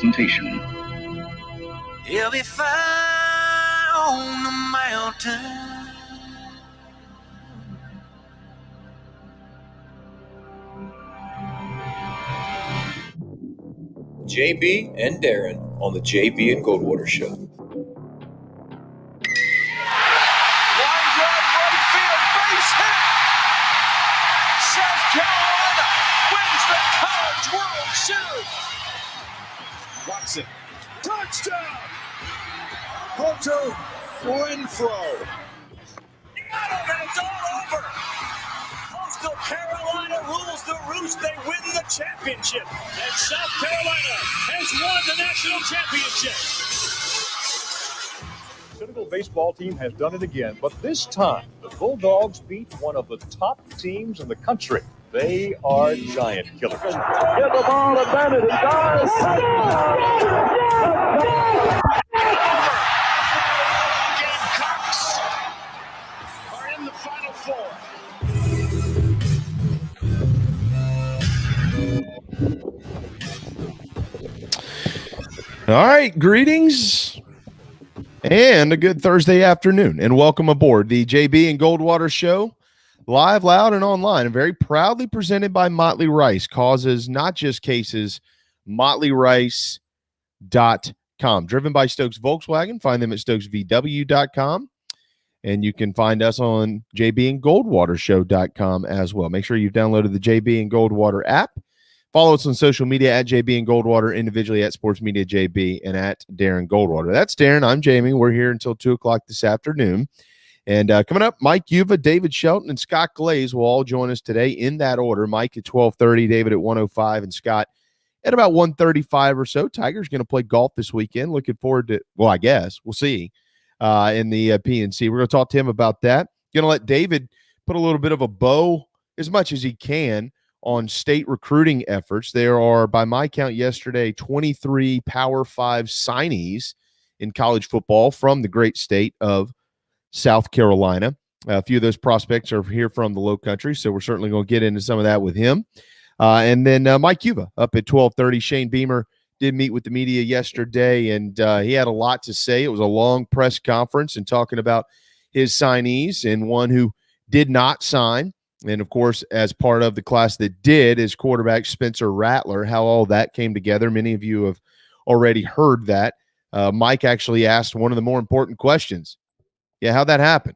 presentation. He'll be fine on the mountain. JB and Darren on the JB and Goldwater Show. Line drive right field, base hit. South Carolina wins the College World Series. Watson, touchdown. Hunter Renfrow. Got him, and it's all over. Coastal Carolina rules the roost. They win the championship. And South Carolina has won the national championship. The Citadel baseball team has done it again, but this time the Bulldogs beat one of the top teams in the country. They are giant killers. Get the ball to Bennett. He does. Gamecocks are in the Final Four. All right, greetings and a good Thursday afternoon, and welcome aboard the JB and Goldwater Show, live, loud, and online, and very proudly presented by Motley Rice. Causes, not just cases, MotleyRice.com. Driven by Stokes Volkswagen. Find them at StokesVW.com, and you can find us on JBandGoldwaterShow.com as well. Make sure you've downloaded the JB and Goldwater app. Follow us on social media at JB and Goldwater, individually at Sports Media JB and at Darren Goldwater. That's Darren. I'm Jamie. We're here until 2 o'clock this afternoon. And coming up, Mike Yuva, David Shelton, and Scott Glaze will all join us today in that order. Mike at 12:30, David at 1:05, and Scott at about 1:35 or so. Tiger's going to play golf this weekend. Looking forward to, well, I guess. We'll see in the PNC. We're going to talk to him about that. Going to let David put a little bit of a bow, as much as he can, on state recruiting efforts. There are, by my count yesterday, 23 Power 5 signees in college football from the great state of South Carolina. A few of those prospects are here from the Low Country, so we're certainly going to get into some of that with him. And then Mike Yuva up at 12:30. Shane Beamer did meet with the media yesterday, and he had a lot to say. It was a long press conference and talking about his signees, and one who did not sign. And, of course, as part of the class that did, is quarterback Spencer Rattler, how all that came together. Many of you have already heard that. Mike actually asked one of the more important questions. Yeah, how'd that happen?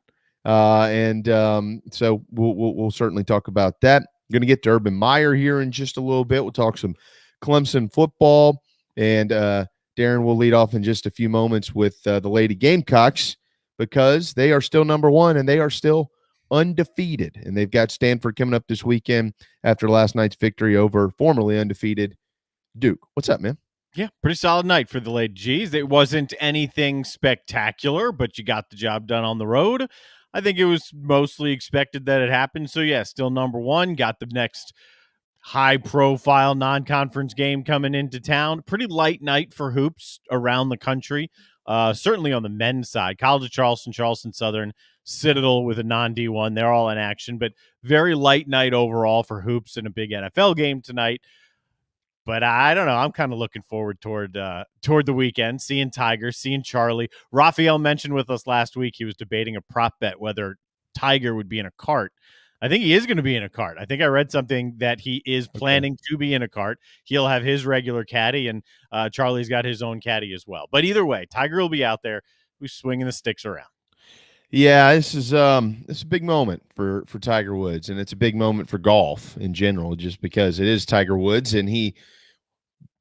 So we'll certainly talk about that. I'm going to get to Urban Meyer here in just a little bit. We'll talk some Clemson football. And Darren will lead off in just a few moments with the Lady Gamecocks, because they are still number one and they are still undefeated, and they've got Stanford coming up this weekend after last night's victory over formerly undefeated Duke. What's up, man? Yeah, pretty solid night for the Lady G's. It wasn't anything spectacular, but you got the job done on the road. I think it was mostly expected that it happened. So yeah, still number one. Got the next high-profile non-conference game coming into town. Pretty light night for hoops around the country. Certainly on the men's side, College of Charleston, Charleston Southern, Citadel with a non-D1. They're all in action, but very light night overall for hoops and a big NFL game tonight. But I don't know. I'm kind of looking forward toward the weekend, seeing Tiger, seeing Charlie. Raphael mentioned with us last week he was debating a prop bet whether Tiger would be in a cart. I think he is going to be in a cart. I think I read something that he is planning to be in a cart. He'll have his regular caddy, and Charlie's got his own caddy as well. But either way, Tiger will be out there. We're swinging the sticks around. Yeah, this is a big moment for Tiger Woods, and it's a big moment for golf in general, just because it is Tiger Woods, and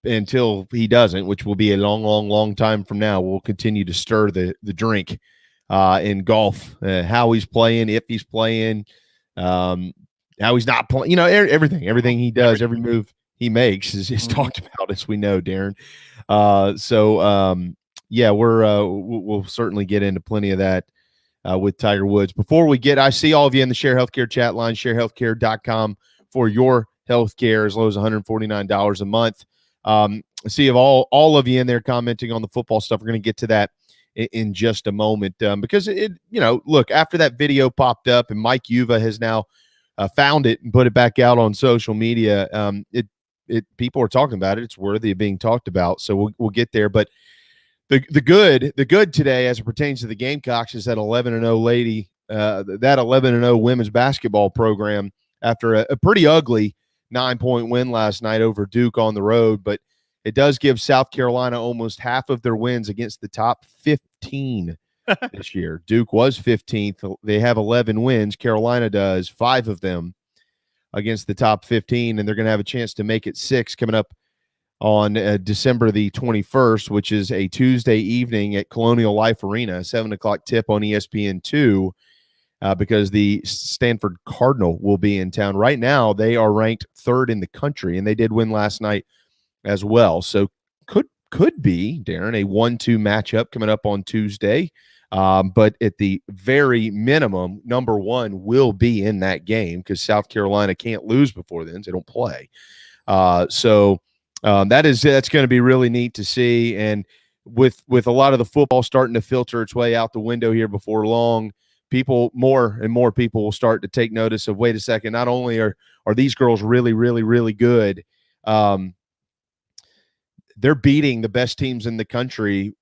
until he doesn't, which will be a long, long, long time from now, will continue to stir the drink in golf. How he's playing, if he's playing, how he's not playing. Everything he does, every move he makes is talked about, as we know, Darren. We'll certainly get into plenty of that with Tiger Woods. Before we I see all of you in the Share Healthcare chat line, sharehealthcare.com for your healthcare as low as $149 a month. I see all of you in there commenting on the football stuff. We're going to get to that in just a moment, because look, after that video popped up and Mike Yuva has now found it and put it back out on social media, people are talking about it. It's worthy of being talked about. So we'll get there. But the good today, as it pertains to the Gamecocks, is that 11-0 lady, that 11-0 women's basketball program after a pretty ugly 9-point win last night over Duke on the road. But it does give South Carolina almost half of their wins against the top 15 this year. Duke was 15th. They have 11 wins. Carolina does 5 of them against the top 15, and they're going to have a chance to make it 6 coming up on December the 21st, which is a Tuesday evening at Colonial Life Arena, 7 o'clock tip on ESPN2, because the Stanford Cardinal will be in town. Right now, they are ranked 3rd in the country, and they did win last night as well. So could be, Darren, a 1-2 matchup coming up on Tuesday. But at the very minimum, number 1 will be in that game because South Carolina can't lose before then. So they don't play. That's going to be really neat to see. And with a lot of the football starting to filter its way out the window here before long, more and more people will start to take notice of, wait a second, not only are these girls really, really, really good, they're beating the best teams in the country,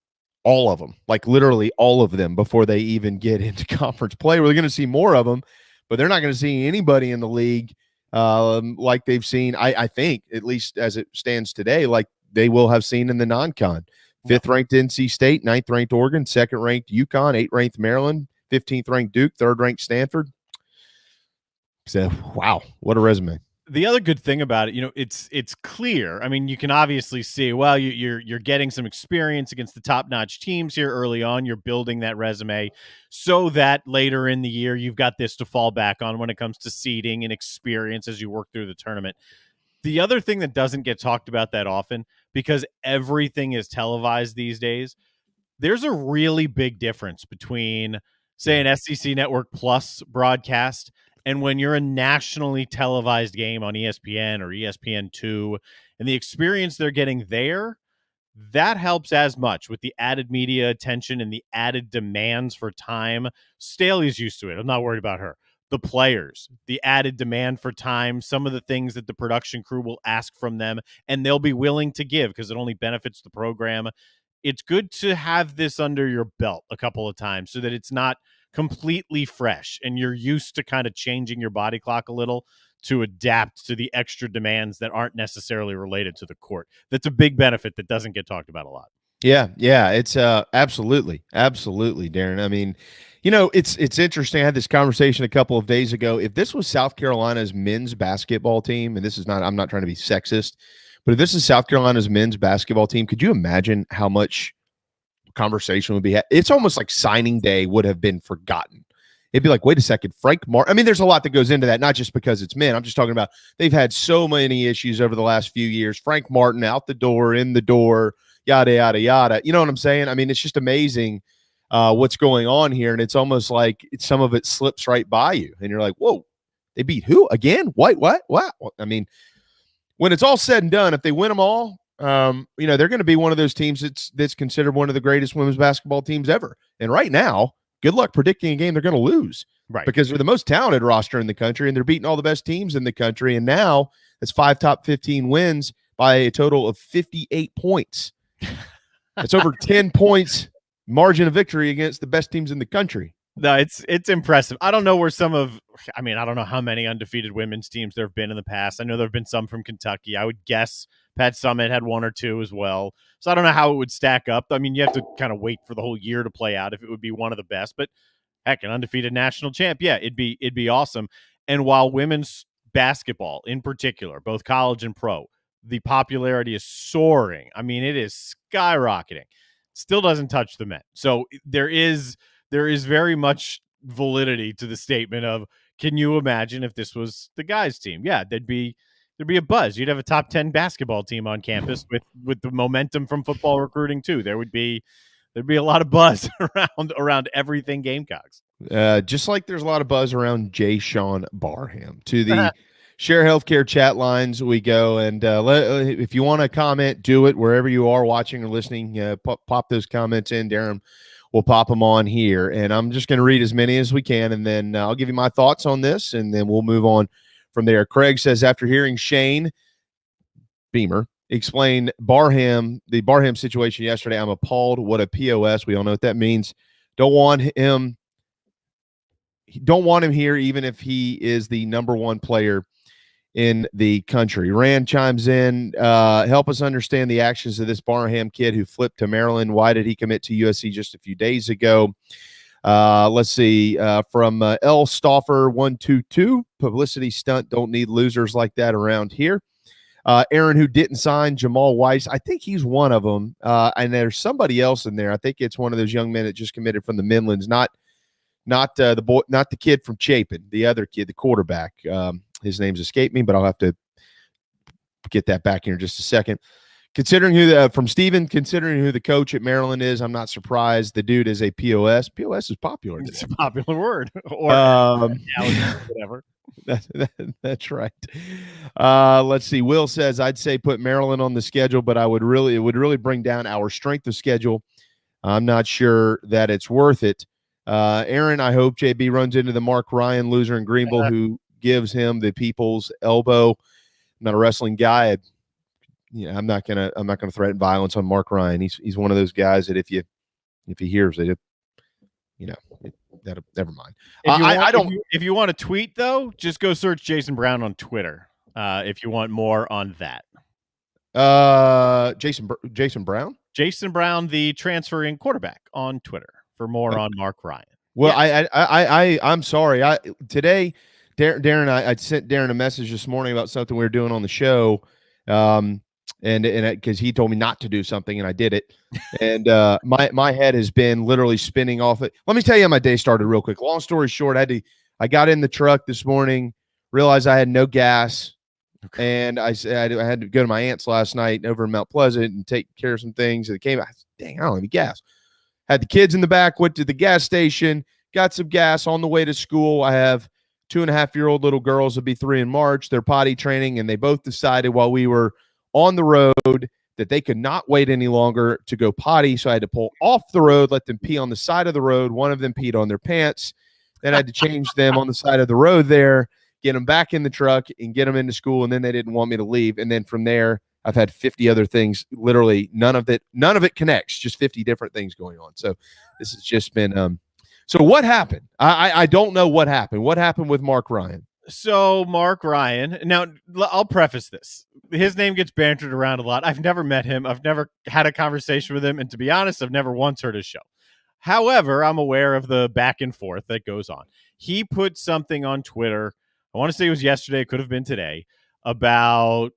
all of them, like literally all of them, before they even get into conference play. We're going to see more of them, but they're not going to see anybody in the league like they've seen, I think, at least as it stands today, like they will have seen in the non-con. 5th-ranked NC State, 9th-ranked Oregon, 2nd-ranked UConn, 8th-ranked Maryland, 15th-ranked Duke, 3rd-ranked Stanford. So, wow, what a resume. The other good thing about it, it's clear. I mean, you can obviously see, well, you're getting some experience against the top-notch teams here early on. You're building that resume so that later in the year you've got this to fall back on when it comes to seeding and experience as you work through the tournament. The other thing that doesn't get talked about that often, because everything is televised these days, there's a really big difference between, say, an SEC Network Plus broadcast and when you're a nationally televised game on ESPN or ESPN2, and the experience they're getting there, that helps as much with the added media attention and the added demands for time. Staley's used to it. I'm not worried about her. The players, the added demand for time, some of the things that the production crew will ask from them, and they'll be willing to give because it only benefits the program. It's good to have this under your belt a couple of times so that it's not completely fresh and you're used to kind of changing your body clock a little to adapt to the extra demands that aren't necessarily related to the court. That's a big benefit that doesn't get talked about a lot. Yeah, it's absolutely, Darren. I mean, it's interesting. I had this conversation a couple of days ago. If this was South Carolina's men's basketball team, and I'm not trying to be sexist, but if this is South Carolina's men's basketball team, could you imagine how much conversation would be had? It's almost like signing day would have been forgotten. It'd be like, wait a second, Frank Martin. I mean, there's a lot that goes into that, not just because it's men. I'm just talking about they've had so many issues over the last few years. Frank Martin out the door, in the door, yada, yada, yada. You know what I'm saying? I mean, it's just amazing what's going on here. And it's almost like some of it slips right by you. And you're like, whoa, they beat who again? What? I mean, when it's all said and done, if they win them all, they're going to be one of those teams that's considered one of the greatest women's basketball teams ever. And right now, good luck predicting a game they're going to lose, right? Because they're the most talented roster in the country, and they're beating all the best teams in the country. And now it's 5 top 15 wins by a total of 58 points. It's over 10 points margin of victory against the best teams in the country. No, it's impressive. I don't know I don't know how many undefeated women's teams there have been in the past. I know there have been some from Kentucky. I would guess Pat Summitt had 1 or 2 as well. So I don't know how it would stack up. I mean, you have to kind of wait for the whole year to play out if it would be one of the best. But heck, an undefeated national champ, yeah, it'd be awesome. And while women's basketball in particular, both college and pro, the popularity is soaring. I mean, it is skyrocketing. Still doesn't touch the men. So there is very much validity to the statement of, can you imagine if this was the guys' team? Yeah, there'd be a buzz. You'd have a top 10 basketball team on campus with the momentum from football recruiting too. There'd be a lot of buzz around everything Gamecocks. Just like there's a lot of buzz around Jay Sean Barham. To the Share Healthcare chat lines we go, and if you want to comment, do it wherever you are watching or listening. Pop those comments in, Darren. We'll pop them on here, and I'm just going to read as many as we can, and then I'll give you my thoughts on this, and then we'll move on from there. Craig says, after hearing Shane Beamer, explained the Barham situation yesterday. I'm appalled. What a POS. We all know what that means. Don't want him here, even if he is the number one player in the country. Rand chimes in, help us understand the actions of this Barham kid who flipped to Maryland. Why did he commit to USC just a few days ago? Let's see. From L. Stauffer 122, publicity stunt. Don't need losers like that around here. Aaron, who didn't sign, Jamal Weiss. I think he's one of them. And there's somebody else in there. I think it's one of those young men that just committed from the Midlands. Not the kid from Chapin, the other kid, the quarterback. His name's escaped me, but I'll have to get that back here in just a second. Considering who the coach at Maryland is, I'm not surprised. The dude is a POS. POS is popular today. It's a popular word. Or whatever. That's right. Let's see. Will says, I'd say put Maryland on the schedule, but it would really bring down our strength of schedule. I'm not sure that it's worth it. Aaron, I hope JB runs into the Mark Ryan loser in Greenville who gives him the people's elbow. I'm not a wrestling guy. I'm not gonna threaten violence on Mark Ryan. He's one of those guys that if he hears it, never mind. If you want to tweet though, just go search Jason Brown on Twitter. If you want more on that. Jason Brown? Jason Brown, the transferring quarterback on Twitter for more on Mark Ryan. Well, yeah. I'm sorry. Today, Darren, I sent Darren a message this morning about something we were doing on the show. And because he told me not to do something and I did it. And my head has been literally spinning off it. Let me tell you how my day started real quick. Long story short, I got in the truck this morning, realized I had no gas. Okay. And I said I had to go to my aunt's last night over in Mount Pleasant and take care of some things. And it came out, dang, I don't have any gas. Had the kids in the back, went to the gas station, got some gas on the way to school. I have 2.5-year-old little girls will be 3 in March. They're potty training, and they both decided while we were on the road that they could not wait any longer to go potty. So I had to pull off the road, let them pee on the side of the road. One of them peed on their pants. Then I had to change them on the side of the road there, get them back in the truck and get them into school. And then they didn't want me to leave. And then from there, I've had 50 other things. Literally none of it connects, just 50 different things going on. So this has just been, so what happened? I don't know what happened. What happened with Mark Ryan? So Mark Ryan, now I'll preface this. His name gets bantered around a lot. I've never met him. I've never had a conversation with him. And to be honest, I've never once heard his show. However, I'm aware of the back and forth that goes on. He put something on Twitter, I want to say it was yesterday, it could have been today, about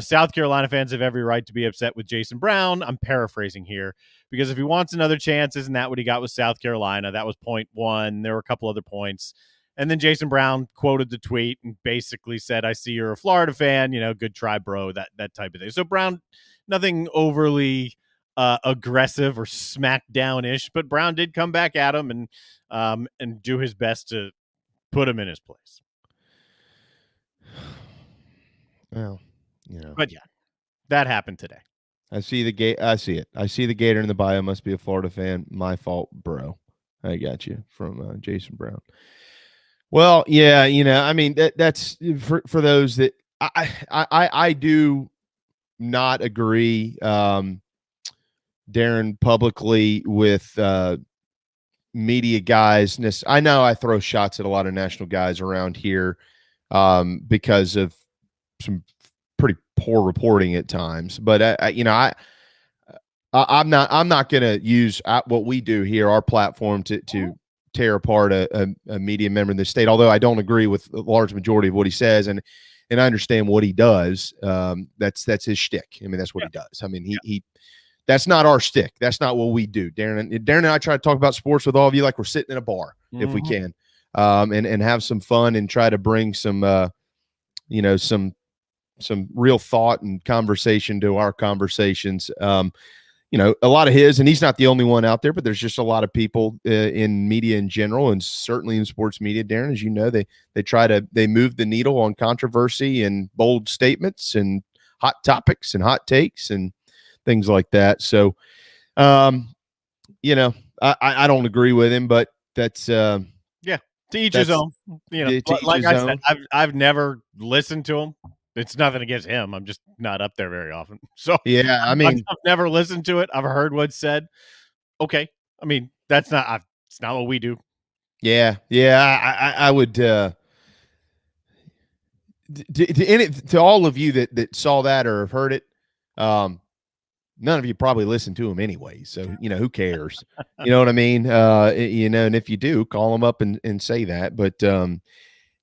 South Carolina fans have every right to be upset with Jason Brown. I'm paraphrasing here because if he wants another chance, isn't that what he got with South Carolina? That was point one. There were a couple other points. And then Jason Brown quoted the tweet and basically said, I see you're a Florida fan, good try, bro, that type of thing. So Brown, nothing overly aggressive or smackdown-ish, but Brown did come back at him and do his best to put him in his place. Well, But yeah, that happened today. I see the gate. I see it. I see the gator in the bio. Must be a Florida fan. My fault, bro. I got you from Jason Brown. Well, yeah, I mean that's for those that I do not agree, Darren, publicly with media guys. I know I throw shots at a lot of national guys around here because of some pretty poor reporting at times, but I'm not going to use what we do here, our platform, to tear apart a media member in the state. Although I don't agree with a large majority of what he says, and I understand what he does. That's his shtick. I mean, that's what he does. I mean, he that's not our shtick. That's not what we do. Darren and I try to talk about sports with all of you like we're sitting in a bar if we can, and have some fun and try to bring some some real thought and conversation to our conversations. A lot of his, and he's not the only one out there, but there's just a lot of people in media in general, and certainly in sports media, Darren, as you know, they move the needle on controversy and bold statements and hot topics and hot takes and things like that. So, I don't agree with him, but that's, to each his own, like I said, I've never listened to him. It's nothing against him. I'm just not up there very often. So Yeah, I mean, I've never listened to it. I've heard what's said. Okay. I mean, it's not what we do. yeah. I would. To all of you that saw that or have heard it, none of you probably listened to him anyway. So, who cares? You know what I mean? And if you do, call him up and say that. But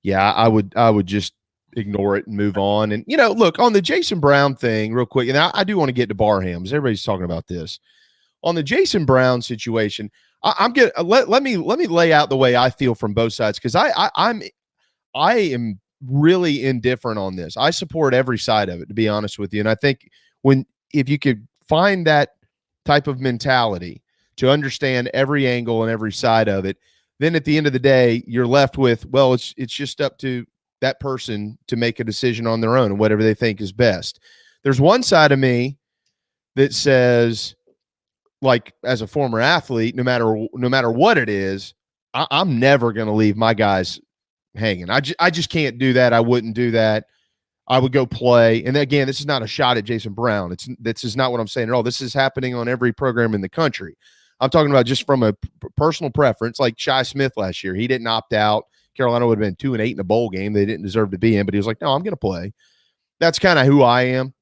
yeah, I would just ignore it and move on. And, look, on the Jason Brown thing real quick, and I do want to get to Barhams. Everybody's talking about this. On the Jason Brown situation, I'm going to let me lay out the way I feel from both sides, because I am really indifferent on this. I support every side of it, to be honest with you. And I think if you could find that type of mentality to understand every angle and every side of it, then at the end of the day, you're left with, well, it's just up to that person to make a decision on their own and whatever they think is best. There's one side of me that says, like, as a former athlete, no matter what it is, I'm never going to leave my guys hanging. I just can't do that. I wouldn't do that. I would go play. And again, this is not a shot at Jason Brown. This is not what I'm saying at all. This is happening on every program in the country. I'm talking about just from a personal preference, like Shi Smith last year. He didn't opt out. Carolina would have been 2-8 in a bowl game they didn't deserve to be in, but he was like, no, I'm going to play. That's kind of who I am.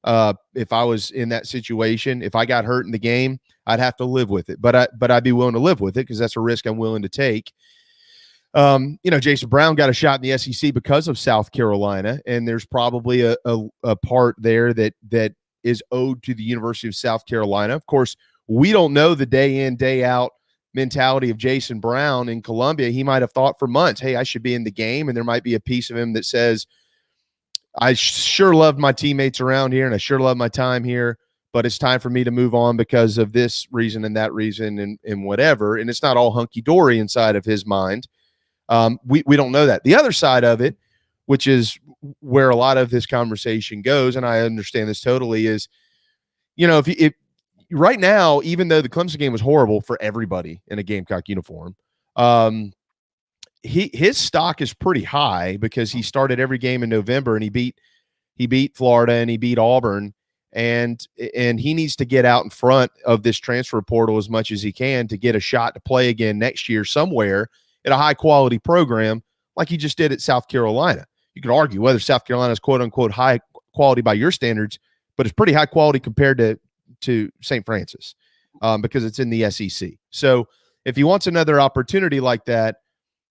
If I was in that situation, if I got hurt in the game, I'd have to live with it. But I'd be willing to live with it because that's a risk I'm willing to take. Jason Brown got a shot in the SEC because of South Carolina, and there's probably a part there that is owed to the University of South Carolina. Of course, we don't know the day in, day out mentality of Jason Brown in Columbia. He might have thought for months, hey, I should be in the game, and there might be a piece of him that says, I sure loved my teammates around here, and I sure love my time here, but it's time for me to move on because of this reason and that reason and whatever. And it's not all hunky-dory inside of his mind. We don't know that. The other side of it, which is where a lot of this conversation goes, and I understand this totally, is, if right now, even though the Clemson game was horrible for everybody in a Gamecock uniform, his stock is pretty high because he started every game in November, and he beat Florida and he beat Auburn, and he needs to get out in front of this transfer portal as much as he can to get a shot to play again next year somewhere at a high quality program like he just did at South Carolina. You could argue whether South Carolina is quote unquote high quality by your standards, but it's pretty high quality compared to St. Francis because it's in the SEC. So if he wants another opportunity like that,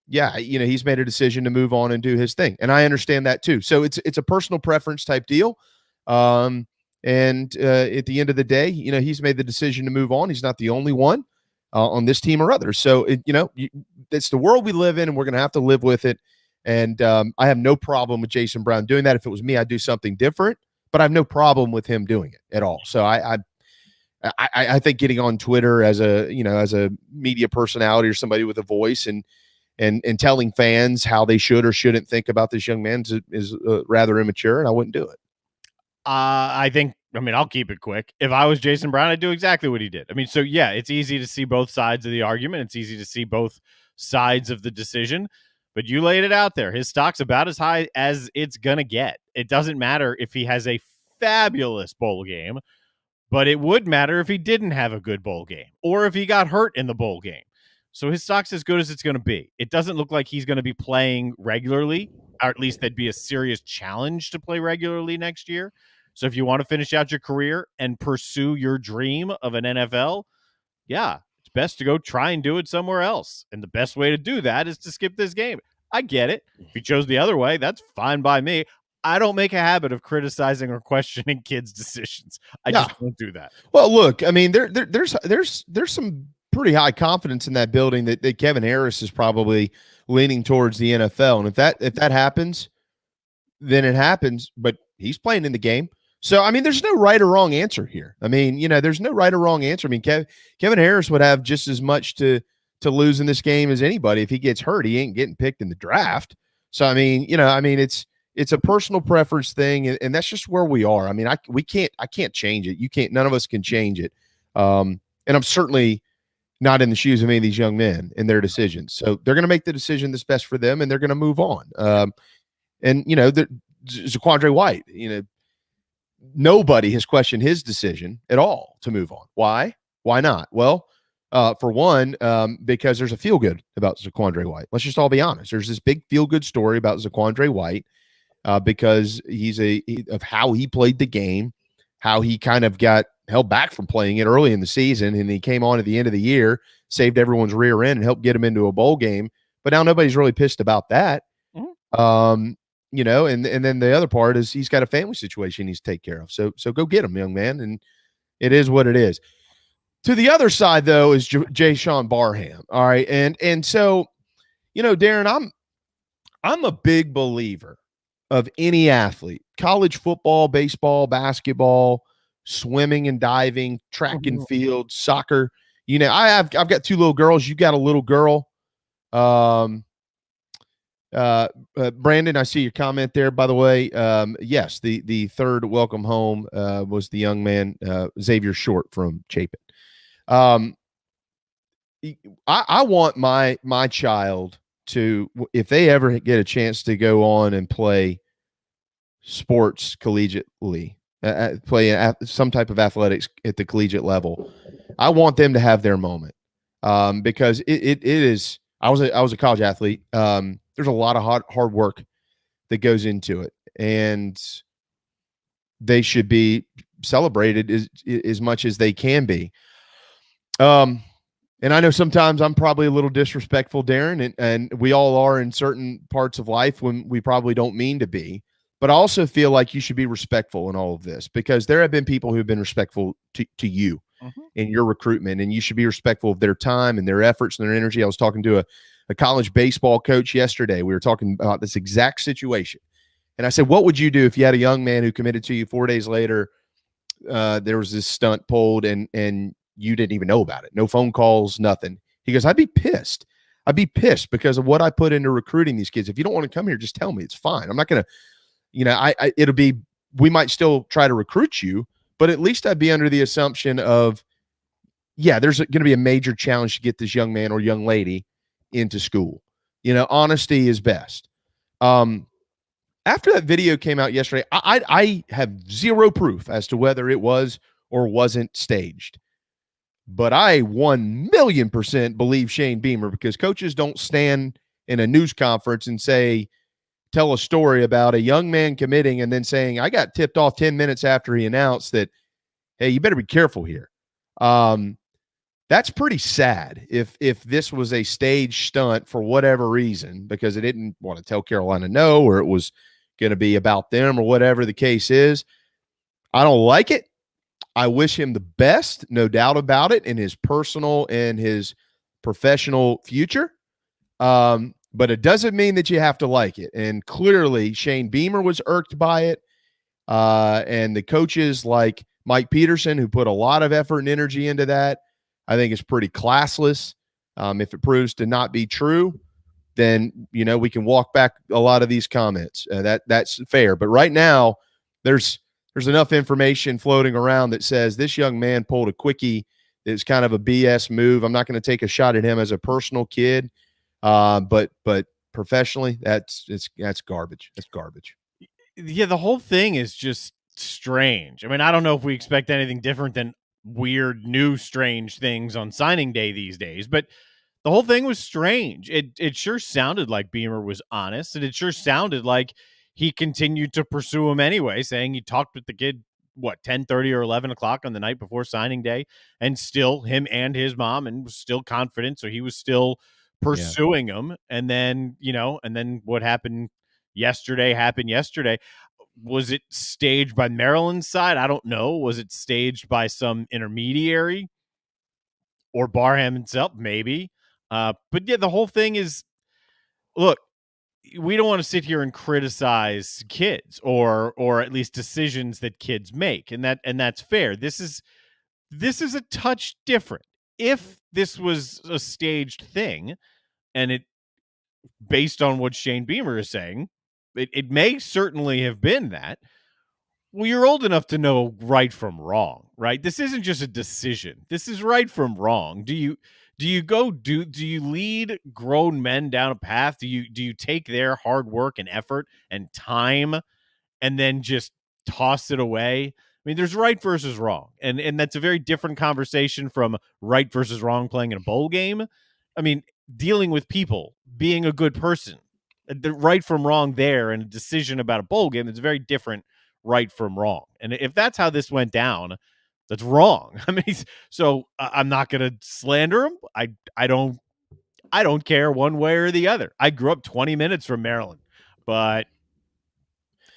yeah, he's made a decision to move on and do his thing. And I understand that too. So it's a personal preference type deal. And at the end of the day, he's made the decision to move on. He's not the only one on this team or others. So, it's the world we live in, and we're going to have to live with it. And I have no problem with Jason Brown doing that. If it was me, I'd do something different, but I have no problem with him doing it at all. So I think getting on Twitter as a media personality or somebody with a voice and telling fans how they should or shouldn't think about this young man is rather immature, and I wouldn't do it. I'll keep it quick. If I was Jason Brown, I'd do exactly what he did. So yeah, it's easy to see both sides of the argument. It's easy to see both sides of the decision, but you laid it out there. His stock's about as high as it's going to get. It doesn't matter if he has a fabulous bowl game, but it would matter if he didn't have a good bowl game or if he got hurt in the bowl game. So his stock's as good as it's going to be. It doesn't look like he's going to be playing regularly, or at least that'd be a serious challenge to play regularly next year. So if you want to finish out your career and pursue your dream of an NFL, yeah, it's best to go try and do it somewhere else. And the best way to do that is to skip this game. I get it. If you chose the other way, that's fine by me. I don't make a habit of criticizing or questioning kids' decisions. I just don't do that. Well, look, there's some pretty high confidence in that building that Kevin Harris is probably leaning towards the NFL. And if that happens, then it happens, but he's playing in the game. So, there's no right or wrong answer here. There's no right or wrong answer. Kevin Harris would have just as much to lose in this game as anybody. If he gets hurt, he ain't getting picked in the draft. So, it's a personal preference thing, and that's just where we are. I can't change it. You can't, none of us can change it. And I'm certainly not in the shoes of any of these young men and their decisions. So they're going to make the decision that's best for them, and they're going to move on. Zaquandre White, nobody has questioned his decision at all to move on. Why? Why not? Well, for one, because there's a feel good about Zaquandre White. Let's just all be honest. There's this big feel good story about Zaquandre White because of how he played the game, how he kind of got held back from playing it early in the season, and he came on at the end of the year, saved everyone's rear end, and helped get him into a bowl game. But now nobody's really pissed about that. Mm-hmm. And then the other part is he's got a family situation he needs to take care of. So go get him, young man. And it is what it is. To the other side, though, is Jay Sean Barham. All right. And so, Darren, I'm a big believer of any athlete, college football, baseball, basketball, swimming and diving, track and field, soccer. I've got two little girls. You got a little girl. Brandon, I see your comment there, by the way. Yes, the third welcome home was the young man, Xavier Short from Chapin. I want my child to, if they ever get a chance to go on and play sports collegiately, play some type of athletics at the collegiate level, I want them to have their moment because it is. I was a college athlete. There's a lot of hard work that goes into it, and they should be celebrated as much as they can be. And I know sometimes I'm probably a little disrespectful, Darren, and we all are in certain parts of life when we probably don't mean to be. But I also feel like you should be respectful in all of this because there have been people who have been respectful to you in your recruitment, and you should be respectful of their time and their efforts and their energy. I was talking to a college baseball coach yesterday. We were talking about this exact situation. And I said, what would you do if you had a young man who committed to you 4 days later? There was this stunt pulled and you didn't even know about it. No phone calls, nothing. He goes, I'd be pissed. I'd be pissed because of what I put into recruiting these kids. If you don't want to come here, just tell me. It's fine. I'm not going to, we might still try to recruit you, but at least I'd be under the assumption of, yeah, there's going to be a major challenge to get this young man or young lady into school. Honesty is best. After that video came out yesterday, I have zero proof as to whether it was or wasn't staged. But I 1,000,000% believe Shane Beamer because coaches don't stand in a news conference and tell a story about a young man committing and then saying, I got tipped off 10 minutes after he announced that, hey, you better be careful here. That's pretty sad if this was a stage stunt for whatever reason, because it didn't want to tell Carolina no, or it was going to be about them or whatever the case is. I don't like it. I wish him the best, no doubt about it, in his personal and his professional future. But it doesn't mean that you have to like it. And clearly Shane Beamer was irked by it. And the coaches like Mike Peterson, who put a lot of effort and energy into that, I think is pretty classless. If it proves to not be true, then, we can walk back a lot of these comments. That's fair. But right now there's enough information floating around that says this young man pulled a quickie. It's kind of a BS move. I'm not going to take a shot at him as a personal kid. But professionally, that's garbage. That's garbage. Yeah, the whole thing is just strange. I mean, I don't know if we expect anything different than weird, new, strange things on signing day these days, but the whole thing was strange. It sure sounded like Beamer was honest, and it sure sounded like he continued to pursue him anyway, saying he talked with the kid, 10:30 or 11 o'clock on the night before signing day, and still him and his mom, and was still confident. So he was still pursuing him. And then, what happened yesterday. Was it staged by Maryland's side? I don't know. Was it staged by some intermediary or Barham himself? Maybe. But yeah, the whole thing is, look, we don't want to sit here and criticize kids or at least decisions that kids make. And that's fair. This is a touch different. If this was a staged thing, and it, based on what Shane Beamer is saying, it may certainly have been that. Well, you're old enough to know right from wrong, right? This isn't just a decision. This is right from wrong. Do you lead grown men down a path? Do you take their hard work and effort and time and then just toss it away. I mean, there's right versus wrong, and that's a very different conversation from right versus wrong playing in a bowl game. I mean, dealing with people, being a good person, the right from wrong there, and a decision about a bowl game is very different right from wrong. And if that's how this went down, that's wrong. I mean, so I'm not going to slander him. I don't care one way or the other. I grew up 20 minutes from Maryland, but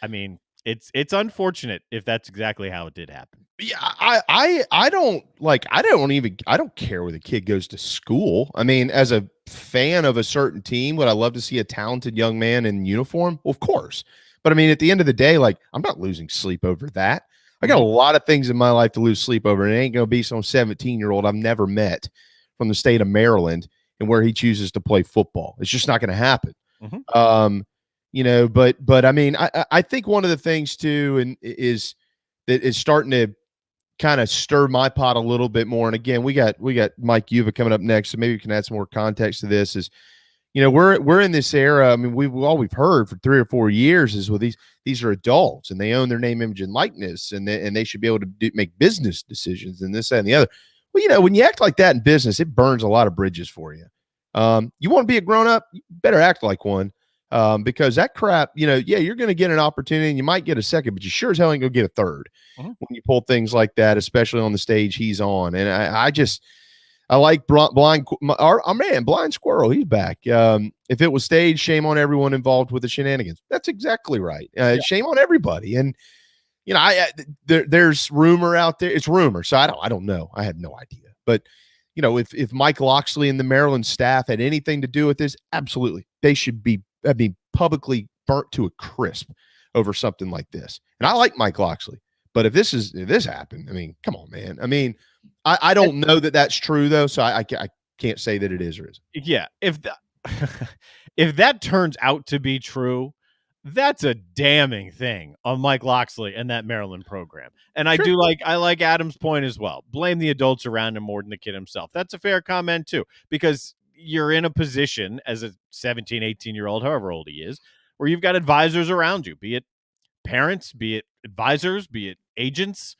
I mean, it's unfortunate if that's exactly how it did happen. Yeah, I don't care where the kid goes to school. I mean, as a fan of a certain team, would I love to see a talented young man in uniform? Well, of course. But I mean, at the end of the day, like, I'm not losing sleep over that. I got a lot of things in my life to lose sleep over, and it ain't going to be some 17-year-old I've never met from the state of Maryland and where he chooses to play football. It's just not going to happen. But I mean, I think one of the things too, is that is starting to kind of stir my pot a little bit more. And again, we got Mike Yuva coming up next, so maybe we can add some more context to this. Is, we're in this era. I mean, we've heard for 3 or 4 years is, well, these are adults and they own their name, image, and likeness, and they should be able to make business decisions and this, that, and the other. Well, when you act like that in business, it burns a lot of bridges for you. You want to be a grown up, you better act like one. Because that crap, you're going to get an opportunity and you might get a second, but you sure as hell ain't going to get a third when you pull things like that, especially on the stage he's on. And I like Blind Squirrel. He's back. If it was staged, shame on everyone involved with the shenanigans. That's exactly right. Shame on everybody. And, there's rumor out there. It's rumor. So I don't know. I have no idea. But, if Mike Locksley and the Maryland staff had anything to do with this, absolutely. They should be publicly burnt to a crisp over something like this. And I like Mike Locksley, but if this happened, I mean, come on, man. I mean, I don't know that that's true though. So I can't say that it is or isn't. Yeah. If that turns out to be true, that's a damning thing on Mike Locksley and that Maryland program. And sure. I like Adam's point as well. Blame the adults around him more than the kid himself. That's a fair comment too, because you're in a position as a 17, 18-year-old, however old he is, where you've got advisors around you, be it parents, be it advisors, be it agents,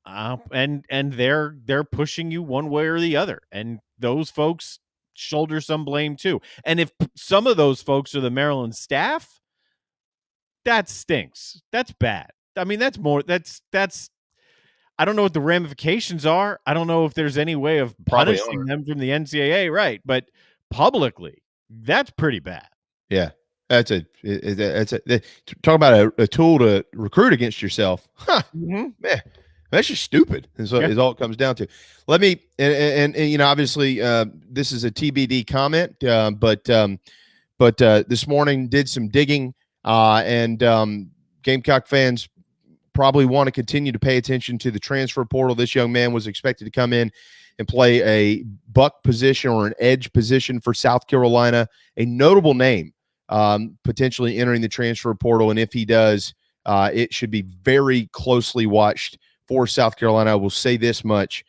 and they're pushing you one way or the other. And those folks shoulder some blame too. And if some of those folks are the Maryland staff, that stinks. That's bad. I mean, that's I don't know what the ramifications are. I don't know if there's any way of punishing them from the NCAA, right? But publicly, that's pretty bad. Yeah, talk about a tool to recruit against yourself. Huh. Man, that's just stupid. Is all it comes down to. Let me and obviously this is a TBD comment, but this morning did some digging, and Gamecock fans probably want to continue to pay attention to the transfer portal. This young man was expected to come in and play a buck position or an edge position for South Carolina, a notable name potentially entering the transfer portal. And if he does, it should be very closely watched for South Carolina. I will say this much.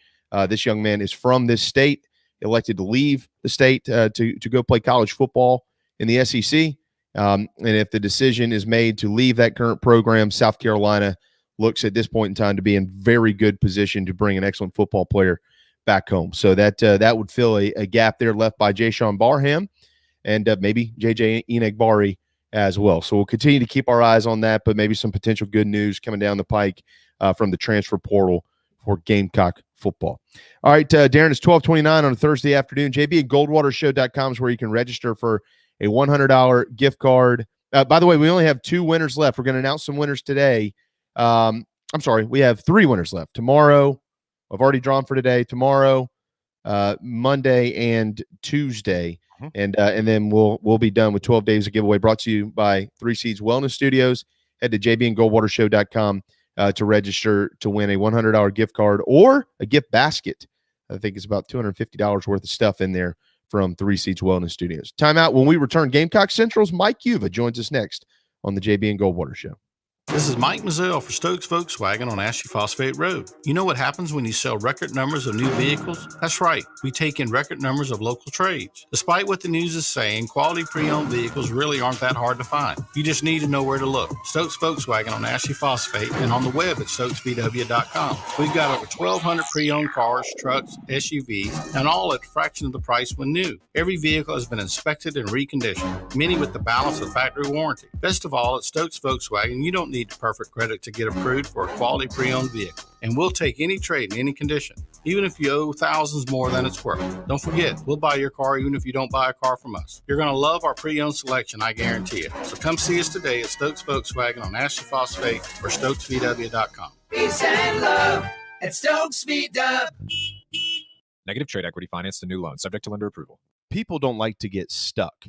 This young man is from this state, elected to leave the state to go play college football in the SEC. And if the decision is made to leave that current program, South Carolina looks at this point in time to be in very good position to bring an excellent football player back home. So that would fill a gap there left by Jayshawn Barham and maybe JJ Enagbari as well. So we'll continue to keep our eyes on that, but maybe some potential good news coming down the pike from the transfer portal for Gamecock football. All right, Darren, it's 12:29 on a Thursday afternoon. JB at goldwatershow.com is where you can register for a $100 gift card. By the way, we only have 2 winners left. We're going to announce some winners today. I'm sorry, we have 3 winners left. Tomorrow, I've already drawn for today. Tomorrow, Monday, and Tuesday, and then we'll be done with 12 days of giveaway. Brought to you by 3 Seeds Wellness Studios. Head to jbandgoldwatershow.com to register to win a $100 gift card or a gift basket. I think it's about $250 worth of stuff in there from 3 Seeds Wellness Studios. Timeout. When we return, Gamecock Central's Mike Yuva joins us next on the JB and Goldwater Show. This is Mike Mazzell for Stokes Volkswagen on Ashley Phosphate Road. You know what happens when you sell record numbers of new vehicles? That's right, we take in record numbers of local trades. Despite what the news is saying, quality pre-owned vehicles really aren't that hard to find. You just need to know where to look. Stokes Volkswagen on Ashley Phosphate and on the web at stokesvw.com. We've got over 1,200 pre-owned cars, trucks, SUVs, and all at a fraction of the price when new. Every vehicle has been inspected and reconditioned, many with the balance of factory warranty. Best of all, at Stokes Volkswagen, you don't need perfect credit to get approved for a quality pre-owned vehicle. And we'll take any trade in any condition, even if you owe thousands more than it's worth. Don't forget, we'll buy your car even if you don't buy a car from us. You're going to love our pre-owned selection, I guarantee it. So come see us today at Stokes Volkswagen on Ashley Phosphate or stokesvw.com. Peace and love at Stokes VW. Negative trade equity financed a new loan, subject to lender approval. People don't like to get stuck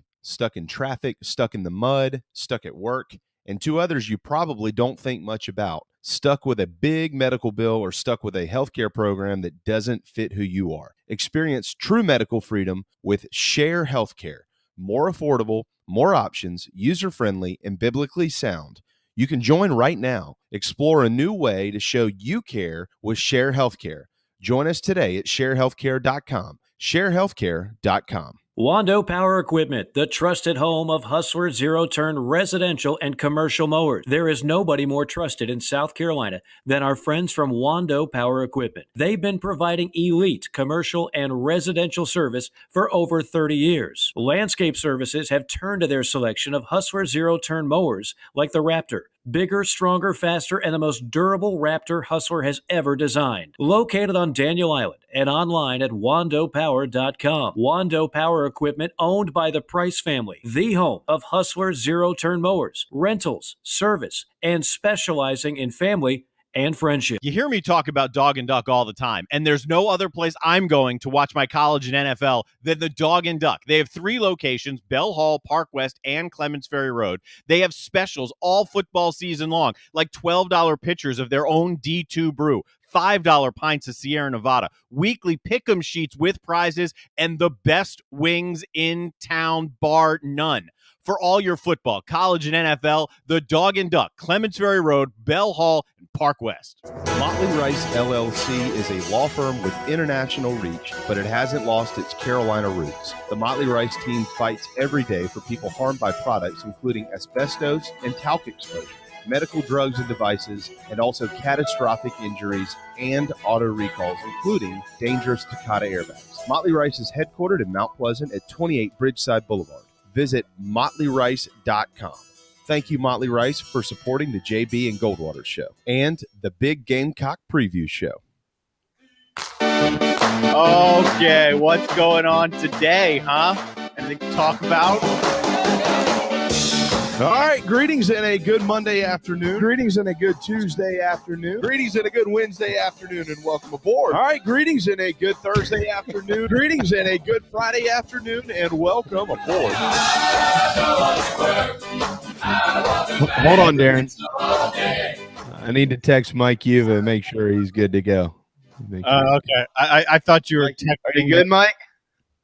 in traffic, stuck in the mud, stuck at work. And two others you probably don't think much about, stuck with a big medical bill or stuck with a healthcare program that doesn't fit who you are. Experience true medical freedom with Share Healthcare. More affordable, more options, user-friendly, and biblically sound. You can join right now. Explore a new way to show you care with Share Healthcare. Join us today at sharehealthcare.com. sharehealthcare.com. Wando Power Equipment, the trusted home of Hustler zero-turn residential and commercial mowers. There is nobody more trusted in South Carolina than our friends from Wando Power Equipment. They've been providing elite commercial and residential service for over 30 years. Landscape Services have turned to their selection of Hustler zero-turn mowers like the Raptor. Bigger, stronger, faster, and the most durable Raptor Hustler has ever designed. Located on Daniel Island and online at wandopower.com. Wando Power Equipment, owned by the Price family, the home of Hustler zero-turn mowers, rentals, service, and specializing in family and friendship. You hear me talk about Dog and Duck all the time, and there's no other place I'm going to watch my college and NFL than the Dog and Duck. They have 3 locations, Bell Hall, Park West, and Clements Ferry Road. They have specials all football season long, like $12 pitchers of their own D2 brew, $5 pints of Sierra Nevada, weekly pick'em sheets with prizes, and the best wings in town, bar none. For all your football, college, and NFL, the Dog and Duck, Clements Ferry Road, Bell Hall, and Park West. Motley Rice LLC is a law firm with international reach, but it hasn't lost its Carolina roots. The Motley Rice team fights every day for people harmed by products including asbestos and talc exposure, medical drugs and devices, and also catastrophic injuries and auto recalls, including dangerous Takata airbags. Motley Rice is headquartered in Mount Pleasant at 28 Bridgeside Boulevard. Visit motleyrice.com. Thank you, Motley Rice, for supporting the JB and Goldwater Show and the Big Gamecock Preview Show. Okay, what's going on today, huh? Anything to talk about? All right, greetings and a good Monday afternoon. Greetings and a good Tuesday afternoon. Greetings and a good Wednesday afternoon, and welcome aboard. All right, greetings and a good Thursday afternoon. Greetings and a good Friday afternoon, and welcome aboard. Hold on, Darren. I need to text Mike Yuva and make sure he's good to go. Okay. I thought you were texting. Are you good, Mike?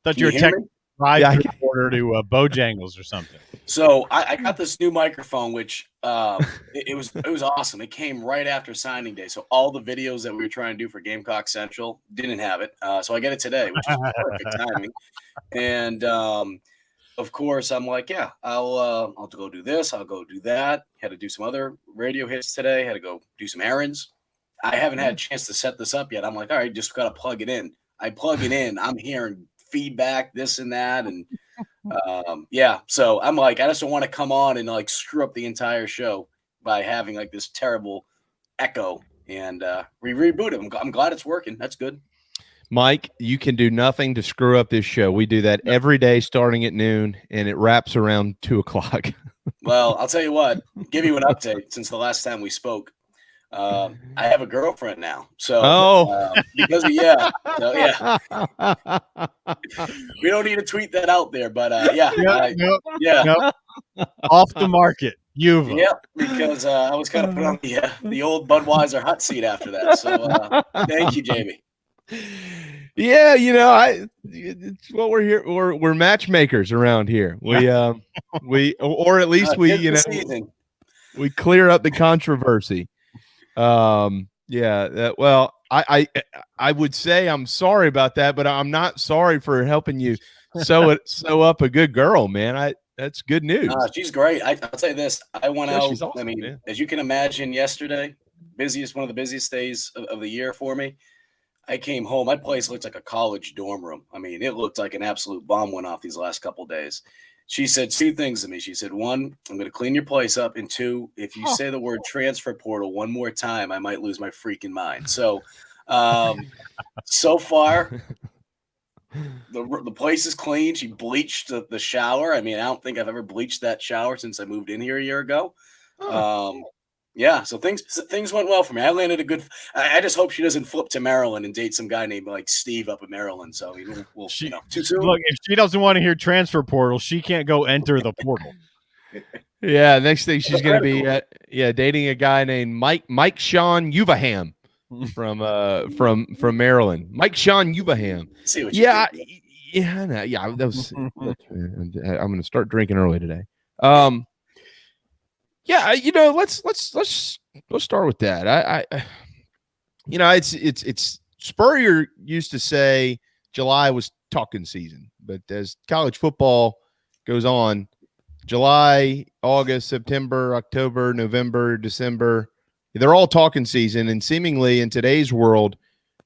Thought you were texting reporter to Bojangles or something. So I got this new microphone, which it was awesome. It came right after signing day, so all the videos that we were trying to do for Gamecock Central didn't have it. So I get it today, which is perfect timing. And of course, I'm like, yeah, I'll go do this. I'll go do that. Had to do some other radio hits today. Had to go do some errands. I haven't had a chance to set this up yet. I'm like, all right, just got to plug it in. I plug it in. I'm hearing feedback, this and that, and yeah. So I'm like, I just don't want to come on and like screw up the entire show by having like this terrible echo. And we rebooted. I'm glad it's working. That's good. Mike, you can do nothing to screw up this show. We do that every day starting at noon, and it wraps around 2:00. Well, I'll tell you what, give you an update since the last time we spoke. I have a girlfriend now. So because of, we don't need to tweet that out there, but off the market. Yuva. Yeah, because I was kind of put on the old Budweiser hot seat after that. So thank you, Jamie. Yeah, it's what we're here. We're matchmakers around here. We or at least we, we clear up the controversy. Well, I would say I'm sorry about that, but I'm not sorry for helping you sew up a good girl, man. That's good news. She's great. I'll tell you this. I went out. She's awesome, I mean, man. as you can imagine, yesterday, one of the busiest days of the year for me. I came home. My place looked like a college dorm room. I mean, it looked like an absolute bomb went off these last couple of days. She said 2 things to me. She said, 1, I'm going to clean your place up. And 2, if you say the word transfer portal one more time, I might lose my freaking mind. So, so far, the place is clean. She bleached the shower. I mean, I don't think I've ever bleached that shower since I moved in here a year ago. Yeah, so things went well for me. I landed a good. I just hope she doesn't flip to Maryland and date some guy named like Steve up in Maryland. So we'll too soon. Look, if she doesn't want to hear transfer portal, she can't go enter the portal. Yeah, next thing she's going to be dating a guy named Mike Sean Uvaham from Maryland. Mike Sean Uvaham. See what you think. I know. Yeah, that was. I'm going to start drinking early today. Yeah, let's start with that. I it's Spurrier used to say July was talking season, but as college football goes on, July, August, September, October, November, December, they're all talking season, and seemingly in today's world,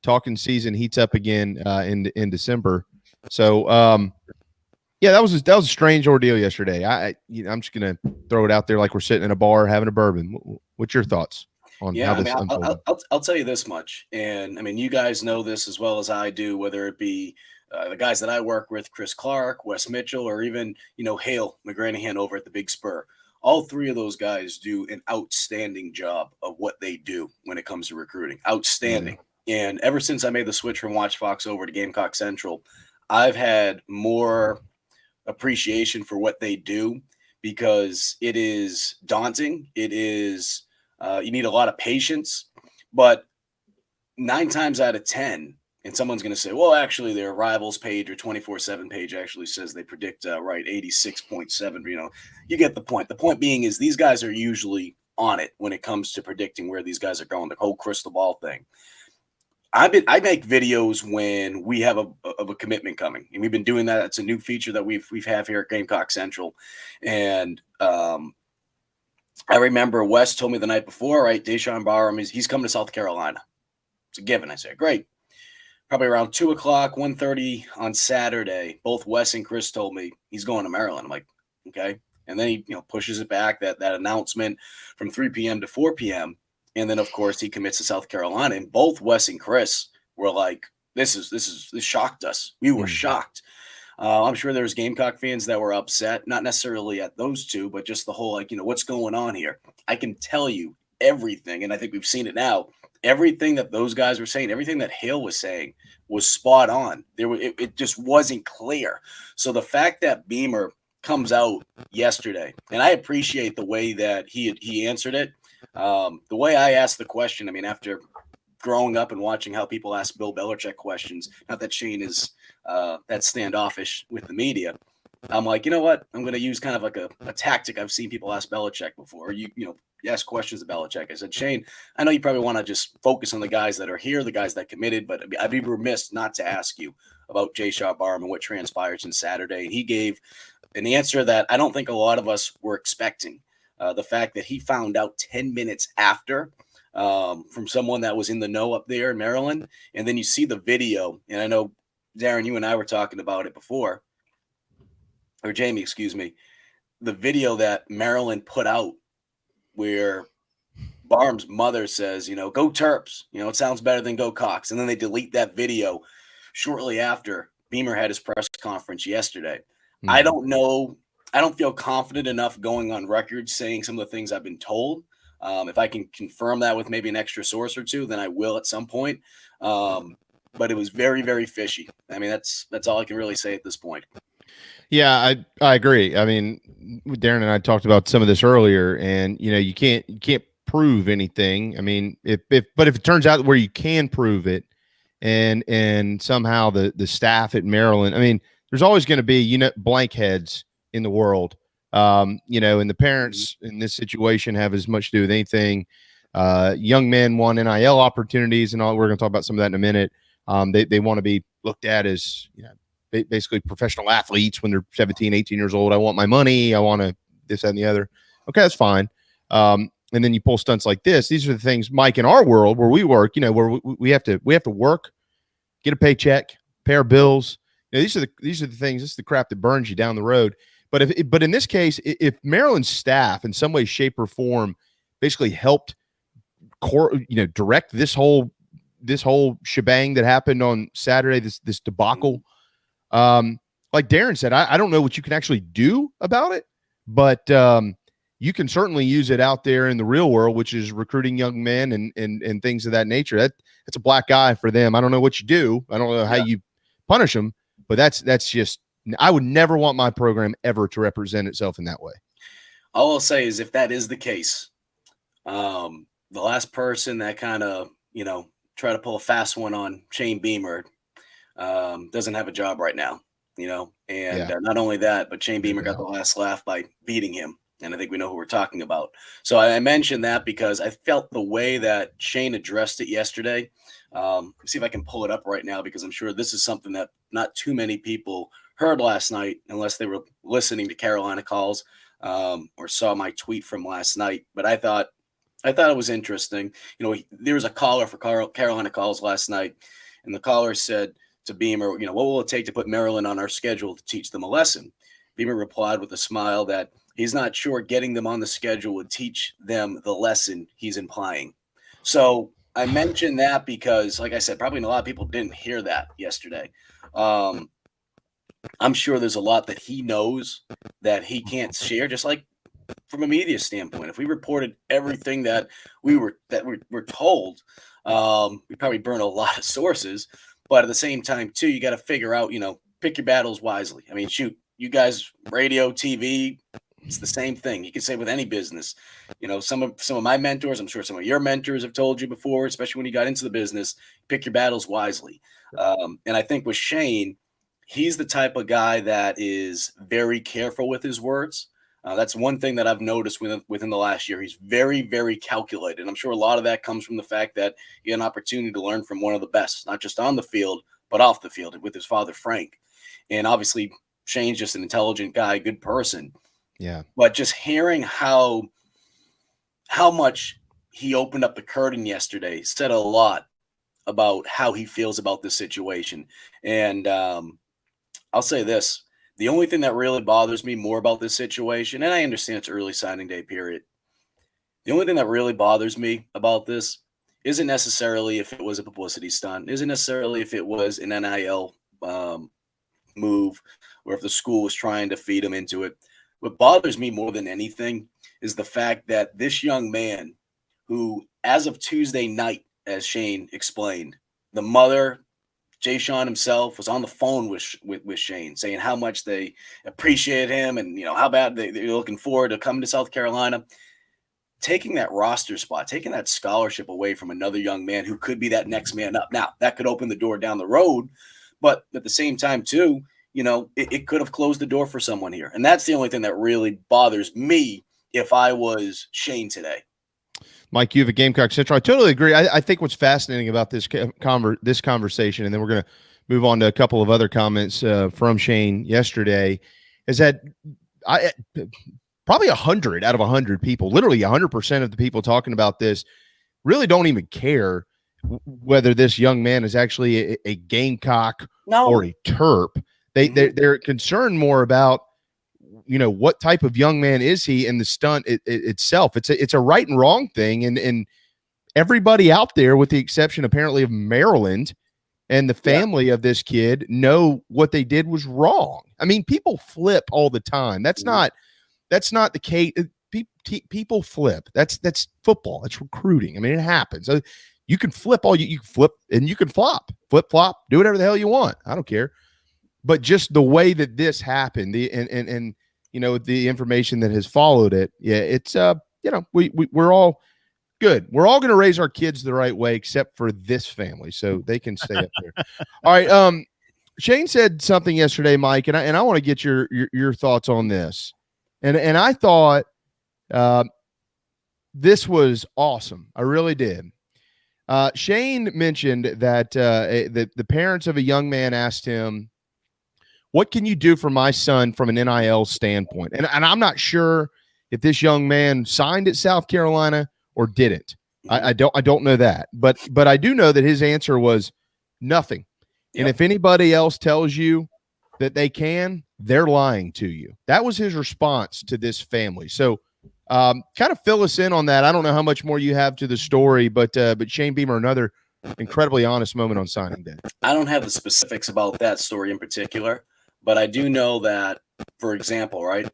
talking season heats up again in December. So yeah, that was a strange ordeal yesterday. I'm just gonna throw it out there like we're sitting in a bar having a bourbon. What's your thoughts on how this unfolded? I'll tell you this much, and I mean, you guys know this as well as I do. Whether it be the guys that I work with, Chris Clark, Wes Mitchell, or even Hale McGranahan over at the Big Spur, all 3 of those guys do an outstanding job of what they do when it comes to recruiting. Outstanding. And ever since I made the switch from Watch Fox over to Gamecock Central, I've had more appreciation for what they do because it is daunting. It is you need a lot of patience, but 9 times out of 10, and someone's going to say, well, actually their rivals page or 24/7 page actually says they predict right 86.7. You get the point. The point being is these guys are usually on it when it comes to predicting where these guys are going, the whole crystal ball thing. I make videos when we have a commitment coming, and we've been doing that. It's a new feature that we've have here at Gamecock Central, and I remember Wes told me the night before, right? Deshaun Barham he's coming to South Carolina. It's a given. I said, great. Probably around 2:00, 1:30 on Saturday. Both Wes and Chris told me he's going to Maryland. I'm like, okay, and then he pushes it back that announcement from 3 p.m. to 4 p.m. And then, of course, he commits to South Carolina. And both Wes and Chris were like, this shocked us. We were shocked. I'm sure there's Gamecock fans that were upset, not necessarily at those 2, but just the whole, what's going on here? I can tell you everything, and I think we've seen it now. Everything that those guys were saying, everything that Hale was saying was spot on. It just wasn't clear. So the fact that Beamer comes out yesterday, and I appreciate the way that he answered it. The way I asked the question, I mean, after growing up and watching how people ask Bill Belichick questions, not that Shane is that standoffish with the media, I'm like, you know what? I'm going to use kind of like a tactic I've seen people ask Belichick before. You ask questions of Belichick. I said, Shane, I know you probably want to just focus on the guys that are here, the guys that committed, but I'd be remiss not to ask you about Jay Shaw Barham and what transpired since Saturday. And he gave an answer that I don't think a lot of us were expecting. The fact that he found out 10 minutes after from someone that was in the know up there in Maryland. And then you see the video. And I know, Darren, you and I were talking about it before. Or Jamie, excuse me. The video that Maryland put out where Barham's mother says, go Terps. It sounds better than go Cox. And then they delete that video shortly after Beamer had his press conference yesterday. Mm-hmm. I don't know. I don't feel confident enough going on record saying some of the things I've been told. If I can confirm that with maybe an extra source or 2, then I will at some point. But it was very, very fishy. I mean, that's all I can really say at this point. Yeah, I agree. I mean, Darren and I talked about some of this earlier, and you can't prove anything. I mean, if it turns out where you can prove it, and somehow the staff at Maryland, I mean, there's always going to be blank heads in the world And the parents in this situation have as much to do with anything. Young men want NIL opportunities and all. We're going to talk about some of that in a minute. They want to be looked at as, basically professional athletes when they're 17, 18 years old. I want my money. I want to this, that, and the other. Okay, that's fine. And then you pull stunts like this. These are the things, Mike, in our world where we work, where we have to work, get a paycheck, pay our bills. These are the things. This is the crap that burns you down the road. But in this case, if Maryland's staff in some way, shape, or form basically helped direct this whole shebang that happened on Saturday, this debacle, like Darren said, I don't know what you can actually do about it, but you can certainly use it out there in the real world, which is recruiting young men and things of that nature. That's a black eye for them. I don't know what you do. I don't know how you punish them, but that's just, I would never want my program ever to represent itself in that way. All I'll say is if that is the case, the last person that kind of, try to pull a fast one on Shane Beamer doesn't have a job right now, and not only that, but Shane Beamer got the last laugh by beating him. And I think we know who we're talking about. So I mentioned that because I felt the way that Shane addressed it yesterday. See if I can pull it up right now, because I'm sure this is something that not too many people heard last night, unless they were listening to Carolina Calls or saw my tweet from last night. But I thought it was interesting. There was a caller for Carolina Calls last night, and the caller said to Beamer, what will it take to put Maryland on our schedule to teach them a lesson? Beamer replied with a smile that he's not sure getting them on the schedule would teach them the lesson he's implying. So I mentioned that because, like I said, probably a lot of people didn't hear that yesterday. I'm sure there's a lot that he knows that he can't share, just like from a media standpoint. If we reported everything that we're told, we probably burn a lot of sources. But at the same time, too, you got to figure out, pick your battles wisely. I mean, shoot, you guys, radio, TV, it's the same thing. You can say with any business. Some of my mentors, I'm sure some of your mentors have told you before, especially when you got into the business, pick your battles wisely. And I think with Shane, he's the type of guy that is very careful with his words. That's one thing that I've noticed within the last year. He's very, very calculated. I'm sure a lot of that comes from the fact that he had an opportunity to learn from one of the best, not just on the field, but off the field with his father, Frank. And obviously, Shane's just an intelligent guy, good person. Yeah. But just hearing how much he opened up the curtain yesterday said a lot about how he feels about this situation. And I'll say this. The only thing that really bothers me more about this situation, and I understand it's early signing day period, the only thing that really bothers me about this isn't necessarily if it was a publicity stunt, isn't necessarily if it was an NIL move, or if the school was trying to feed him into it. What bothers me more than anything is the fact that this young man, who, as of Tuesday night, as Shane explained, the mother, Jay Sean himself, was on the phone with Shane, saying how much they appreciate him and how bad they're looking forward to coming to South Carolina. Taking that roster spot, taking that scholarship away from another young man who could be that next man up. Now, that could open the door down the road, but at the same time, too, it could have closed the door for someone here. And that's the only thing that really bothers me if I was Shane today. Mike, Uva of Gamecock Central. I totally agree. I think what's fascinating about this conversation, and then we're going to move on to a couple of other comments from Shane yesterday, is that probably 100 out of 100 people, literally 100% of the people talking about this, really don't even care whether this young man is actually a Gamecock or a Terp. They're concerned more about, what type of young man is he, and the stunt itself. It's a right and wrong thing. And everybody out there, with the exception apparently of Maryland and the family of this kid, know what they did was wrong. I mean, people flip all the time. That's not the case. People flip. That's football. That's recruiting. I mean, it happens. You can flip you can flip and you can flop, do whatever the hell you want. I don't care. But just the way that this happened, and the information that has followed it, it's we're all good. We're all going to raise our kids the right way, except for this family, so they can stay up there. All right. Shane said something yesterday, Mike, and I want to get your thoughts on this. And I thought this was awesome. I really did. Shane mentioned that the parents of a young man asked him, what can you do for my son from an NIL standpoint? And I'm not sure if this young man signed at South Carolina or didn't. I don't know that. But I do know that his answer was nothing. Yep. And if anybody else tells you that they can, they're lying to you. That was his response to this family. So kind of fill us in on that. I don't know how much more you have to the story, but Shane Beamer, another incredibly honest moment on signing day. I don't have the specifics about that story in particular, but I do know that, for example, right,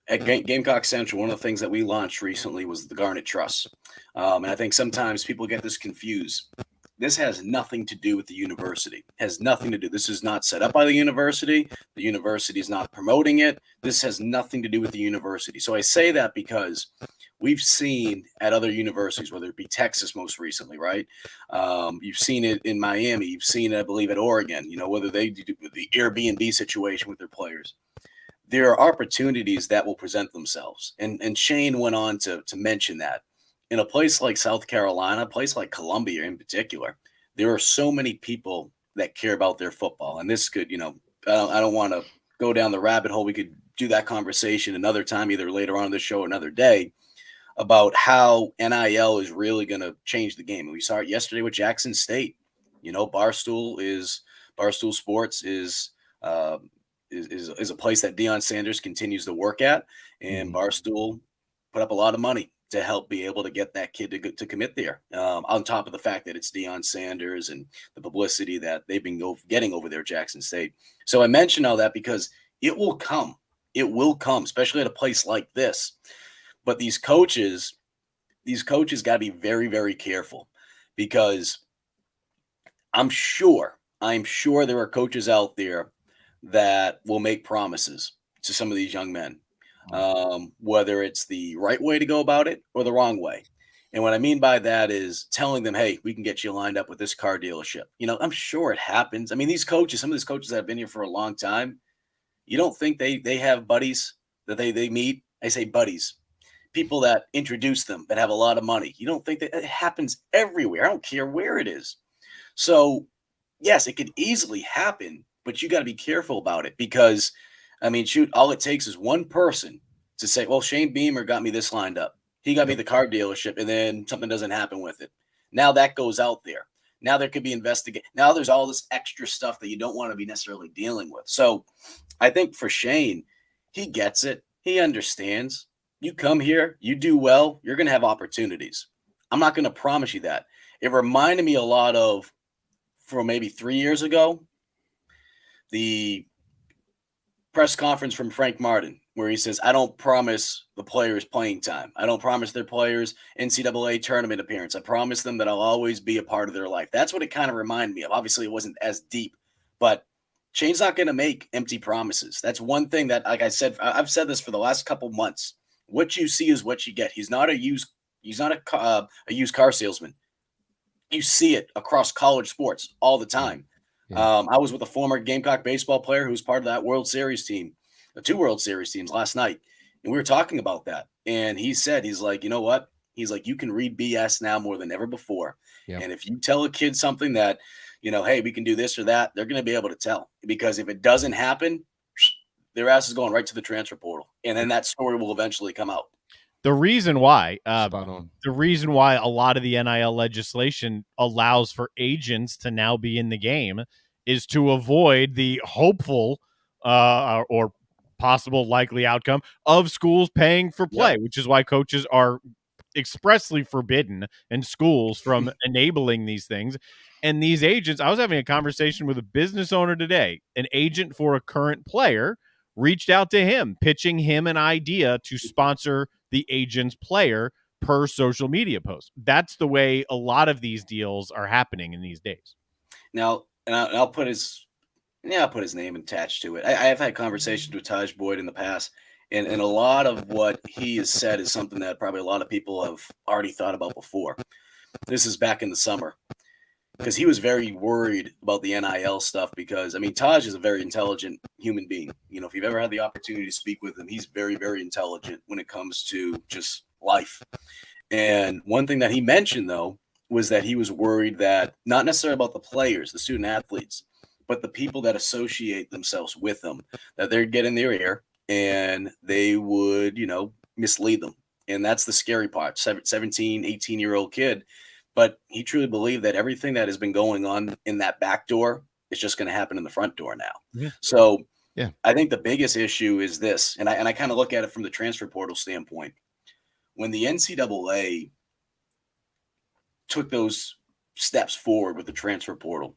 at Gamecock Central, one of the things that we launched recently was the Garnet Trust. And I think sometimes people get this confused. This has nothing to do with the university. It has nothing to do. This is not set up by the university. The university is not promoting it. This has nothing to do with the university. So I say that because we've seen at other universities, whether it be Texas most recently, right? You've seen it in Miami. You've seen it, I believe, at Oregon, whether they do the Airbnb situation with their players. There are opportunities that will present themselves. And Shane went on to mention that. In a place like South Carolina, a place like Columbia in particular, there are so many people that care about their football. And this could, I don't want to go down the rabbit hole. We could do that conversation another time, either later on in the show or another day, about how NIL is really going to change the game. And we saw it yesterday with Jackson State. Barstool Sports is a place that Deion Sanders continues to work at, and Barstool put up a lot of money to help be able to get that kid to commit there, on top of the fact that it's Deion Sanders and the publicity that they've been getting over there at Jackson State. So I mention all that because it will come. It will come, especially at a place like this. But these coaches got to be very, very careful, because I'm sure there are coaches out there that will make promises to some of these young men. Whether it's the right way to go about it or the wrong way. And what I mean by that is telling them, hey, we can get you lined up with this car dealership. I'm sure it happens. I mean, some of these coaches that have been here for a long time, you don't think they have buddies that they meet? I say buddies, people that introduce them that have a lot of money. You don't think that it happens everywhere? I don't care where it is. So yes, it could easily happen, but you got to be careful about it, because all it takes is one person to say, well, Shane Beamer got me this lined up. He got me the car dealership, and then something doesn't happen with it. Now that goes out there. Now there could be Now there's all this extra stuff that you don't want to be necessarily dealing with. So I think for Shane, he gets it. He understands. You come here, you do well, you're going to have opportunities. I'm not going to promise you that. It reminded me a lot of, from maybe 3 years ago, the press conference from Frank Martin, where he says, I don't promise the players playing time. I don't promise their players NCAA tournament appearance. I promise them that I'll always be a part of their life. That's what it kind of reminded me of. Obviously, it wasn't as deep, but Shane's not going to make empty promises. That's one thing that, like I said, I've said this for the last couple months. What you see is what you get. He's not a used car salesman. You see it across college sports all the time. Yeah. I was with a former Gamecock baseball player who was part of that World Series team, the 2 World Series teams last night. And we were talking about that. And he said, he's like, you know what? He's like, you can read BS now more than ever before. Yeah. And if you tell a kid something that, hey, we can do this or that, they're going to be able to tell. Because if it doesn't happen, their ass is going right to the transfer portal. And then that story will eventually come out. The reason why a lot of the NIL legislation allows for agents to now be in the game is to avoid the hopeful or possible likely outcome of schools paying for play, which is why coaches are expressly forbidden and schools from enabling these things. And these agents, I was having a conversation with a business owner today, an agent for a current player reached out to him, pitching him an idea to sponsor the agent's player per social media post. That's the way a lot of these deals are happening in these days. Now, and I'll put his name attached to it. I have had conversations with Taj Boyd in the past, and a lot of what he has said is something that probably a lot of people have already thought about before. This is back in the summer. because he was very worried about the NIL stuff because, I mean, Taj is a very intelligent human being. You know, if you've ever had the opportunity to speak with him, he's very, very intelligent when it comes to just life. And one thing that he mentioned, though, was that he was worried that not necessarily about the players, the student athletes, but the people that associate themselves with them, that they'd get in their ear and they would, you know, mislead them. And that's the scary part. 17, 18-year-old kid. But he truly believed that everything that has been going on in that back door is just going to happen in the front door now. Yeah. So yeah, I think the biggest issue is this, and I kind of look at it from the transfer portal standpoint. When the NCAA took those steps forward with the transfer portal,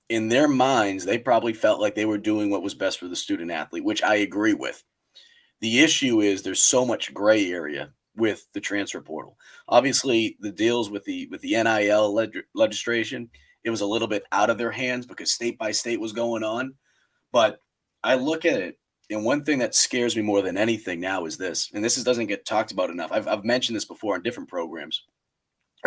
in their minds, they probably felt like they were doing what was best for the student athlete, which I agree with. The issue is there's so much gray area with the transfer portal. Obviously, the deals with the NIL legislation, it was a little bit out of their hands because state by state was going on. But I look at it, and one thing that scares me more than anything now is this, and this doesn't get talked about enough. I've mentioned this before in different programs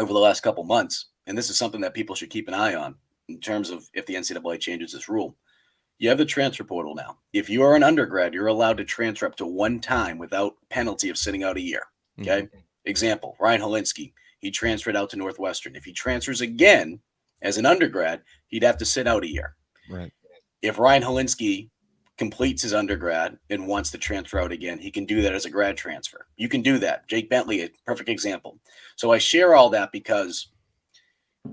over the last couple months, and this is something that people should keep an eye on in terms of if the NCAA changes this rule. You have the transfer portal now. If you are an undergrad, you're allowed to transfer up to one time without penalty of sitting out a year. Okay. Mm-hmm. Example, Ryan Holinsky, he transferred out to Northwestern. If he transfers again as an undergrad, he'd have to sit out a year. Right. If Ryan Holinsky completes his undergrad and wants to transfer out again, he can do that as a grad transfer. You can do that. Jake Bentley, a perfect example. So I share all that because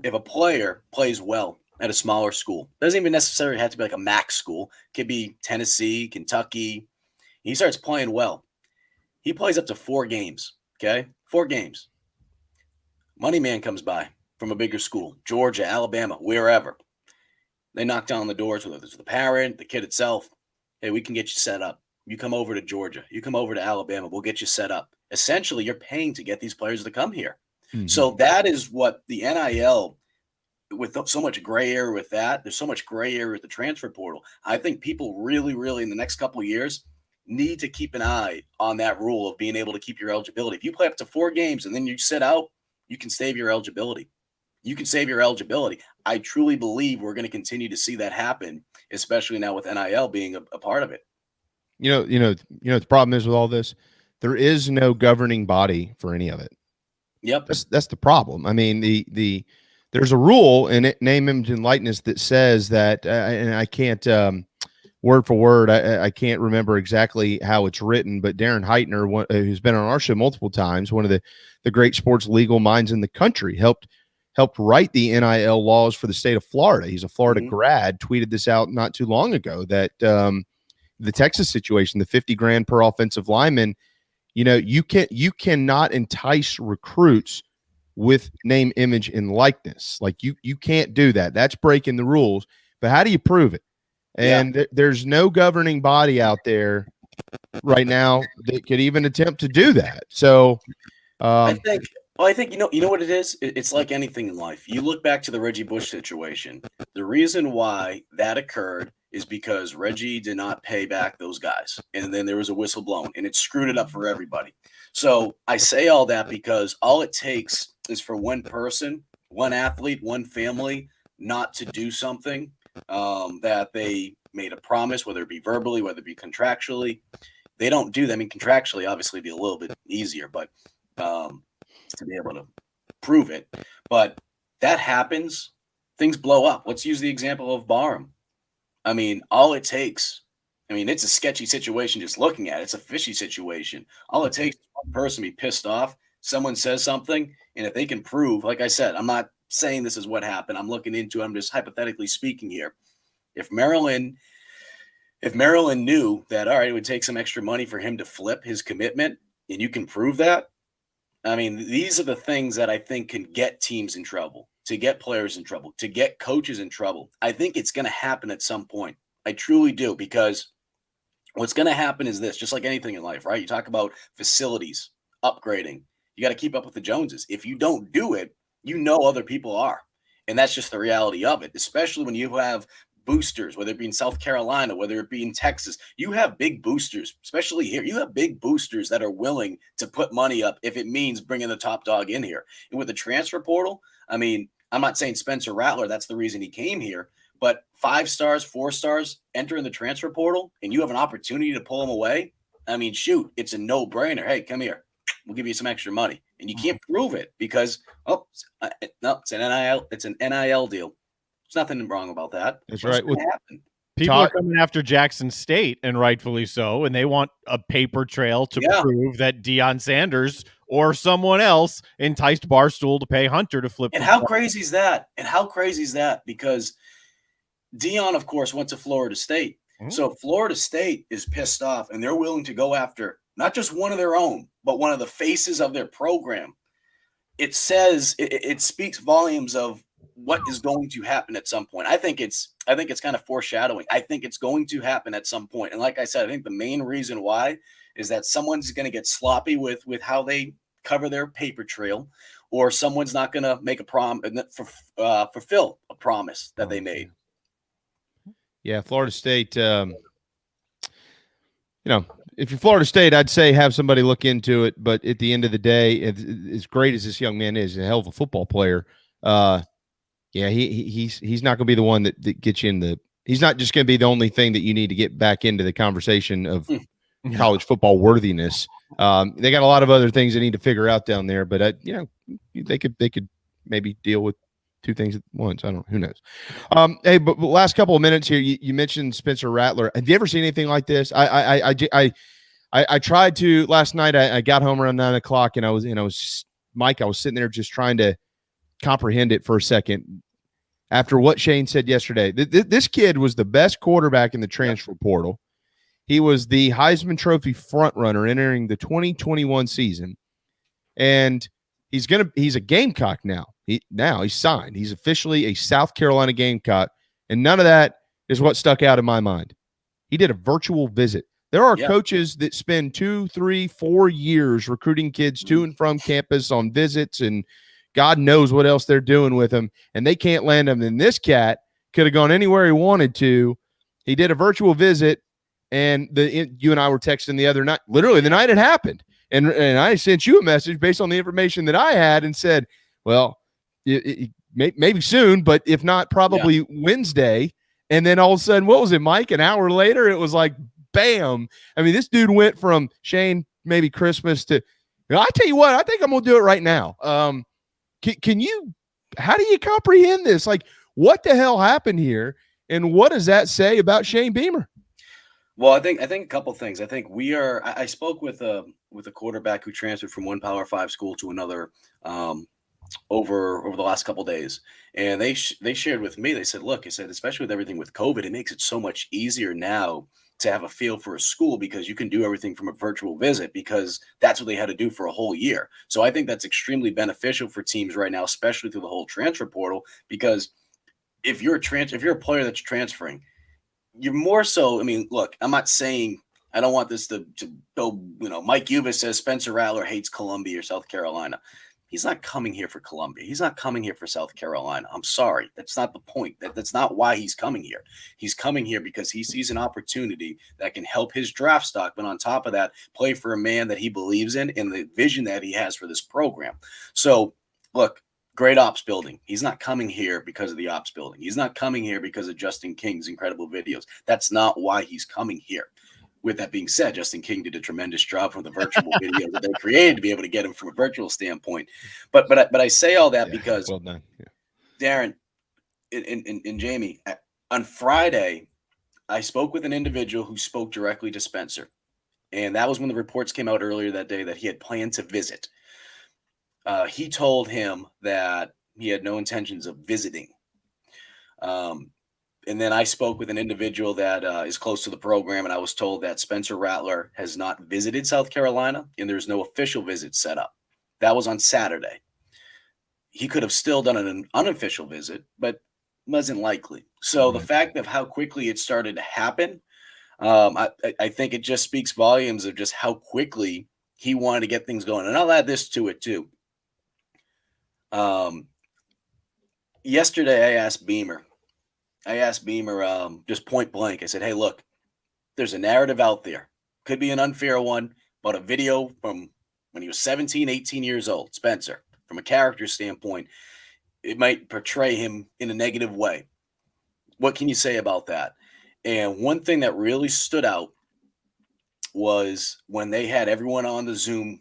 if a player plays well at a smaller school, doesn't even necessarily have to be like a MAC school, could be Tennessee, Kentucky. He starts playing well. He plays up to 4 games, okay? 4 games. Money man comes by from a bigger school, Georgia, Alabama, wherever. They knock down the doors, whether it's the parent, the kid itself. Hey, we can get you set up. You come over to Georgia. You come over to Alabama. We'll get you set up. Essentially, you're paying to get these players to come here. Mm-hmm. So that is what the NIL, with so much gray area with that, there's so much gray area with the transfer portal. I think people really, really in the next couple of years need to keep an eye on that rule of being able to keep your eligibility. If you play up to 4 games and then you sit out, you can save your eligibility. You can save your eligibility. I truly believe we're going to continue to see that happen, especially now with NIL being a part of it. You know, the problem is with all this, there is no governing body for any of it. Yep. That's the problem. I mean, there's a rule in it, name, image, and likeness that says that, and I can't word for word, I can't remember exactly how it's written, but Darren Heitner, who's been on our show multiple times, one of the great sports legal minds in the country, helped write the NIL laws for the state of Florida. He's a Florida grad, tweeted this out not too long ago that the Texas situation, the $50,000 per offensive lineman, you cannot entice recruits with name, image, and likeness. Like you can't do that. That's breaking the rules. But how do you prove it? And there's no governing body out there right now that could even attempt to do that. So I think you know what it is? It's like anything in life. You look back to the Reggie Bush situation. The reason why that occurred is because Reggie did not pay back those guys. And then there was a whistle blown, and it screwed it up for everybody. So I say all that because all it takes is for one person, one athlete, one family not to do something that they made a promise, whether it be verbally, whether it be contractually. They don't do that. I mean, contractually, obviously, it'd be a little bit easier, but to be able to prove it. But that happens, things blow up. Let's use the example of Barham. I mean, all it takes, it's a sketchy situation just looking at it. It's a fishy situation. All it takes is one person to be pissed off. Someone says something, and if they can prove, like I said, I'm not saying this is what happened. I'm looking into it. I'm just hypothetically speaking here. If Maryland knew that, all right, it would take some extra money for him to flip his commitment, and you can prove that, I mean, these are the things that I think can get teams in trouble, to get players in trouble, to get coaches in trouble. I think it's going to happen at some point. I truly do, because what's going to happen is this, just like anything in life, right? You talk about facilities, upgrading. You got to keep up with the Joneses. If you don't do it, other people are. And that's just the reality of it, especially when you have boosters, whether it be in South Carolina, whether it be in Texas. You have big boosters, especially here. You have big boosters that are willing to put money up if it means bringing the top dog in here. And with the transfer portal, I mean, I'm not saying Spencer Rattler, that's the reason he came here, but 5 stars, 4 stars enter in the transfer portal and you have an opportunity to pull them away. I mean, shoot, it's a no-brainer. Hey, come here. We'll give you some extra money. And you can't prove it because, no, it's an NIL. It's an NIL deal. There's nothing wrong about that. That's right. Well, people are coming after Jackson State, and rightfully so, and they want a paper trail to prove that Deion Sanders or someone else enticed Barstool to pay Hunter to flip. And how crazy is that? Because Deion, of course, went to Florida State. So Florida State is pissed off, and they're willing to go after not just one of their own, but one of the faces of their program. It says it speaks volumes of what is going to happen at some point. I think it's kind of foreshadowing. I think it's going to happen at some point. And like I said, I think the main reason why is that someone's going to get sloppy with how they cover their paper trail, or someone's not going to make a fulfill a promise that they made. Yeah, Florida State, if you're Florida State, I'd say have somebody look into it. But at the end of the day, as great as this young man is, a hell of a football player, he's not going to be the one that gets you in the – he's not just going to be the only thing that you need to get back into the conversation of college football worthiness. They got a lot of other things they need to figure out down there. But, they could maybe deal with two things at once. I don't know. Who knows? Hey, but last couple of minutes here, you mentioned Spencer Rattler. Have you ever seen anything like this? I tried to last night. I got home around 9:00 and I was Mike. I was sitting there just trying to comprehend it for a second. After what Shane said yesterday, this kid was the best quarterback in the transfer portal. He was the Heisman Trophy front runner entering the 2021 season, and he's a Gamecock now. He's signed. He's officially a South Carolina Gamecock, and none of that is what stuck out in my mind. He did a virtual visit. There are coaches that spend 2, 3, 4 years recruiting kids to and from campus on visits, and God knows what else they're doing with them, and they can't land them. And this cat could have gone anywhere he wanted to. He did a virtual visit, and you and I were texting the other night, literally the night it happened, and I sent you a message based on the information that I had and said, well, maybe soon, but if not, probably Wednesday. And then all of a sudden, what was it, Mike? An hour later, it was like, bam. I mean, this dude went from Shane, maybe Christmas to, I tell you what, I think I'm going to do it right now. How do you comprehend this? Like, what the hell happened here? And what does that say about Shane Beamer? Well, I think a couple things. I think I spoke with a quarterback who transferred from one Power 5 school to another, over the last couple of days, and they shared with me. They said, "Look," I said, especially with everything with COVID, it makes it so much easier now to have a feel for a school because you can do everything from a virtual visit because that's what they had to do for a whole year. So I think that's extremely beneficial for teams right now, especially through the whole transfer portal. Because if you're a player that's transferring, you're more so. I mean, look, I'm not saying I don't want this to go. Mike Yuva says Spencer Rattler hates Columbia or South Carolina. He's not coming here for Columbia. He's not coming here for South Carolina. I'm sorry. That's not the point. That's not why he's coming here. He's coming here because he sees an opportunity that can help his draft stock, but on top of that, play for a man that he believes in and the vision that he has for this program. So, look, great ops building. He's not coming here because of the ops building. He's not coming here because of Justin King's incredible videos. That's not why he's coming here. With that being said, Justin King did a tremendous job from the virtual video that they created to be able to get him from a virtual standpoint. But I say all that because, well done. Darren and Jamie, on Friday, I spoke with an individual who spoke directly to Spencer. And that was when the reports came out earlier that day that he had planned to visit. He told him that he had no intentions of visiting. And then I spoke with an individual that is close to the program, and I was told that Spencer Rattler has not visited South Carolina, and there's no official visit set up. That was on Saturday. He could have still done an unofficial visit, but wasn't likely. So the fact of how quickly it started to happen, I think it just speaks volumes of just how quickly he wanted to get things going. And I'll add this to it too. Yesterday, I asked Beamer just point blank. I said, hey, look, there's a narrative out there. Could be an unfair one, but a video from when he was 17, 18 years old, Spencer, from a character standpoint, it might portray him in a negative way. What can you say about that? And one thing that really stood out was when they had everyone on the Zoom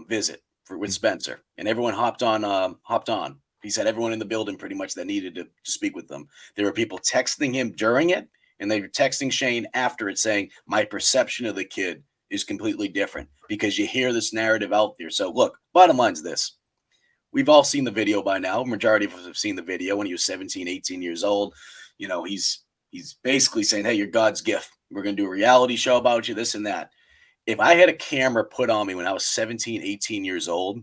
visit with Spencer, and everyone hopped on. He said everyone in the building pretty much that needed to speak with them. There were people texting him during it, and they were texting Shane after it saying, my perception of the kid is completely different, because you hear this narrative out there. So look, bottom line is this. We've all seen the video by now. Majority of us have seen the video when he was 17, 18 years old. You know, he's basically saying, hey, you're God's gift. We're going to do a reality show about you, this and that. If I had a camera put on me when I was 17, 18 years old,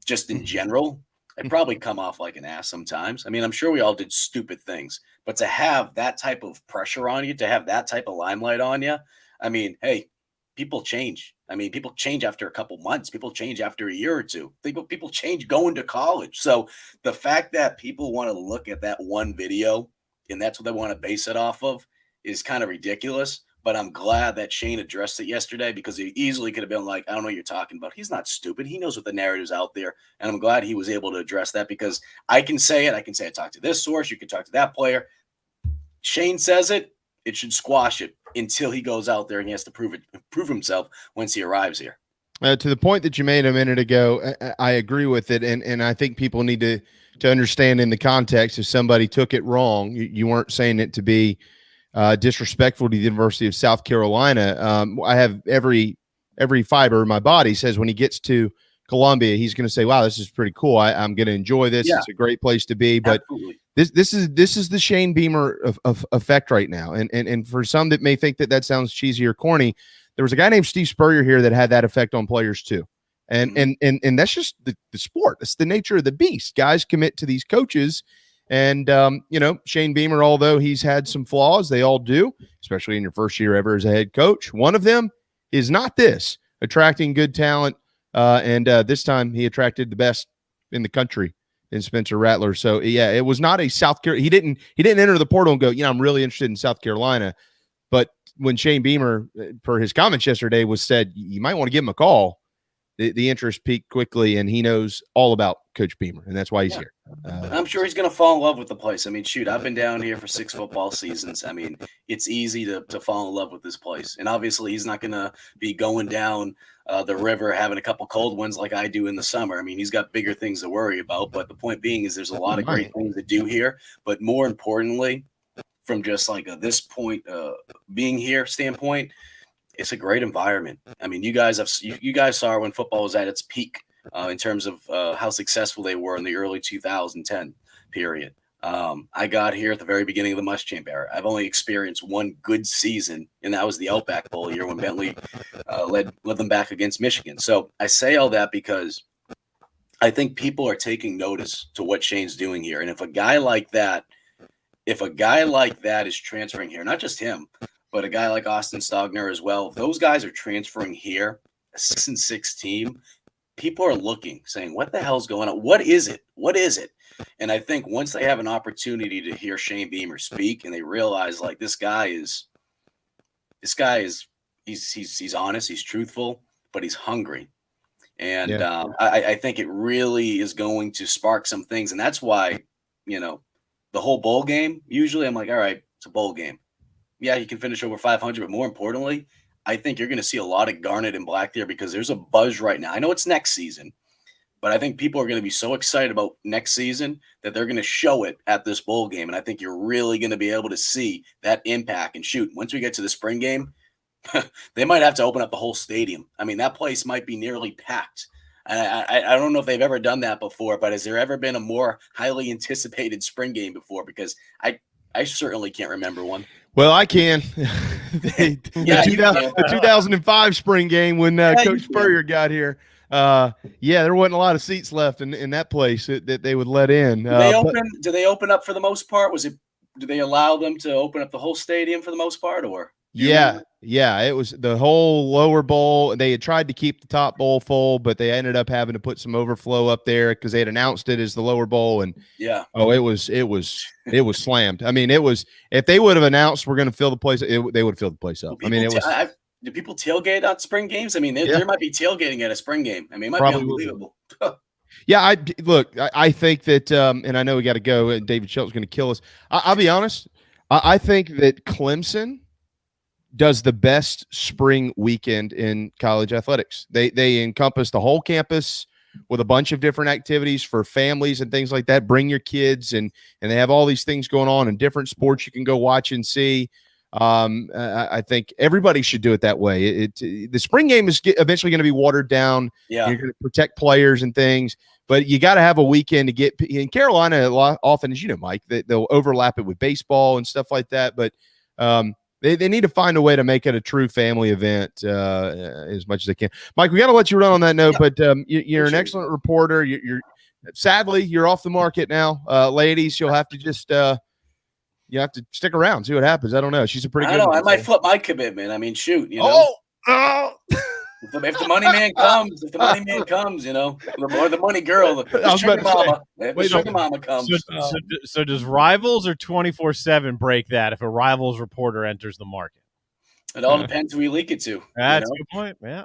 just in general, I'd probably come off like an ass sometimes. I mean, I'm sure we all did stupid things, but to have that type of pressure on you, to have that type of limelight on you, I mean, hey, people change. I mean, people change after a couple months. People change after a year or two. People change going to college. So the fact that people want to look at that one video and that's what they want to base it off of is kind of ridiculous. But I'm glad that Shane addressed it yesterday, because he easily could have been like, I don't know what you're talking about. He's not stupid. He knows what the narrative's out there. And I'm glad he was able to address that, because I can say it. I can say I talked to this source. You can talk to that player. Shane says it. It should squash it until he goes out there and he has to prove himself once he arrives here. To the point that you made a minute ago, I agree with it. And I think people need to understand in the context, if somebody took it wrong, you weren't saying it to be disrespectful to the University of South Carolina. I have every fiber in my body says when he gets to Columbia, he's going to say, wow, this is pretty cool. I'm going to enjoy this. Yeah. It's a great place to be. But absolutely. This is the Shane Beamer of effect right now. And for some that may think that sounds cheesy or corny, there was a guy named Steve Spurrier here that had that effect on players too. And that's just the sport. It's the nature of the beast. Guys commit to these coaches. And, Shane Beamer, although he's had some flaws, they all do, especially in your first year ever as a head coach. One of them is not this, attracting good talent. And this time he attracted the best in the country in Spencer Rattler. So, yeah, it was not a South Carolina. He didn't enter the portal and go, I'm really interested in South Carolina. But when Shane Beamer, per his comments yesterday, was said, you might want to give him a call, the interest peaked quickly, and he knows all about Coach Beamer, and that's why he's here. I'm sure he's going to fall in love with the place. I mean, shoot, I've been down here for 6 football seasons. I mean, it's easy to fall in love with this place. And obviously he's not going to be going down the river having a couple cold ones like I do in the summer. I mean, he's got bigger things to worry about. But the point being is there's a lot of great things to do here. But more importantly, from just like this point being here standpoint, it's a great environment. I mean, you guys saw when football was at its peak in terms of how successful they were in the early 2010 period. I got here at the very beginning of the Muschamp era. I've only experienced one good season, and that was the Outback Bowl year when Bentley led them back against Michigan. So I say all that because I think people are taking notice to what Shane's doing here. And if a guy like that is transferring here, not just him, but a guy like Austin Stogner as well, if those guys are transferring here, a 6-6 team, people are looking, saying, what the hell's going on? What is it? What is it? And I think once they have an opportunity to hear Shane Beamer speak and they realize like he's honest, he's truthful, but he's hungry. And I think it really is going to spark some things. And that's why, the whole bowl game, usually I'm like, all right, it's a bowl game. Yeah, you can finish over 500, but more importantly, I think you're going to see a lot of garnet and black there because there's a buzz right now. I know it's next season, but I think people are going to be so excited about next season that they're going to show it at this bowl game. And I think you're really going to be able to see that impact. And shoot, once we get to the spring game, they might have to open up the whole stadium. I mean, that place might be nearly packed. I don't know if they've ever done that before, but has there ever been a more highly anticipated spring game before? Because I certainly can't remember one. Well, I can. The 2005 spring game when Coach Spurrier got here. There wasn't a lot of seats left in that place that they would let in. Do they open up for the most part? Do they allow them to open up the whole stadium for the most part, or? Yeah. It was the whole lower bowl. They had tried to keep the top bowl full, but they ended up having to put some overflow up there because they had announced it as the lower bowl. And it was slammed. I mean, it was, if they would have announced we're going to fill the place, they would fill the place up. I mean, it was. Do people tailgate at spring games? I mean, there might be tailgating at a spring game. I mean, it might be unbelievable. Yeah, I think that, and I know we got to go, and David Shelton's going to kill us. I'll be honest. I think that Clemson does the best spring weekend in college athletics. They encompass the whole campus with a bunch of different activities for families and things like that. Bring your kids, and they have all these things going on and different sports you can go watch and see. I think everybody should do it that way. The spring game is eventually going to be watered down. Yeah. You're going to protect players and things, but you got to have a weekend to get in Carolina. Often, as you know, Mike, they'll overlap it with baseball and stuff like that. But they need to find a way to make it a true family event as much as they can. Mike, we got to let you run on that note, but you're an excellent reporter. Sadly, you're off the market now, ladies. You'll have to just you have to stick around, see what happens. I don't know. She's a pretty good one. I might flip my commitment. I mean, shoot, you know. If the money man comes, you know, or the money girl, the sugar mama comes. So does Rivals or 24/7 break that if a Rivals reporter enters the market? It all depends who we leak it to. That's a good point. Yeah.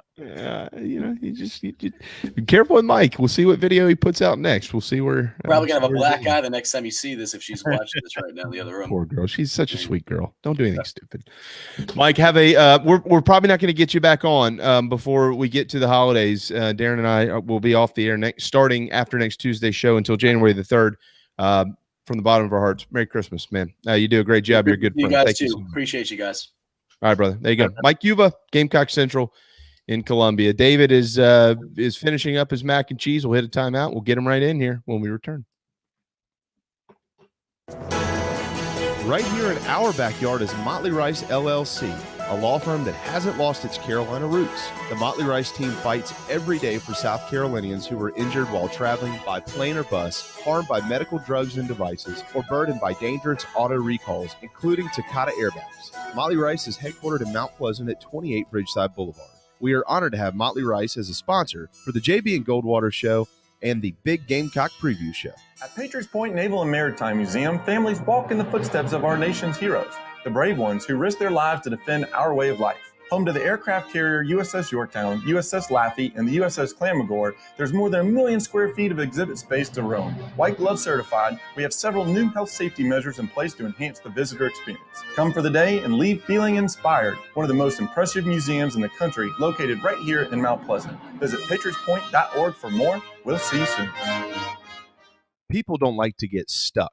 You just be careful with Mike. We'll see what video he puts out next. We'll see where. Probably gonna have a black eye the next time you see this if she's watching this right now in the other room. Poor girl. She's such a sweet girl. Don't do anything stupid. Mike, have a. We're probably not going to get you back on before we get to the holidays. Darren and I will be off the air starting after next Tuesday's show until January the 3rd. From the bottom of our hearts, Merry Christmas, man. You do a great job. You're a good friend. You guys Thank too. you so much. Appreciate you guys. All right, brother. There you go. Mike Yuva, Gamecock Central in Columbia. David is finishing up his mac and cheese. We'll hit a timeout. We'll get him right in here when we return. Right here in our backyard is Motley Rice LLC, a law firm that hasn't lost its Carolina roots. The Motley Rice team fights every day for South Carolinians who were injured while traveling by plane or bus, harmed by medical drugs and devices, or burdened by dangerous auto recalls, including Takata airbags. Motley Rice is headquartered in Mount Pleasant at 28 Bridgeside Boulevard. We are honored to have Motley Rice as a sponsor for the JB and Goldwater Show and the Big Gamecock Preview Show. At Patriots Point Naval and Maritime Museum, families walk in the footsteps of our nation's heroes, the brave ones who risked their lives to defend our way of life. Home to the aircraft carrier USS Yorktown, USS Laffey, and the USS Clamagore, there's more than 1 million square feet of exhibit space to roam. White Glove certified, we have several new health safety measures in place to enhance the visitor experience. Come for the day and leave feeling inspired. One of the most impressive museums in the country, located right here in Mount Pleasant. Visit patriotspoint.org for more. We'll see you soon. People don't like to get stuck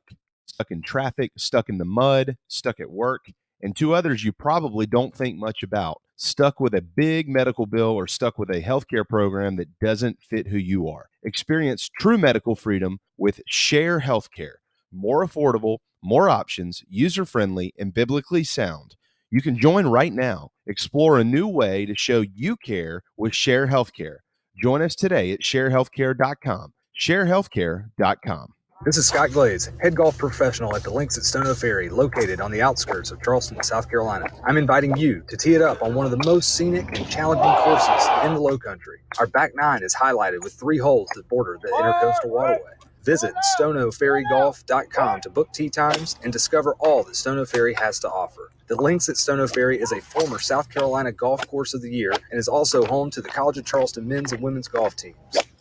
in traffic, stuck in the mud, stuck at work, and to others you probably don't think much about, stuck with a big medical bill or stuck with a healthcare program that doesn't fit who you are. Experience true medical freedom with Share Healthcare. More affordable, more options, user-friendly, and biblically sound. You can join right now. Explore a new way to show you care with Share Healthcare. Join us today at sharehealthcare.com. sharehealthcare.com. This is Scott Glaze, head golf professional at the Links at Stono Ferry, located on the outskirts of Charleston, South Carolina. I'm inviting you to tee it up on one of the most scenic and challenging courses in the Low Country. Our back nine is highlighted with 3 holes that border the Intercoastal Waterway. Visit stonoferrygolf.com to book tee times and discover all that Stono Ferry has to offer. The Links at Stono Ferry is a former South Carolina Golf Course of the Year and is also home to the College of Charleston men's and women's golf teams.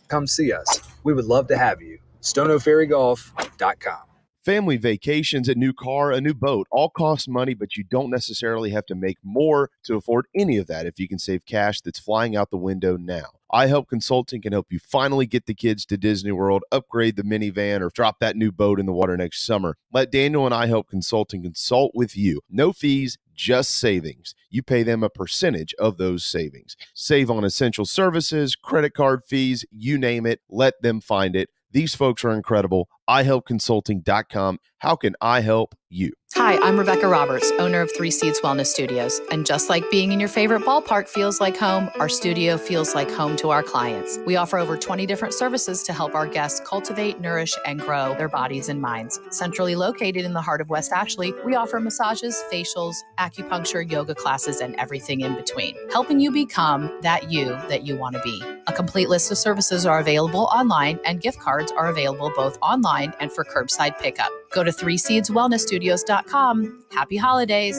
Come see us. We would love to have you. stonoferrygolf.com. Family vacations, a new car, a new boat, all cost money, but you don't necessarily have to make more to afford any of that if you can save cash that's flying out the window now. iHelp Consulting can help you finally get the kids to Disney World, upgrade the minivan, or drop that new boat in the water next summer. Let Daniel and iHelp Consulting consult with you. No fees, just savings. You pay them a percentage of those savings. Save on essential services, credit card fees, you name it. Let them find it. These folks are incredible. iHelpConsulting.com. How can I help you? Hi, I'm Rebecca Roberts, owner of 3 Seeds Wellness Studios. And just like being in your favorite ballpark feels like home, our studio feels like home to our clients. We offer over 20 different services to help our guests cultivate, nourish, and grow their bodies and minds. Centrally located in the heart of West Ashley, we offer massages, facials, acupuncture, yoga classes, and everything in between, helping you become that you want to be. A complete list of services are available online, and gift cards are available both online and for curbside pickup. Go to 3seedswellnessstudios.com. Happy holidays.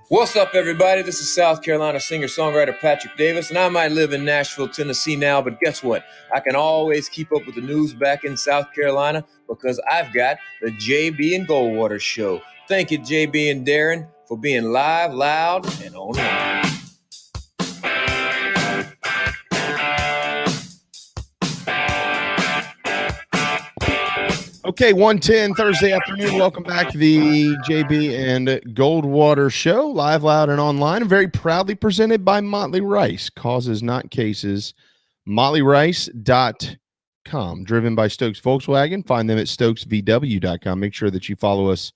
What's up, everybody? This is South Carolina singer-songwriter Patrick Davis, and I might live in Nashville, Tennessee now, but guess what? I can always keep up with the news back in South Carolina because I've got the JB and Goldwater Show. Thank you, JB and Darren, for being live, loud, and online. Okay, 1:10 Thursday afternoon. Welcome back to the JB and Goldwater Show, live, loud, and online. And very proudly presented by Motley Rice. Causes, not cases. MotleyRice.com. Driven by Stokes Volkswagen. Find them at StokesVW.com. Make sure that you follow us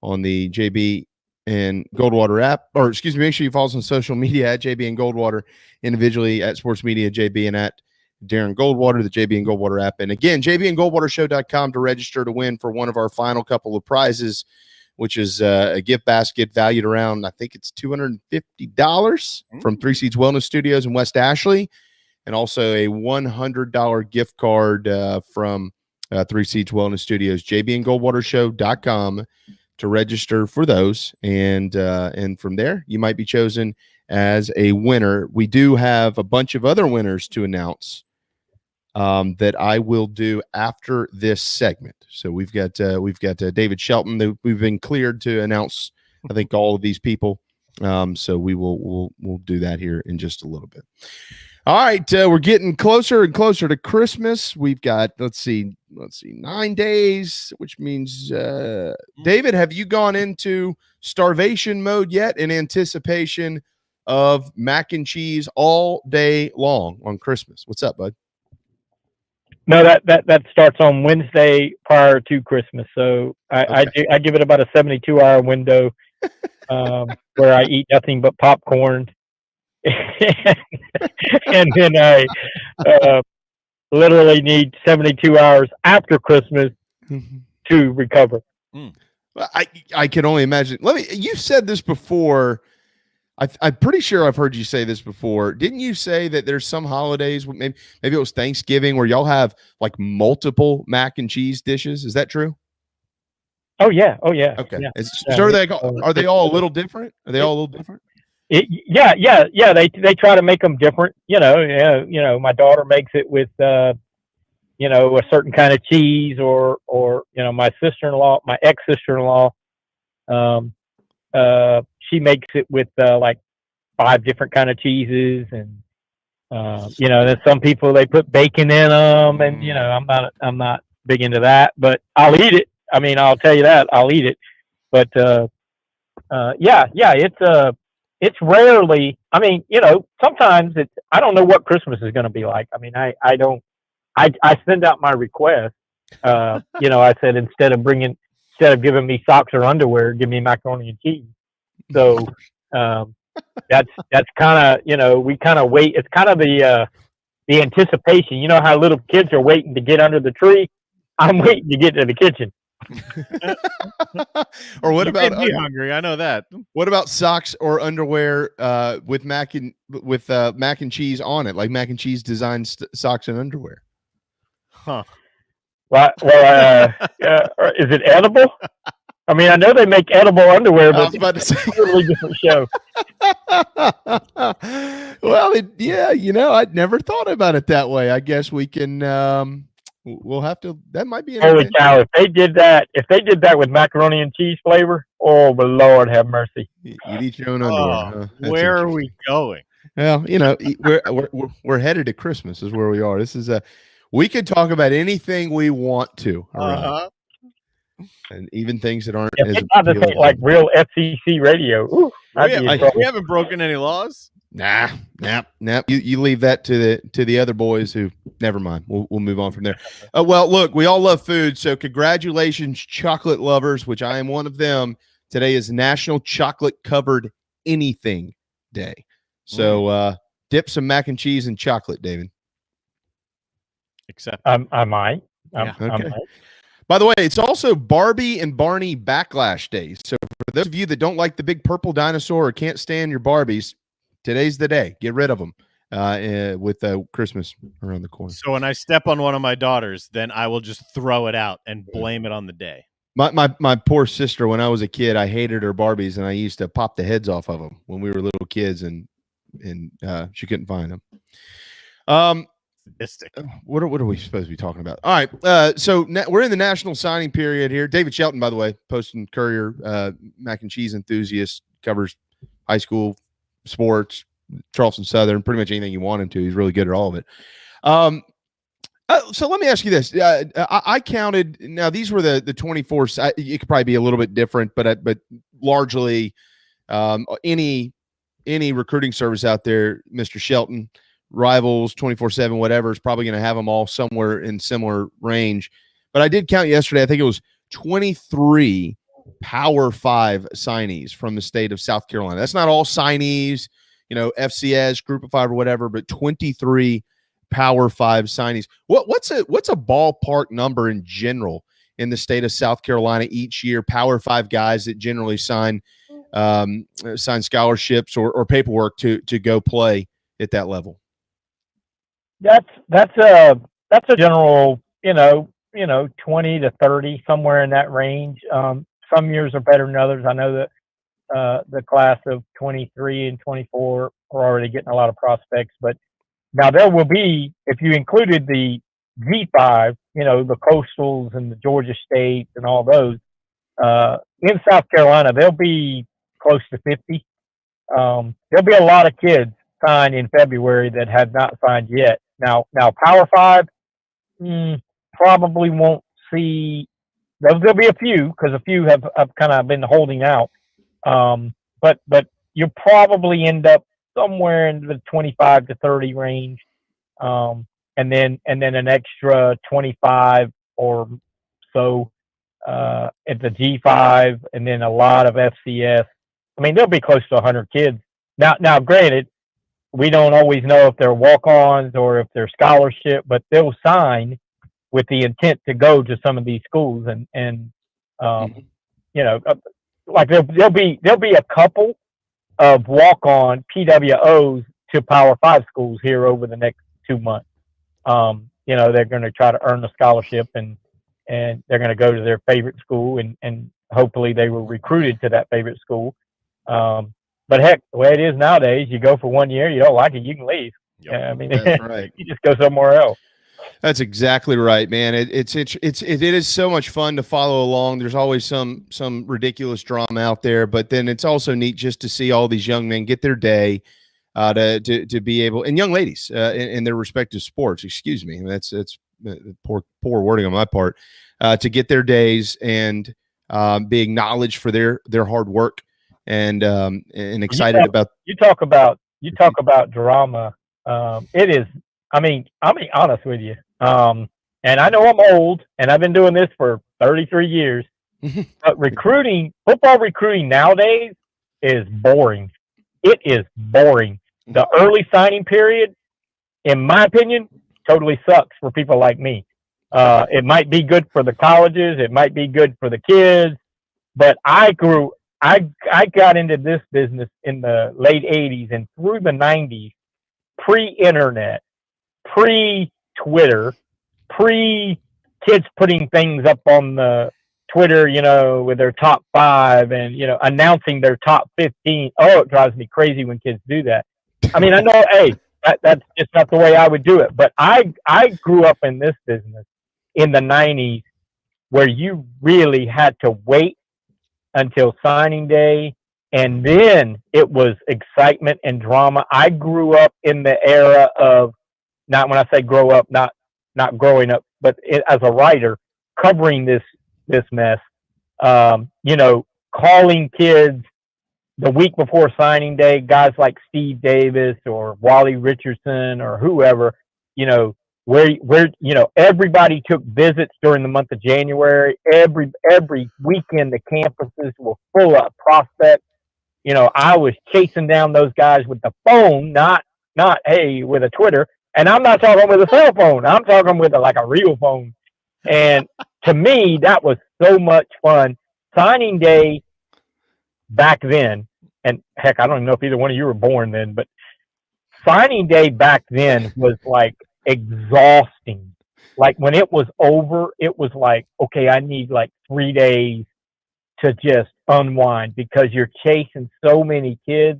on the JB and Goldwater app. Or, excuse me, make sure you follow us on social media at JB and Goldwater, individually at Sports Media JB and at Darren Goldwater, the JB and Goldwater app. And again, jbandgoldwatershow.com to register to win for one of our final couple of prizes, which is a gift basket valued around, I think it's $250 from Three Seeds Wellness Studios in West Ashley, and also a $100 gift card from Three Seeds Wellness Studios. jbandgoldwatershow.com to register for those, and from there you might be chosen as a winner. We do have a bunch of other winners to announce that I will do after this segment. So we've got David Shelton that we've been cleared to announce, I think, all of these people. So we'll do that here in just a little bit. All right, we're getting closer and closer to Christmas. We've got let's see 9 days, which means David, have you gone into starvation mode yet in anticipation of mac and cheese all day long on Christmas? What's up, bud? No, that starts on Wednesday prior to Christmas. So I give it about a 72-hour window where I eat nothing but popcorn, and then I literally need 72 hours after Christmas to recover. Well, I can only imagine. You said this before. I'm pretty sure I've heard you say this before. Didn't you say that there's some holidays, maybe it was Thanksgiving, where y'all have like multiple mac and cheese dishes? Is that true? Oh yeah. Okay. Yeah. So are they all a little different? Are they all a little different? Yeah. They try to make them different. You know, my daughter makes it with a certain kind of cheese, or my sister-in-law, my ex-sister-in-law, she makes it with like 5 different kind of cheeses, and then some people, they put bacon in them, and I'm not big into that, but I'll eat it. I mean, I'll tell you that I'll eat it, but it's rarely. I mean, sometimes I don't know what Christmas is going to be like. I mean, I send out my request. I said, instead of giving me socks or underwear, give me macaroni and cheese. So that's kind of, we kind of wait. It's kind of the anticipation. You know how little kids are waiting to get under the tree? I'm waiting to get to the kitchen. Or what about hungry? I know that. What about socks or underwear with mac and cheese on it, like mac and cheese designed socks and underwear? Huh. Well, is it edible? I mean, I know they make edible underwear, but I was about to say, it's a totally different show. Well, I'd never thought about it that way. I guess we can. We'll have to. That might be. Holy cow! If they did that with macaroni and cheese flavor, oh, but Lord have mercy. You'd eat your own underwear. Huh? Where are we going? Well, we're headed to Christmas. Is where we are. This is we could talk about anything we want to. And even things that aren't as appealing. Like real FCC radio. Ooh, we haven't broken any laws. Nah. You leave that to the other boys who. Never mind. We'll move on from there. Well, look, we all love food, so congratulations, chocolate lovers, which I am one of them. Today is National Chocolate Covered Anything Day. So dip some mac and cheese in chocolate, David. Except I might. Okay. By the way, it's also Barbie and Barney Backlash Day. So for those of you that don't like the big purple dinosaur or can't stand your Barbies, today's the day. Get rid of them with Christmas around the corner. So when I step on one of my daughters, then I will just throw it out and blame it on the day. My poor sister, when I was a kid, I hated her Barbies, and I used to pop the heads off of them when we were little kids, and she couldn't find them. What are we supposed to be talking about? All right, so we're in the national signing period here. David Shelton, by the way, Post and Courier, mac and cheese enthusiast, covers high school sports, Charleston Southern, pretty much anything you want him to. He's really good at all of it. So let me ask you this. I counted. Now, these were the 24. It could probably be a little bit different, but largely any recruiting service out there, Mr. Shelton, Rivals, 24/7, whatever, is probably going to have them all somewhere in similar range. But I did count yesterday. I think it was 23 Power 5 signees from the state of South Carolina. That's not all signees, FCS, Group of 5 or whatever, but 23 Power 5 signees. What's a ballpark number in general in the state of South Carolina each year? Power 5 guys that generally sign scholarships or paperwork to go play at that level. That's a general, 20 to 30, somewhere in that range. Some years are better than others. I know that the class of 23 and 24 are already getting a lot of prospects, but now there will be, if you included the G5, the Coastals and the Georgia States and all those, in South Carolina, there'll be close to 50. There'll be a lot of kids signed in February that have not signed yet. Now Power 5, probably won't see. There'll be a few, because a few have kind of been holding out. But you'll probably end up somewhere in the 25 to 30 range, and then an extra 25 or so at the G5, and then a lot of FCS. I mean, there'll be close to 100 kids. Now, granted, we don't always know if they're walk-ons or if they're scholarship, but they'll sign with the intent to go to some of these schools, and like there'll be a couple of walk-on PWOs to Power 5 schools here over the next 2 months. They're going to try to earn a scholarship, and they're going to go to their favorite school, and hopefully they were recruited to that favorite school. But heck, the way it is nowadays, you go for 1 year, you don't like it, you can leave. I mean, that's right. You just go somewhere else. That's exactly right, man. It is so much fun to follow along. There's always some ridiculous drama out there, but then it's also neat just to see all these young men get their day, to be able, and young ladies in their respective sports. Excuse me, that's poor wording on my part. To get their days and be acknowledged for their hard work, and excited about. You talk about drama. It is. I mean, I'll be honest with you. And I know I'm old, and I've been doing this for 33 years. But football recruiting nowadays is boring. It is boring. The early signing period, in my opinion, totally sucks for people like me. It might be good for the colleges. It might be good for the kids. But I got into this business in the late 80s and through the 90s, pre-internet, pre-Twitter, pre-kids putting things up on the Twitter, with their top 5 and, announcing their top 15. Oh, it drives me crazy when kids do that. I mean, I know, hey, that's just not the way I would do it. But I grew up in this business in the 90s where you really had to wait until signing day, and then it was excitement and drama. I grew up in the era of, not when I say grow up, not growing up, but as a writer, covering this mess, calling kids the week before signing day, guys like Steve Davis or Wally Richardson or whoever, where everybody took visits during the month of January. Every weekend, the campuses were full of prospects. I was chasing down those guys with the phone, not with a Twitter. And I'm not talking with a cell phone. I'm talking with a real phone. And to me, that was so much fun. Signing day back then, and heck, I don't even know if either one of you were born then, but signing day back then was exhausting. like when it was over, it was like, okay, I need like 3 days to just unwind because you're chasing so many kids.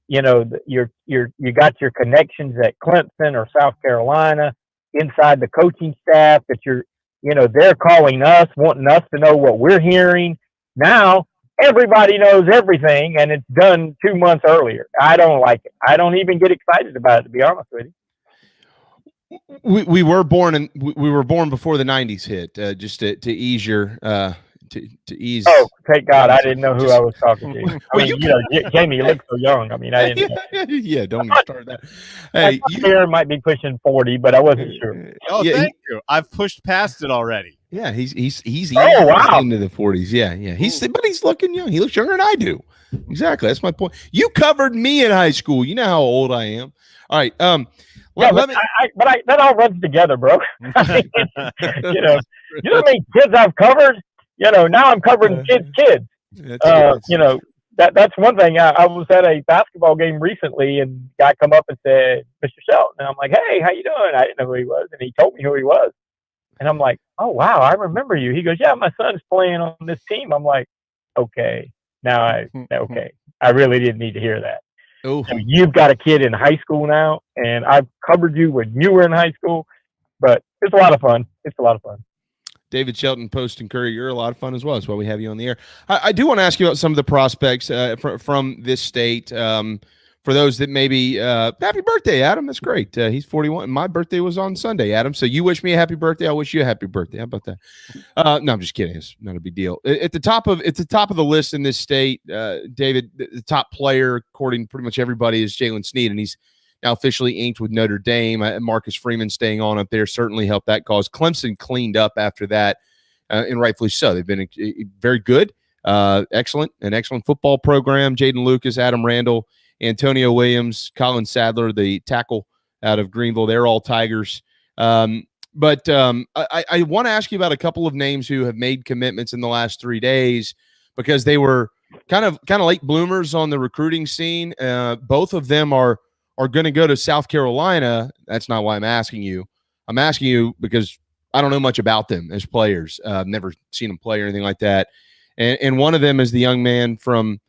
You know, you got your connections at Clemson or South Carolina inside the coaching staff that they're calling us, wanting us to know what we're hearing. Now everybody knows everything, and it's done 2 months earlier. I don't like it. I don't even get excited about it, to be honest with you. We were born before the 90s hit, just to ease your to ease. Oh, thank God! I didn't know who I was talking to. I mean, Jamie, you look so young. I mean, I didn't. Yeah, don't even start that. Hey, Aaron might be pushing 40, but I wasn't sure. Oh, yeah, thank you. I've pushed past it already. Yeah, he's wow. into the 40s. Yeah. But he's looking young. He looks younger than I do. Exactly. That's my point. You covered me in high school. You know how old I am. All right. That all runs together, bro. I mean, you know how many kids I've covered. Now I'm covering kids. That's one thing. I was at a basketball game recently, and a guy come up and said, "Mr. Shelton," and I'm like, "Hey, how you doing?" I didn't know who he was, and he told me who he was, and I'm like, "Oh wow, I remember you." He goes, "Yeah, my son's playing on this team." I'm like, "Okay, okay." I really didn't need to hear that. Oh, so you've got a kid in high school now, and I've covered you when you were in high school, but it's a lot of fun. It's a lot of fun. David Shelton, Post and Curry, you're a lot of fun as well. That's why we have you on the air. I do want to ask you about some of the prospects from this state. For those that maybe, happy birthday, Adam. That's great. He's 41. My birthday was on Sunday, Adam. So you wish me a happy birthday. I wish you a happy birthday. How about that? No, I'm just kidding. It's not a big deal. At the top of the list in this state, David, the top player, according to pretty much everybody, is Jalen Sneed, and he's now officially inked with Notre Dame. Marcus Freeman staying on up there certainly helped that cause. Clemson cleaned up after that, and rightfully so. They've been very good, excellent football program. Jaden Lucas, Adam Randall, Antonio Williams, Colin Sadler, the tackle out of Greenville. They're all Tigers. But I want to ask you about a couple of names who have made commitments in the last 3 days because they were kind of late bloomers on the recruiting scene. Both of them are going to go to South Carolina. That's not why I'm asking you. I'm asking you because I don't know much about them as players. I've never seen them play or anything like that. And one of them is the young man from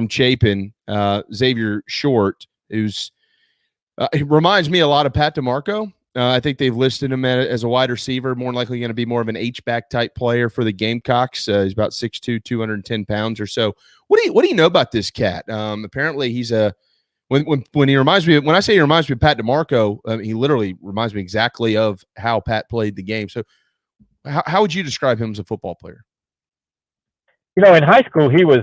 Chapin, Xavier Short, who's he reminds me a lot of Pat DeMarco. I think they've listed him as a wide receiver, more than likely going to be more of an H-back type player for the Gamecocks. He's about 6'2", 210 pounds or so. What do you know about this cat? Apparently he's when he reminds me, when I say he reminds me of Pat DeMarco, he literally reminds me exactly of how Pat played the game. So how would you describe him as a football player? In high school, he was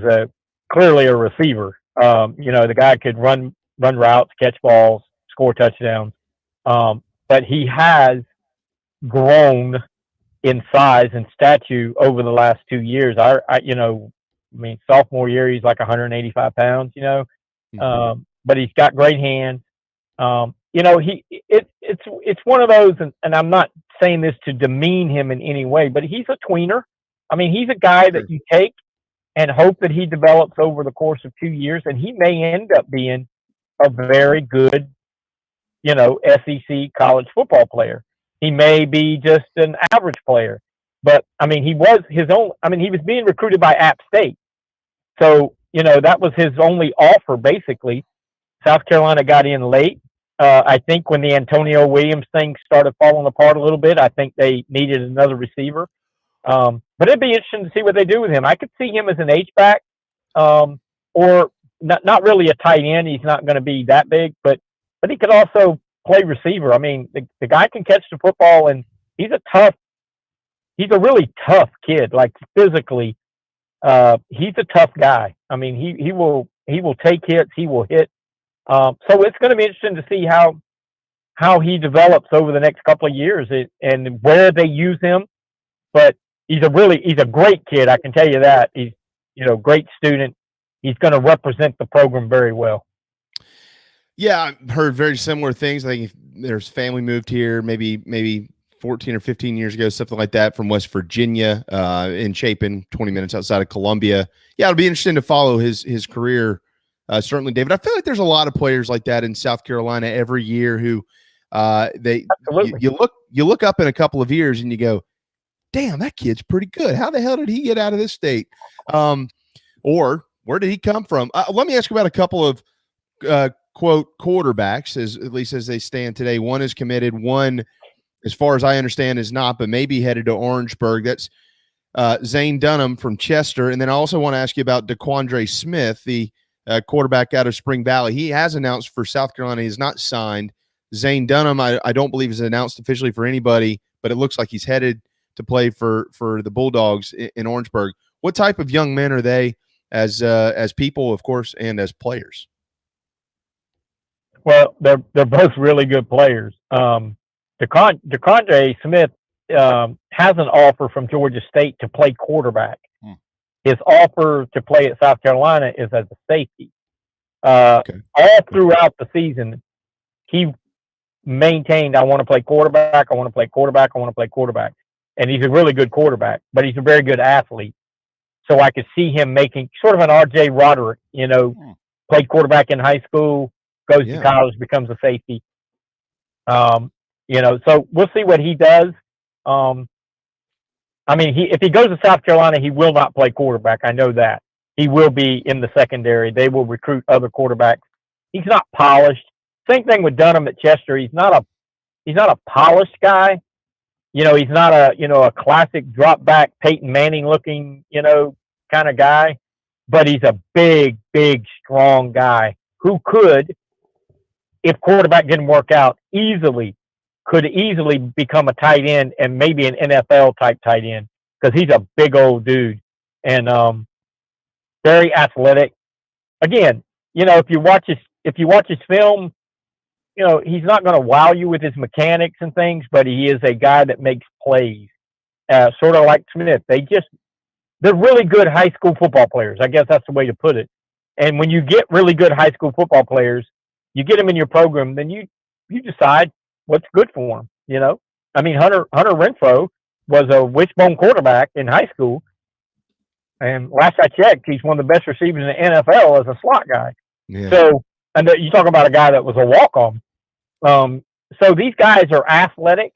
clearly a receiver. The guy could run routes, catch balls, score touchdowns. But he has grown in size and stature over the last 2 years. Sophomore year, he's like 185 pounds, but he's got great hands. It's one of those, and I'm not saying this to demean him in any way, but he's a tweener. I mean, he's a guy that you take and hope that he develops over the course of 2 years, and he may end up being a very good, SEC college football player. He may be just an average player, but he was being recruited by App State. So, that was his only offer, basically. South Carolina got in late. I think when the Antonio Williams thing started falling apart a little bit, I think they needed another receiver. But it'd be interesting to see what they do with him. I could see him as an H-back, or not really a tight end. He's not going to be that big, but he could also play receiver. I mean, the guy can catch the football, and he's a really tough kid. Like physically, he's a tough guy. I mean, he will take hits. He will hit. So it's going to be interesting to see how he develops over the next couple of years and where they use him. But he's a great kid. I can tell you that. He's, great student. He's going to represent the program very well. Yeah, I've heard very similar things. I think there's family moved here maybe 14 or 15 years ago, something like that, from West Virginia, in Chapin, 20 minutes outside of Columbia. Yeah, it'll be interesting to follow his career. Certainly, David. I feel like there's a lot of players like that in South Carolina every year who You look up in a couple of years and you go, damn, that kid's pretty good. How the hell did he get out of this state? Or where did he come from? Let me ask you about a couple of quote quarterbacks, at least as they stand today. One is committed. One, as far as I understand, is not, but maybe headed to Orangeburg. That's Zane Dunham from Chester. And then I also want to ask you about DeQuandre Smith, the quarterback out of Spring Valley. He has announced for South Carolina. He's not signed. Zane Dunham, I don't believe is announced officially for anybody, but it looks like he's headed to play for the Bulldogs in Orangeburg. What type of young men are they as people, of course, and as players? Well, they're both really good players. DeQuandre Smith has an offer from Georgia State to play quarterback. His offer to play at South Carolina is as a safety. All throughout the season, he maintained, I want to play quarterback, I want to play quarterback, I want to play quarterback. And he's a really good quarterback, but he's a very good athlete. So I could see him making sort of an R.J. Roderick, played quarterback in high school, goes to college, becomes a safety. So we'll see what he does. If he goes to South Carolina, he will not play quarterback. I know that. He will be in the secondary. They will recruit other quarterbacks. He's not polished. Same thing with Dunham at Chester. He's not a polished guy. He's not a classic drop back Peyton Manning looking, kind of guy, but he's a big, big, strong guy who could, if quarterback didn't work out, could easily become a tight end and maybe an NFL type tight end because he's a big old dude and very athletic. Again, if you watch his film, he's not going to wow you with his mechanics and things, but he is a guy that makes plays, sort of like Smith. They're really good high school football players. I guess that's the way to put it. And when you get really good high school football players, you get them in your program, then you decide what's good for them. Hunter Renfro was a wishbone quarterback in high school. And last I checked, he's one of the best receivers in the NFL as a slot guy. Yeah. So, and you talk about a guy that was a walk-on. So these guys are athletic.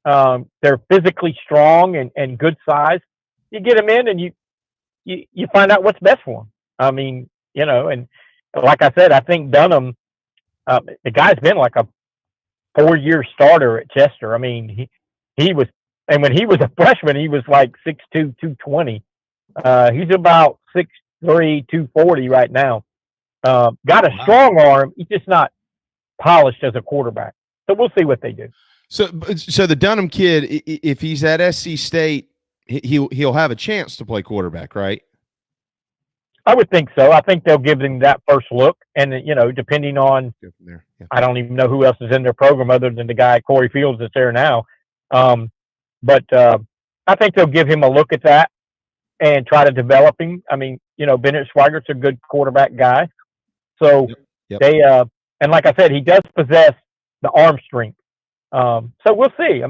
They're physically strong and good size. You get them in and you find out what's best for them. And like I said, I think Dunham, the guy's been like a 4-year starter at Chester. He was, and when he was a freshman, he was like 6'2", 220. He's about 6'3", 240 right now. Got a strong arm. He's just not polished as a quarterback. So we'll see what they do. So the Dunham kid, if he's at SC State, he'll have a chance to play quarterback, right? I would think so. I think they'll give him that first look, and depending on, I don't even know who else is in their program other than the guy Corey Fields that's there now. But I think they'll give him a look at that and try to develop him. Bennett Schweigert's a good quarterback guy, so they and like I said, he does possess the arm strength. So we'll see.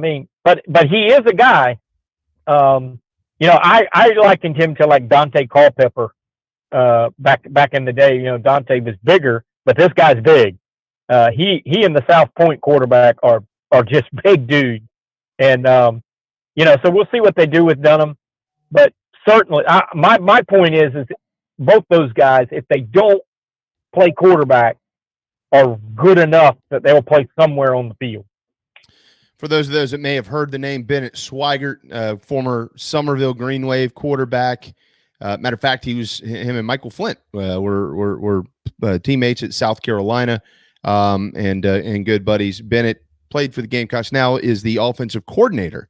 But he is a guy. I likened him to like Dante Culpepper back in the day. Dante was bigger, but this guy's big. He and the South Point quarterback are just big dudes. And so we'll see what they do with Dunham. But certainly, my point is both those guys, if they don't play quarterback, are good enough that they'll play somewhere on the field. For those that may have heard the name Bennett Schweigert, former Somerville Green Wave quarterback. Matter of fact, him and Michael Flint were teammates at South Carolina and good buddies. Bennett played for the Gamecocks, now is the offensive coordinator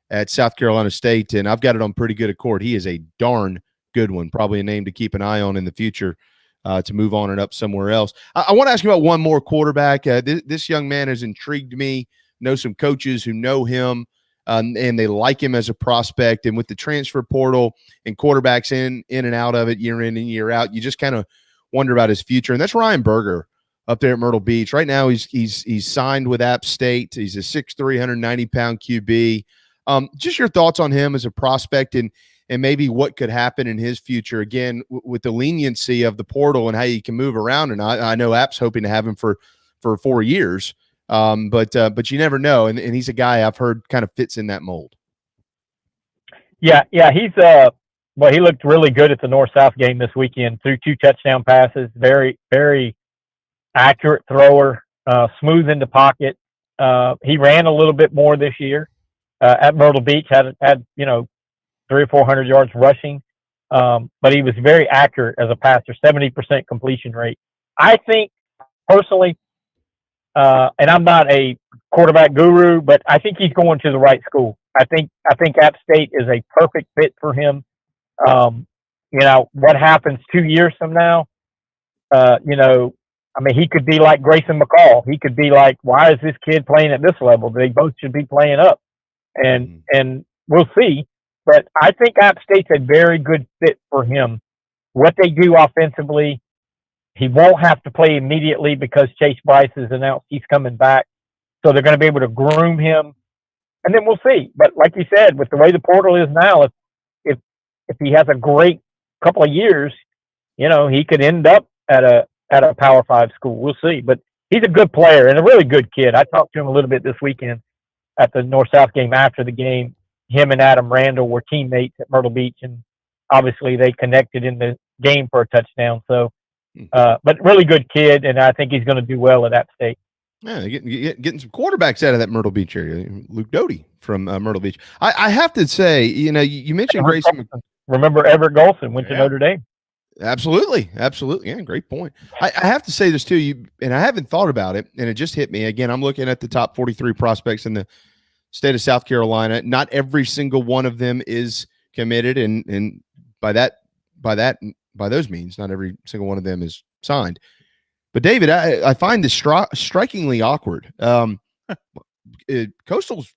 at South Carolina State, and I've got it on pretty good accord. He is a darn good one, probably a name to keep an eye on in the future to move on and up somewhere else. I want to ask you about one more quarterback. This young man has intrigued me. Know some coaches who know him and they like him as a prospect. And with the transfer portal and quarterbacks in and out of it year in and year out, you just kind of wonder about his future. And that's Ryan Berger up there at Myrtle Beach. Right now he's signed with App State. He's a 6'3", 190-pound QB. Just your thoughts on him as a prospect and maybe what could happen in his future, again, with the leniency of the portal and how you can move around. And I know App's hoping to have him for 4 years. But you never know, and he's a guy I've heard kind of fits in that mold. Yeah, he's well, he looked really good at the North-South game this weekend. Threw 2 touchdown passes. Very, very accurate thrower. Smooth in the pocket. He ran a little bit more this year. At Myrtle Beach, had 300 or 400 yards rushing. But he was very accurate as a passer. 70% completion rate. I think personally, and I'm not a quarterback guru, but I think he's going to the right school. I think App State is a perfect fit for him. What happens 2 years from now? He could be like Grayson McCall. He could be like, why is this kid playing at this level? They both should be playing up, and we'll see. But I think App State's a very good fit for him. What they do offensively, he won't have to play immediately because Chase Bryce has announced he's coming back. So they're going to be able to groom him, and then we'll see. But like you said, with the way the portal is now, if he has a great couple of years, he could end up at a Power 5 school. We'll see. But he's a good player and a really good kid. I talked to him a little bit this weekend at the North-South game. After the game, him and Adam Randall were teammates at Myrtle Beach, and obviously they connected in the game for a touchdown. So, but really good kid, and I think he's going to do well at App State. Yeah, getting some quarterbacks out of that Myrtle Beach area. Luke Doty from Myrtle Beach. I have to say, you mentioned Grayson. Remember Everett Golson went to Notre Dame. Absolutely. Yeah, great point. I have to say this to you, and I haven't thought about it, and it just hit me. Again, I'm looking at the top 43 prospects in the state of South Carolina. Not every single one of them is committed, and by those means, not every single one of them is signed. But David, I find this strikingly awkward. Coastal's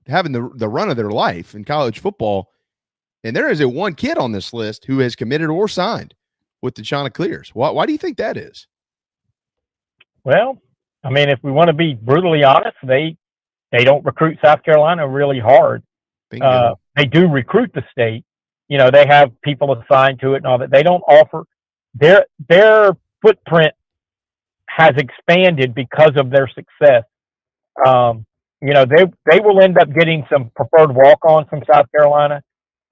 having the run of their life in college football, and there is one kid on this list who has committed or signed with the Chanticleers. Why do you think that is? Well, if we want to be brutally honest, they don't recruit South Carolina really hard. They do recruit the state. They have people assigned to it and all that. They don't offer their footprint has expanded because of their success. They will end up getting some preferred walk-ons from South Carolina.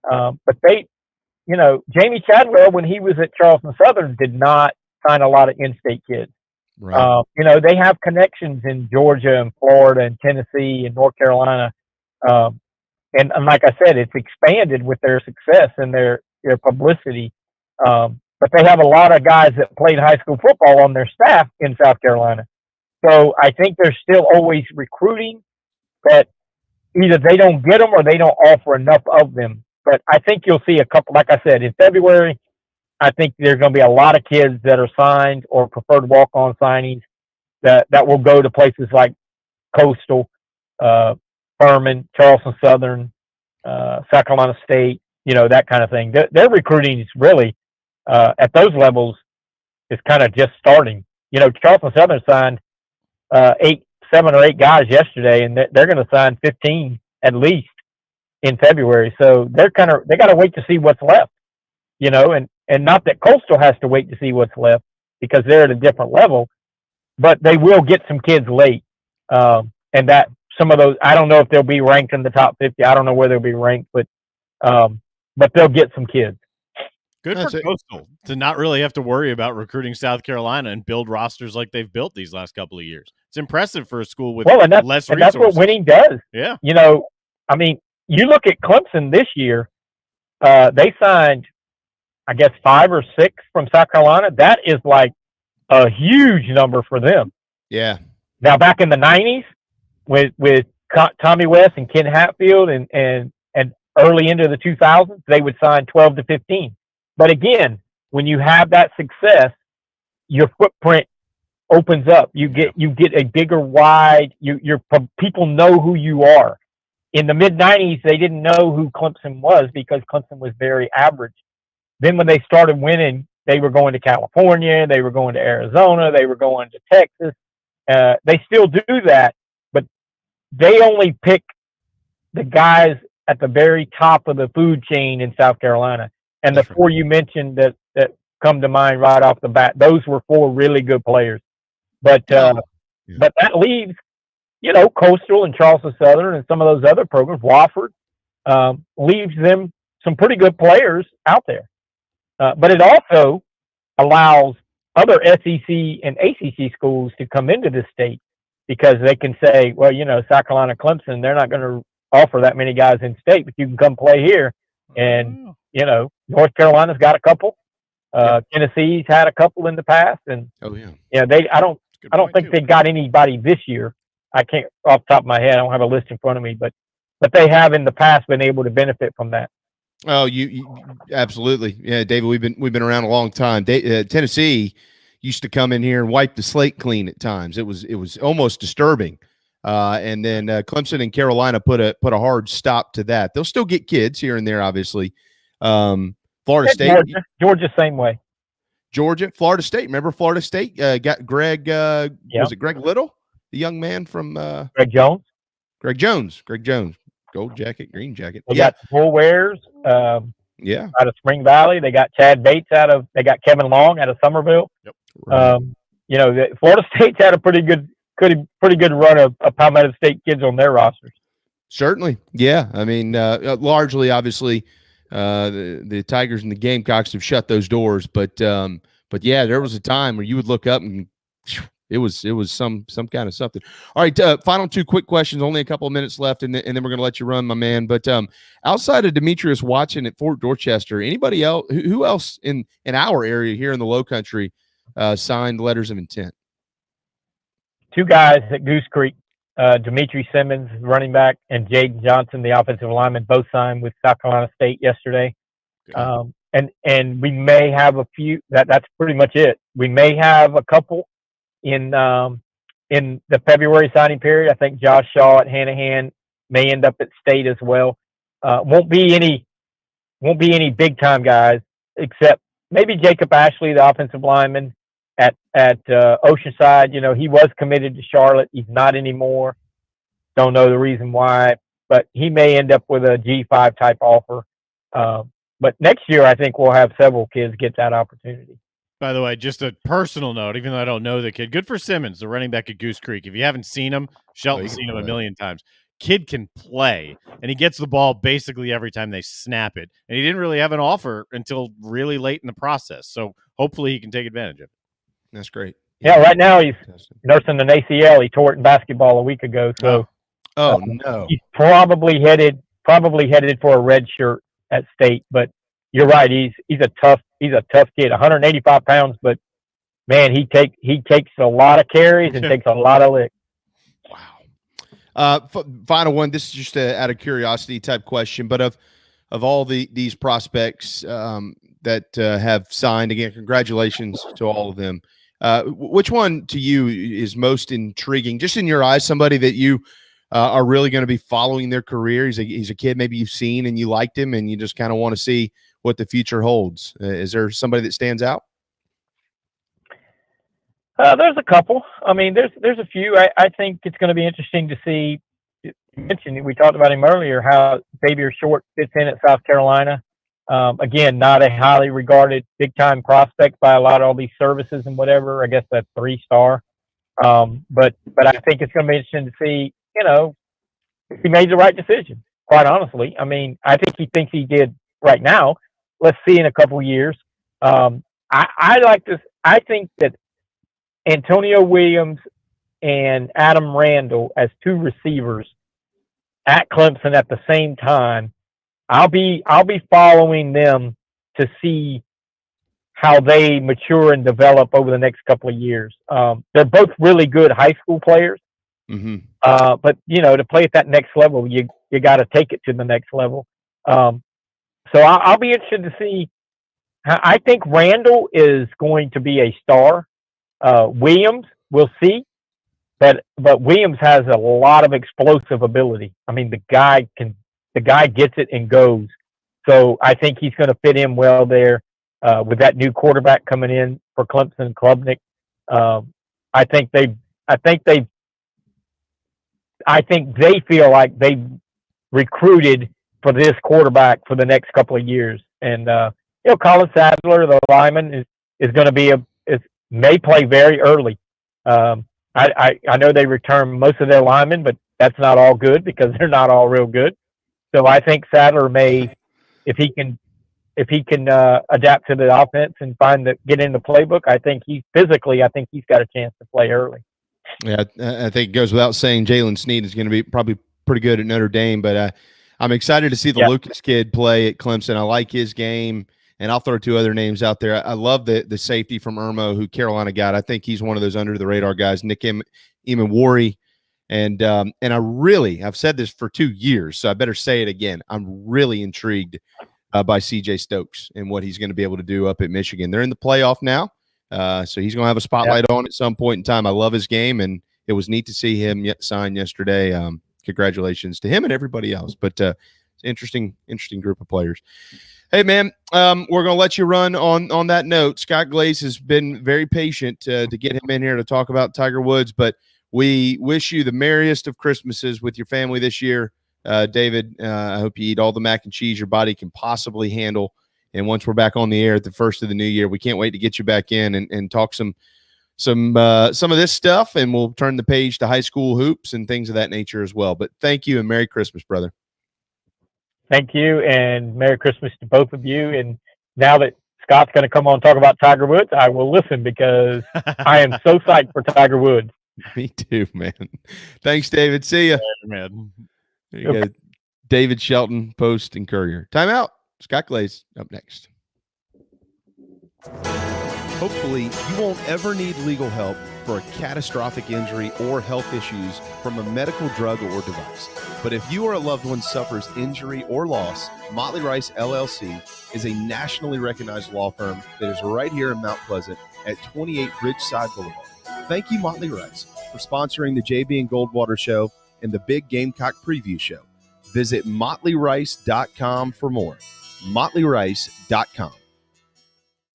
But Jamie Chadwell, when he was at Charleston Southern, did not sign a lot of in-state kids. Right. They have connections in Georgia and Florida and Tennessee and North Carolina. And like I said, it's expanded with their success and their publicity. But they have a lot of guys that played high school football on their staff in South Carolina. So I think they're still always recruiting, but either they don't get them or they don't offer enough of them. But I think you'll see a couple, like I said, in February, I think there's going to be a lot of kids that are signed or preferred walk-on signings that will go to places like Coastal, Furman, Charleston Southern, South Carolina State, that kind of thing. Their recruiting is really, at those levels, is kind of just starting. Charleston Southern signed 7 or 8 guys yesterday, and they're going to sign 15 at least in February. So they got to wait to see what's left, and not that Coastal has to wait to see what's left because they're at a different level, but they will get some kids late. And that some of those, I don't know if they'll be ranked in the top 50. I don't know where they'll be ranked, but they'll get some kids. Good for Coastal to not really have to worry about recruiting South Carolina and build rosters like they've built these last couple of years. It's impressive for a school with less resources. And that's what winning does. Yeah. You look at Clemson this year, they signed, I guess, 5 or 6 from South Carolina. That is like a huge number for them. Yeah. Now, back in the 90s with Tommy West and Ken Hatfield and early into the 2000s, they would sign 12 to 15. But again, when you have that success, your footprint opens up. You get a bigger wide. Your people know who you are. In the mid 90s, they didn't know who Clemson was because Clemson was very average. Then when they started winning, they were going to California, they were going to Arizona, they were going to Texas. They still do that, but they only pick the guys at the very top of the food chain in South Carolina. And the 4 you mentioned that come to mind right off the bat, those were 4 really good players. But But that leaves, Coastal and Charleston Southern and some of those other programs, Wofford, leaves them some pretty good players out there. But it also allows other SEC and ACC schools to come into this state because they can say, well, South Carolina, Clemson, they're not going to offer that many guys in state, but you can come play here. And, North Carolina's got a couple. Tennessee's had a couple in the past. And, I don't think they got anybody this year. I can't off the top of my head. I don't have a list in front of me, but they have in the past been able to benefit from that. Oh, you absolutely. Yeah, David, we've been around a long time. Tennessee used to come in here and wipe the slate clean at times. It was almost disturbing. And then Clemson and Carolina put a hard stop to that. They'll still get kids here and there, obviously. Florida State, Georgia, same way. Florida State. Remember Florida State got Greg? Was it Greg Little, the young man from Greg Jones? Greg Jones. Gold jacket, green jacket. They got Bull Wares. Out of Spring Valley. They got Chad Bates they got Kevin Long out of Somerville. Yep. Florida State's had a pretty good run of Palmetto State kids on their rosters. Certainly. Yeah. I mean, largely, obviously, the Tigers and the Gamecocks have shut those doors, but yeah, there was a time where you would look up and it was some kind of something. All right, final two quick questions. Only a couple of minutes left, and then we're going to let you run, my man. But outside of Demetrius Watson at Fort Dorchester, anybody else? Who else in our area here in the Lowcountry signed letters of intent? Two guys at Goose Creek, Demetri Simmons, running back, and Jaden Johnson, the offensive lineman, both signed with South Carolina State yesterday. And we may have a few. That's pretty much it. We may have a couple in the February signing period. I think Josh Shaw at Hanahan may end up at State as well. Won't be any big time guys except maybe Jacob Ashley, the offensive lineman at Oceanside. He was committed to Charlotte. He's not anymore. Don't know the reason why, but he may end up with a G5 type offer. But next year, I think we'll have several kids get that opportunity. By the way, just a personal note, even though I don't know the kid, good for Simmons, the running back at Goose Creek. If you haven't seen him, Shelton's seen him a million times. Kid can play, and he gets the ball basically every time they snap it. And he didn't really have an offer until really late in the process. So hopefully he can take advantage of it. That's great. Yeah, right now he's nursing an ACL. He tore it in basketball a week ago. So no. He's probably headed for a red shirt at State, but you're right. He's a tough kid, 185 pounds, but man, he takes a lot of carries and takes a lot of licks. Wow. Final one. This is just out of curiosity type question, but of all these prospects that have signed, again, congratulations to all of them. Which one to you is most intriguing, just in your eyes? Somebody that you are really going to be following their career. He's a kid maybe you've seen and you liked him, and you just kind of want to see what the future holds. Is there somebody that stands out? There's a couple. I mean, there's a few. I think it's going to be interesting to see. You mentioned, we talked about him earlier, how Xavier Short fits in at South Carolina. Again, not a highly regarded big-time prospect by a lot of all these services and whatever. I guess that's 3-star. But I think it's going to be interesting to see, if he made the right decision, quite honestly. I mean, I think he thinks he did right now. Let's see in a couple of years. I like this. I think that Antonio Williams and Adam Randall as two receivers at Clemson at the same time, I'll be following them to see how they mature and develop over the next couple of years. They're both really good high school players, but to play at that next level, you got to take it to the next level. So I'll be interested to see. I think Randall is going to be a star. Williams, we'll see, but Williams has a lot of explosive ability. I mean, the guy gets it and goes. So I think he's going to fit in well there with that new quarterback coming in for Clemson, Klubnik. I think they feel like they recruited for this quarterback for the next couple of years. And Colin Sadler, the lineman, is going to be may play very early. I know they return most of their linemen, but that's not all good because they're not all real good. So I think Sadler may, if he can adapt to the offense and get in the playbook, I think he's got a chance to play early. Yeah, I think it goes without saying Jalen Snead is going to be probably pretty good at Notre Dame, but I'm excited to see the Lucas kid play at Clemson. I like his game, and I'll throw two other names out there. I love the safety from Irmo who Carolina got. I think he's one of those under-the-radar guys, Nick Imawari. And I've said this for 2 years, so I better say it again. I'm really intrigued by CJ Stokes and what he's going to be able to do up at Michigan. They're in the playoff now. So he's going to have a spotlight on at some point in time. I love his game, and it was neat to see him sign yesterday. Congratulations to him and everybody else. But interesting group of players. Hey, man, we're going to let you run on that note. Scott Glaze has been very patient to get him in here to talk about Tiger Woods, but we wish you the merriest of Christmases with your family this year. David, I hope you eat all the mac and cheese your body can possibly handle. And once we're back on the air at the first of the new year, we can't wait to get you back in and talk some of this stuff, and we'll turn the page to high school hoops and things of that nature as well. But thank you and Merry Christmas, brother. Thank you, and Merry Christmas to both of you. And now that Scott's going to come on and talk about Tiger Woods, I will listen because I am so psyched for Tiger Woods. Me too, man. Thanks, David. See ya. Man. There you go. David Shelton, Post and Courier. Timeout. Scott Glaze up next. Hopefully, you won't ever need legal help for a catastrophic injury or health issues from a medical drug or device. But if you or a loved one suffers injury or loss, Motley Rice LLC is a nationally recognized law firm that is right here in Mount Pleasant at 28 Ridgeside Boulevard. Thank you, Motley Rice, for sponsoring the JB and Goldwater Show and the Big Gamecock Preview Show. Visit motleyrice.com for more. motleyrice.com.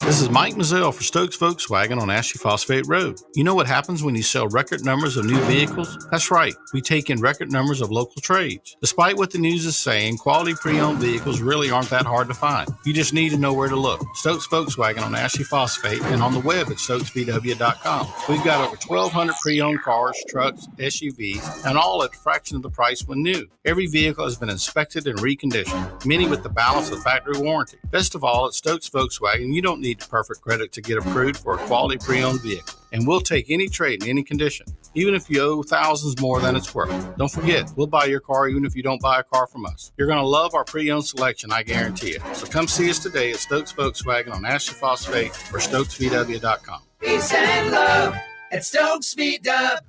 This is Mike Mazzell for Stokes Volkswagen on Ashley Phosphate Road. You know what happens when you sell record numbers of new vehicles? That's right, we take in record numbers of local trades. Despite what the news is saying, quality pre-owned vehicles really aren't that hard to find. You just need to know where to look. Stokes Volkswagen on Ashley Phosphate and on the web at stokesvw.com. We've got over 1,200 pre-owned cars, trucks, SUVs, and all at a fraction of the price when new. Every vehicle has been inspected and reconditioned, many with the balance of factory warranty. Best of all, at Stokes Volkswagen, you don't need perfect credit to get approved for a quality pre-owned vehicle. And we'll take any trade in any condition, even if you owe thousands more than it's worth. Don't forget, we'll buy your car even if you don't buy a car from us. You're going to love our pre-owned selection, I guarantee it. So come see us today at Stokes Volkswagen on Ashley Phosphate or stokesvw.com. Peace and love at Stokes VW.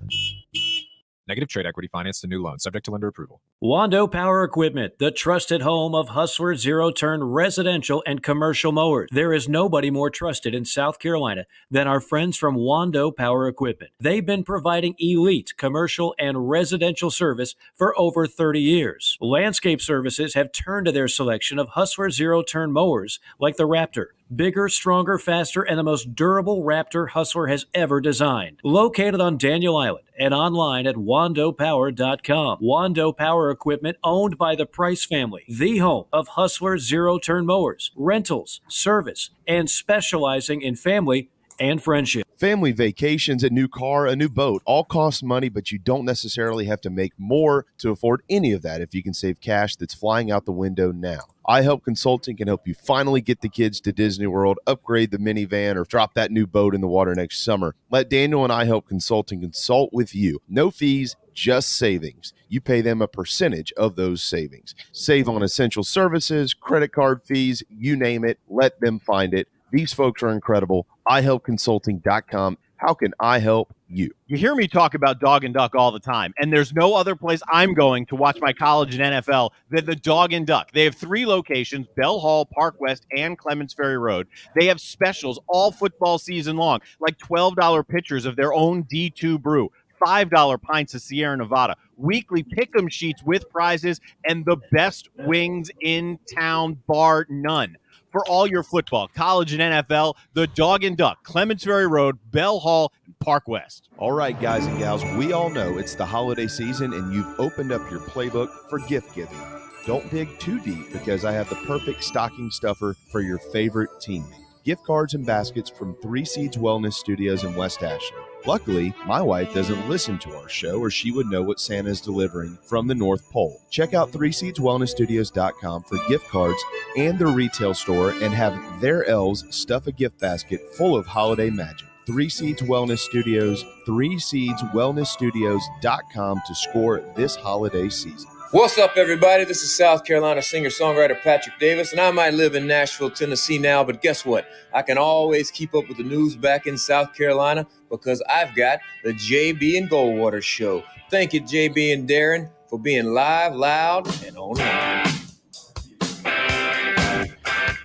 Negative trade equity financed a new loan, subject to lender approval. Wando Power Equipment, the trusted home of Hustler zero-turn residential and commercial mowers. There is nobody more trusted in South Carolina than our friends from Wando Power Equipment. They've been providing elite commercial and residential service for over 30 years. Landscape Services have turned to their selection of Hustler zero-turn mowers like the Raptor. Bigger, stronger, faster, and the most durable Raptor Hustler has ever designed. Located on Daniel Island and online at wandopower.com. Wando Power Equipment, owned by the Price family, the home of Hustler zero-turn mowers, rentals, service, and specializing in family and friendship. Family vacations, a new car, a new boat, all cost money, but you don't necessarily have to make more to afford any of that if you can save cash that's flying out the window now. iHelp Consulting can help you finally get the kids to Disney World, upgrade the minivan, or drop that new boat in the water next summer. Let Daniel and iHelp Consulting consult with you. No fees, just savings. You pay them a percentage of those savings. Save on essential services, credit card fees, you name it. Let them find it. These folks are incredible. iHelpConsulting.com. How can I help you? You hear me talk about Dog and Duck all the time, and there's no other place I'm going to watch my college and NFL than the Dog and Duck. They have 3 locations, Bell Hall, Park West, and Clements Ferry Road. They have specials all football season long, like $12 pitchers of their own D2 brew, $5 pints of Sierra Nevada, weekly pick'em sheets with prizes, and the best wings in town, bar none. For all your football, college, and NFL, the Dog and Duck, Clements Ferry Road, Bell Hall, Park West. All right, guys and gals, we all know it's the holiday season and you've opened up your playbook for gift giving. Don't dig too deep because I have the perfect stocking stuffer for your favorite team. Gift cards and baskets from 3 Seeds Wellness Studios in West Ashland. Luckily, my wife doesn't listen to our show or she would know what Santa is delivering from the North Pole. Check out 3seedswellnessstudios.com for gift cards and their retail store and have their elves stuff a gift basket full of holiday magic. 3 Seeds Wellness Studios, 3seedswellnessstudios.com to score this holiday season. What's up, everybody? This is South Carolina singer-songwriter Patrick Davis, and I might live in Nashville, Tennessee now, but guess what? I can always keep up with the news back in South Carolina because I've got the JB and Goldwater Show. Thank you, JB and Darren, for being live, loud, and online.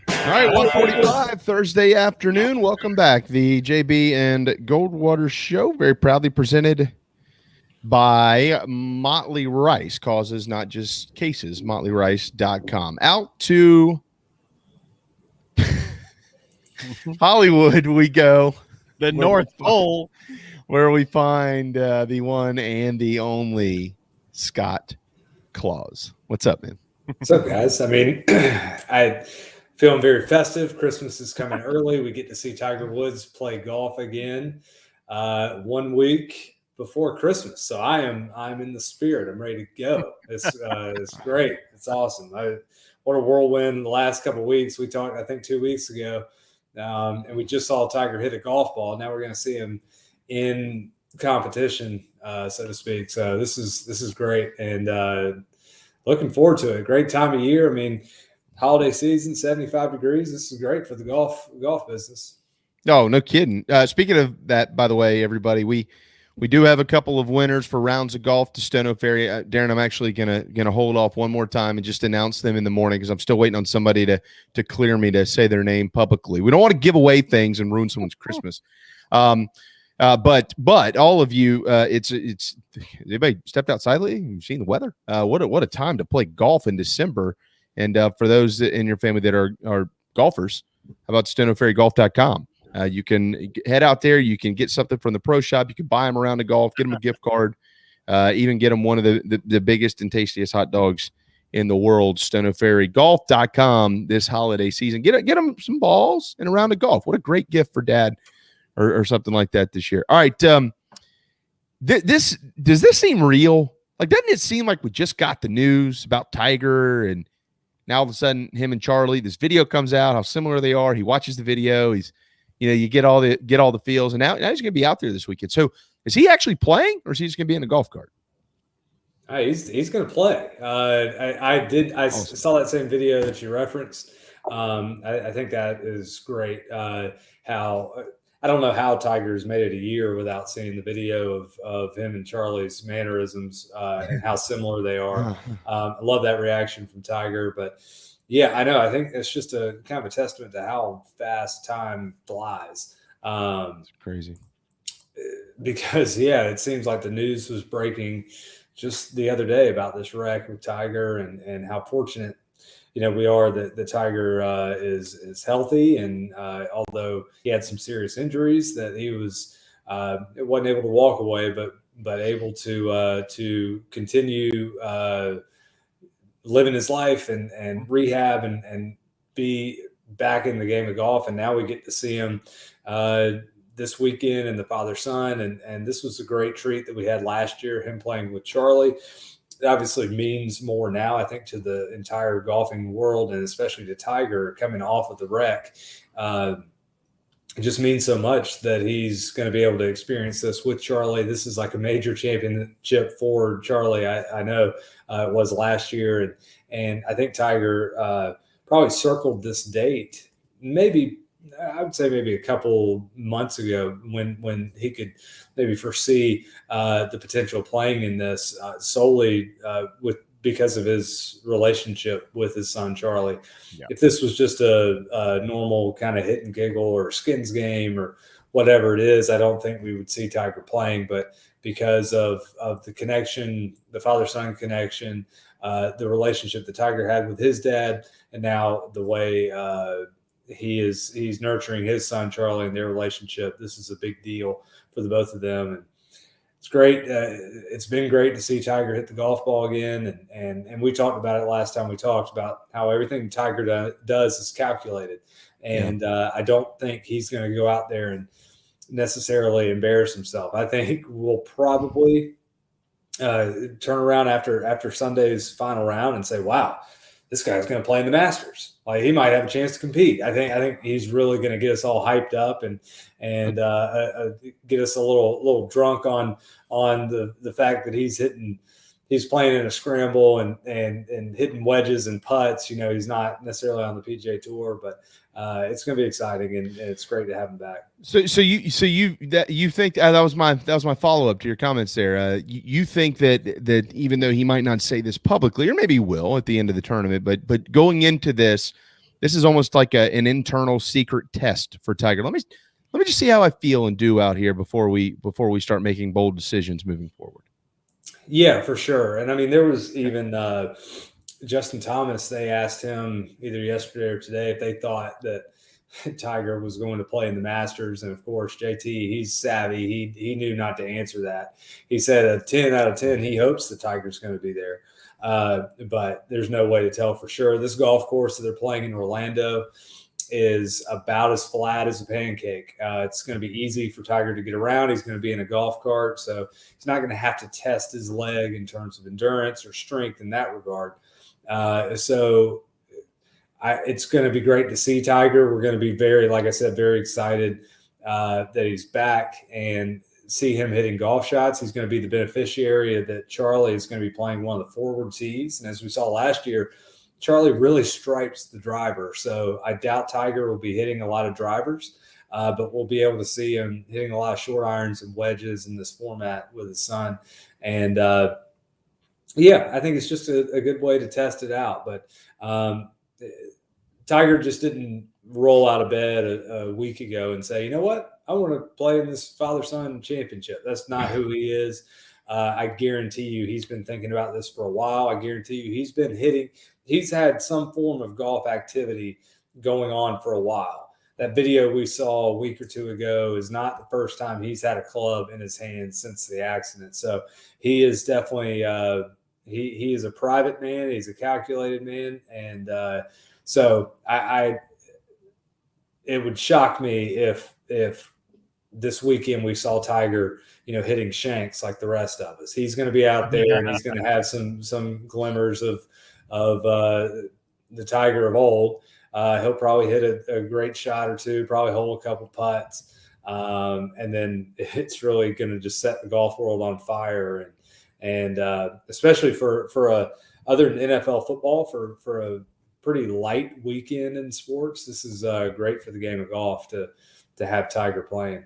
All right, 1:45 Thursday afternoon. Welcome back. The JB and Goldwater Show, very proudly presented by Motley Rice. Causes, not just cases. MotleyRice.com. Out to Hollywood we go. The North Pole. Where we find the one and the only Scott Glaze. What's up, man? What's up, guys? I mean, I feeling very festive. Christmas is coming early. We get to see Tiger Woods play golf again 1 week before Christmas. So I'm in the spirit. I'm ready to go. It's great. It's awesome. What a whirlwind the last couple of weeks. We talked, I think, 2 weeks ago, and we just saw Tiger hit a golf ball. Now we're going to see him in competition, so to speak. So this is great, and looking forward to it. Great time of year. I mean, holiday season, 75 degrees. This is great for the golf business. Oh, no kidding. Speaking of that, by the way, everybody, we do have a couple of winners for rounds of golf to Stono Ferry. Darren, I'm actually gonna hold off one more time and just announce them in the morning because I'm still waiting on somebody to clear me to say their name publicly. We don't want to give away things and ruin someone's Christmas. But all of you, it's anybody stepped outside lately? You've seen the weather. What a time to play golf in December. And for those in your family that are golfers, how about StonoFerryGolf.com? You can head out there. You can get something from the pro shop. You can buy them around the golf, get them a gift card, even get them one of the biggest and tastiest hot dogs in the world. StonoFerryGolf.com this holiday season. Get them some balls and a round of golf. What a great gift for dad or something like that this year. All right. Does this seem real? Like, doesn't it seem like we just got the news about Tiger and now all of a sudden him and Charlie, this video comes out, how similar they are. He watches the video. He's, you get all the feels, and now he's going to be out there this weekend. So is he actually playing, or is he just going to be in a golf cart? He's going to play. I saw that same video that you referenced. I think that is great. How I don't know how Tiger's made it a year without seeing the video of him and Charlie's mannerisms and how similar they are. I love that reaction from Tiger, but yeah, I know. I think it's just a kind of a testament to how fast time flies. It's crazy. Because, yeah, it seems like the news was breaking just the other day about this wreck with Tiger and how fortunate, we are that Tiger is healthy. And although he had some serious injuries, that he wasn't able to walk away, but able to continue living his life and rehab and be back in the game of golf. And now we get to see him this weekend and the father-son. And this was a great treat that we had last year, him playing with Charlie. It obviously means more now, I think, to the entire golfing world and especially to Tiger coming off of the wreck. It just means so much that he's going to be able to experience this with Charlie. This is like a major championship for Charlie. I know it was last year. And I think Tiger probably circled this date, I would say maybe a couple months ago when he could maybe foresee the potential playing in this solely because of his relationship with his son, Charlie. Yeah. If this was just a normal kind of hit and giggle or skins game or whatever it is, I don't think we would see Tiger playing. But because of the connection, the father-son connection, the relationship that Tiger had with his dad, and now the way he's nurturing his son, Charlie, and their relationship, this is a big deal for the both of them. And it's great. It's been great to see Tiger hit the golf ball again. And we talked about it last time we talked about how everything Tiger does is calculated. And I don't think he's going to go out there necessarily embarrass himself. I think we'll probably turn around after Sunday's final round and say, wow, this guy's going to play in the Masters. Like, he might have a chance to compete. I think he's really going to get us all hyped up and get us a little drunk on the fact that he's playing in a scramble and hitting wedges and putts. You know, he's not necessarily on the PGA Tour, but it's going to be exciting, and it's great to have him back. So you think that was my follow up to your comments there. You think that even though he might not say this publicly, or maybe he will at the end of the tournament, but going into this is almost like an internal secret test for Tiger. Let me just see how I feel and do out here before we start making bold decisions moving forward. Yeah, for sure. And I mean, there was even Justin Thomas. They asked him either yesterday or today if they thought that Tiger was going to play in the Masters. And of course, JT, he's savvy. He knew not to answer that. He said a 10 out of 10, he hopes the Tiger's going to be there. But there's no way to tell for sure. This golf course that they're playing in Orlando is about as flat as a pancake. It's going to be easy for Tiger to get around. He's going to be in a golf cart, so he's not going to have to test his leg in terms of endurance or strength in that regard. It's going to be great to see Tiger. We're going to be like I said, very excited that he's back and see him hitting golf shots. He's going to be the beneficiary of that. Charlie is going to be playing one of the forward tees, and as we saw last year, Charlie really stripes the driver. So I doubt Tiger will be hitting a lot of drivers, but we'll be able to see him hitting a lot of short irons and wedges in this format with his son. And I think it's just a good way to test it out. But Tiger just didn't roll out of bed a week ago and say, you know what, I want to play in this father-son championship. That's not who he is. I guarantee you he's been thinking about this for a while. I guarantee you he's had some form of golf activity going on for a while. That video we saw a week or two ago is not the first time he's had a club in his hand since the accident. So he is definitely he is a private man. He's a calculated man. And so it would shock me if this weekend we saw Tiger, hitting shanks like the rest of us. He's going to be out there and he's going to have some glimmers of the Tiger of old. He'll probably hit a great shot or two, probably hold a couple putts. And then it's really going to just set the golf world on fire. And especially for other than NFL football, for a pretty light weekend in sports, this is great for the game of golf to have Tiger playing.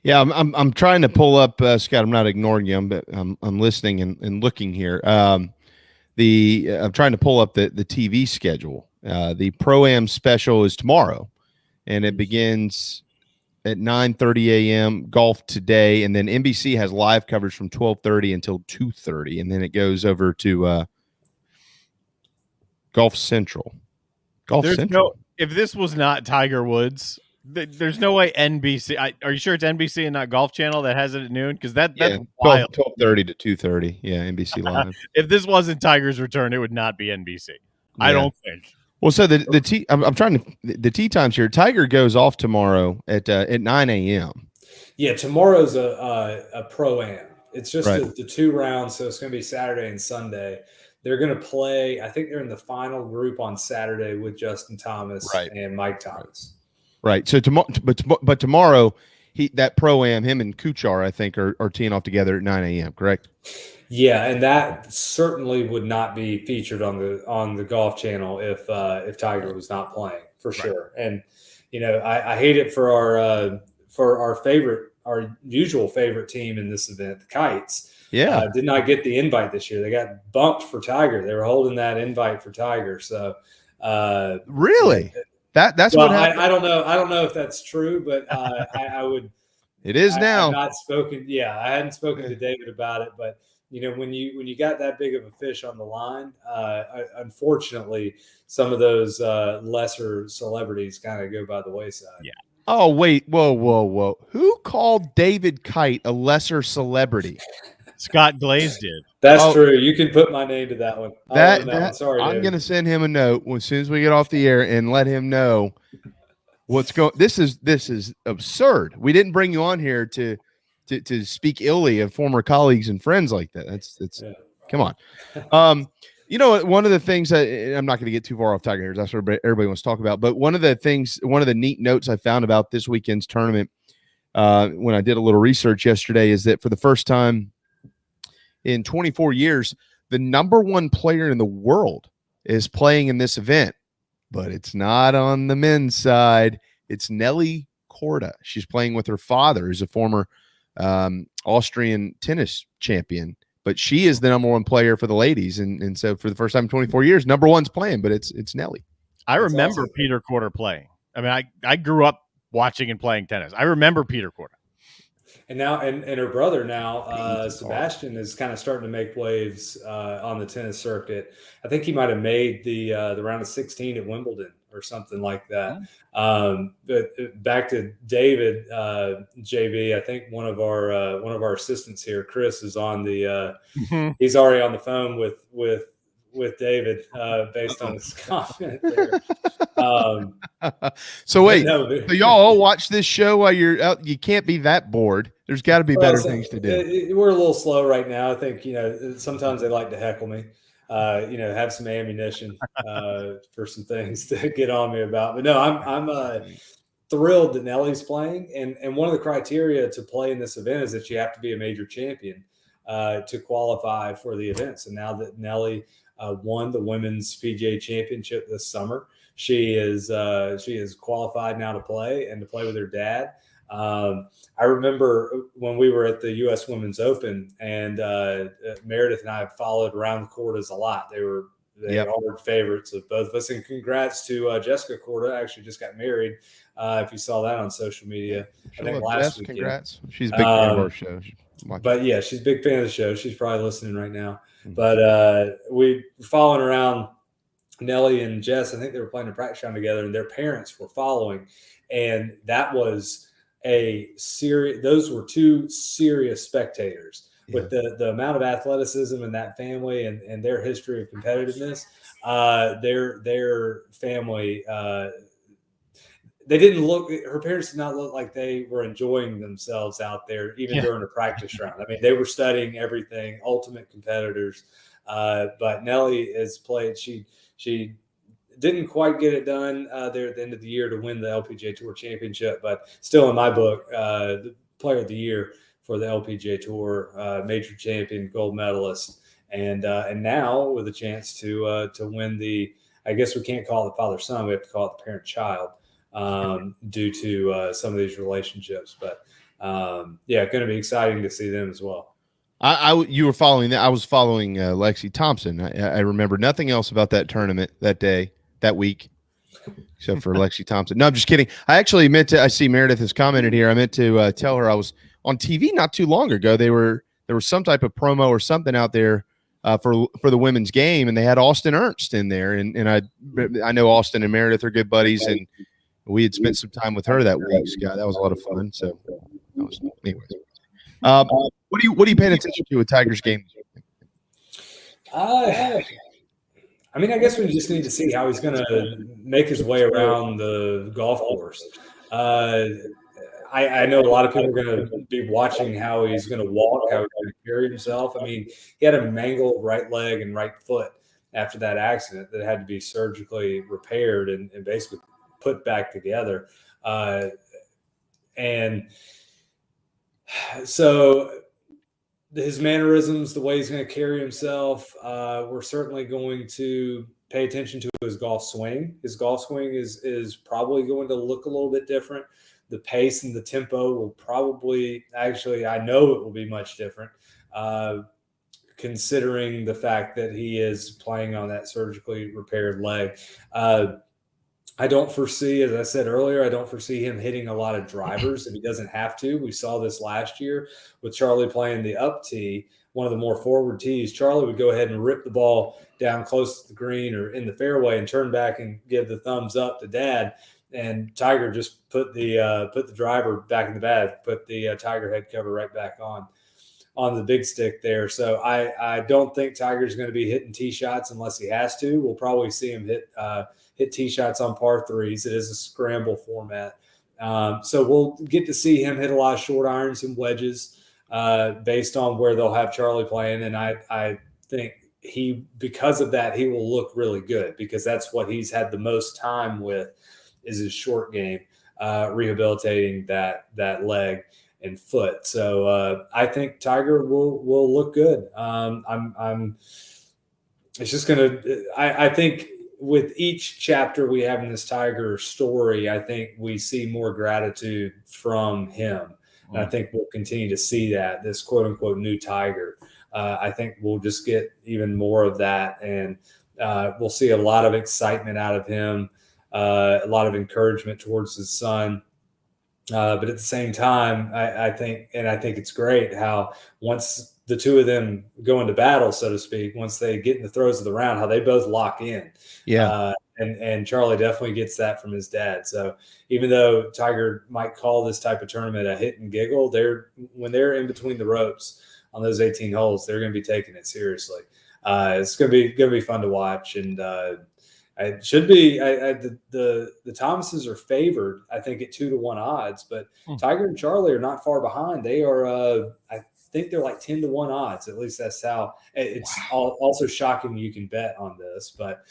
Yeah, I'm trying to pull up, Scott. I'm not ignoring you, but I'm listening and looking here. I'm trying to pull up the TV schedule. The Pro-Am special is tomorrow, and it begins at 9:30 a.m. Golf Today, and then NBC has live coverage from 12:30 until 2:30, and then it goes over to Golf Central. If this was not Tiger Woods, there's no way NBC. Are you sure it's NBC and not Golf Channel that has it at noon? Because that's wild. 12:30 to 2:30. Yeah, NBC Live. If this wasn't Tiger's return, it would not be NBC. Yeah. I don't think. Well, so I'm trying to the tee times here. Tiger goes off tomorrow at 9 a.m. Yeah, tomorrow's a Pro-Am. It's just right. the 2 rounds, so it's going to be Saturday and Sunday. They're going to play. I think they're in the final group on Saturday with Justin Thomas and Mike Thomas. Right. So tomorrow, but tomorrow, that Pro-Am, him and Kuchar, I think, are teeing off together at 9 a.m. Correct? Yeah, and that certainly would not be featured on the Golf Channel if Tiger was not playing, for sure. And I hate it for our usual favorite team in this event, the Kites. Yeah, did not get the invite this year. They got bumped for Tiger. They were holding that invite for Tiger. So really. That's what happened. I don't know. I don't know if that's true, but I would. It is now. I've not spoken. Yeah, I hadn't spoken to David about it, but when you got that big of a fish on the line, unfortunately, some of those lesser celebrities kind of go by the wayside. Yeah. Oh wait, whoa! Who called David Kite a lesser celebrity? Scott Glaze did. That's true. You can put my name to that one. Sorry, I'm going to send him a note as soon as we get off the air and let him know This is absurd. We didn't bring you on here to speak illy of former colleagues and friends like that. Come on. One of the things that I'm not going to get too far off Tiger Hairs. That's what everybody wants to talk about. But one of the neat notes I found about this weekend's tournament when I did a little research yesterday is that for the first time in 24 years, the number one player in the world is playing in this event, but it's not on the men's side. It's Nelly Korda. She's playing with her father, who's a former Austrian tennis champion. But she is the number one player for the ladies, and so for the first time in 24 years, number one's playing, but it's Nelly. I remember Peter Korda playing. I mean, I grew up watching and playing tennis. I remember Peter Korda. And now, and her brother now, Sebastian, is kind of starting to make waves on the tennis circuit. I think he might have made the round of 16 at Wimbledon or something like that. But back to David, JB, I think one of our assistants here, Chris, is on the. He's already on the phone with David based on his comment there. So wait, so y'all all watch this show while you're out? You can't be that bored. There's got to be better things to do. We're a little slow right now. I think sometimes they like to heckle me. Have some ammunition for some things to get on me about. But no, I'm thrilled that Nelly's playing. And one of the criteria to play in this event is that you have to be a major champion to qualify for the event. So now that Nelly won the women's PGA championship this summer, she is qualified now to play with her dad. I remember when we were at the U.S. Women's Open, and Meredith and I followed around the Kordas a lot. They are favorites of both of us. And congrats to Jessica Korda. Actually, just got married. If you saw that on social media, I think last weekend. Congrats. She's a big fan of our show. But yeah, she's a big fan of the show. She's probably listening right now. But we were following around Nelly and Jess. I think they were playing a practice round together, and their parents were following, and that was those were two serious spectators with the amount of athleticism in that family and their history of competitiveness. Their family, her parents did not look like they were enjoying themselves out there, even during a practice round. I mean, they were studying everything, ultimate competitors. But Nelly has played, she didn't quite get it done there at the end of the year to win the LPGA Tour Championship, but still in my book, the player of the year for the LPGA Tour, major champion, gold medalist, and now with a chance to win the, I guess we can't call it the father-son, we have to call it the parent-child due to some of these relationships. But going to be exciting to see them as well. You were following that. I was following Lexi Thompson. I remember nothing else about that tournament that day. That week, except for Lexi Thompson. No, I'm just kidding. I actually meant to. I see Meredith has commented here. I meant to tell her I was on TV not too long ago. There was some type of promo or something out there for the women's game, and they had Austin Ernst in there. And I know Austin and Meredith are good buddies, and we had spent some time with her that week. Scott, that was a lot of fun. So, anyways, what are you paying attention to with Tigers game? I mean, I guess we just need to see how he's going to make his way around the golf course. I know a lot of people are going to be watching how he's going to walk, how he's going to carry himself. I mean, he had a mangled right leg and right foot after that accident that had to be surgically repaired and basically put back together. And so his mannerisms, the way he's going to carry himself, we're certainly going to pay attention to his golf swing. His golf swing is probably going to look a little bit different. The pace and the tempo will probably, actually, I know it will be much different, considering the fact that he is playing on that surgically repaired leg. I don't foresee, as I said earlier, I don't foresee him hitting a lot of drivers if he doesn't have to. We saw this last year with Charlie playing the up tee, one of the more forward tees. Charlie would go ahead and rip the ball down close to the green or in the fairway and turn back and give the thumbs up to Dad. And Tiger just put the driver back in the bag, put the Tiger head cover right back on on the big stick there. So I don't think Tiger's going to be hitting tee shots unless he has to. We'll probably see him hit tee shots on par threes. It is a scramble format. So we'll get to see him hit a lot of short irons and wedges based on where they'll have Charlie playing. And I think because of that, he will look really good because that's what he's had the most time with is his short game, rehabilitating that leg and foot. So I think Tiger will look good. It's just going to, I think with each chapter we have in this Tiger story, I think we see more gratitude from him. And I think we'll continue to see that, this quote unquote new Tiger. I think we'll just get even more of that. And we'll see a lot of excitement out of him, a lot of encouragement towards his son. But at the same time, I think it's great how once the two of them go into battle, so to speak, once they get in the throes of the round, how they both lock in. Yeah. And Charlie definitely gets that from his dad. So even though Tiger might call this type of tournament a hit and giggle, when they're in between the ropes on those 18 holes, they're going to be taking it seriously. It's going to be fun to watch. And it should be. The Thomases are favored, I think, at 2-1 odds, but Tiger and Charlie are not far behind. They are, I think they're like 10-1 odds. At least that's how. It's also shocking you can bet on this, but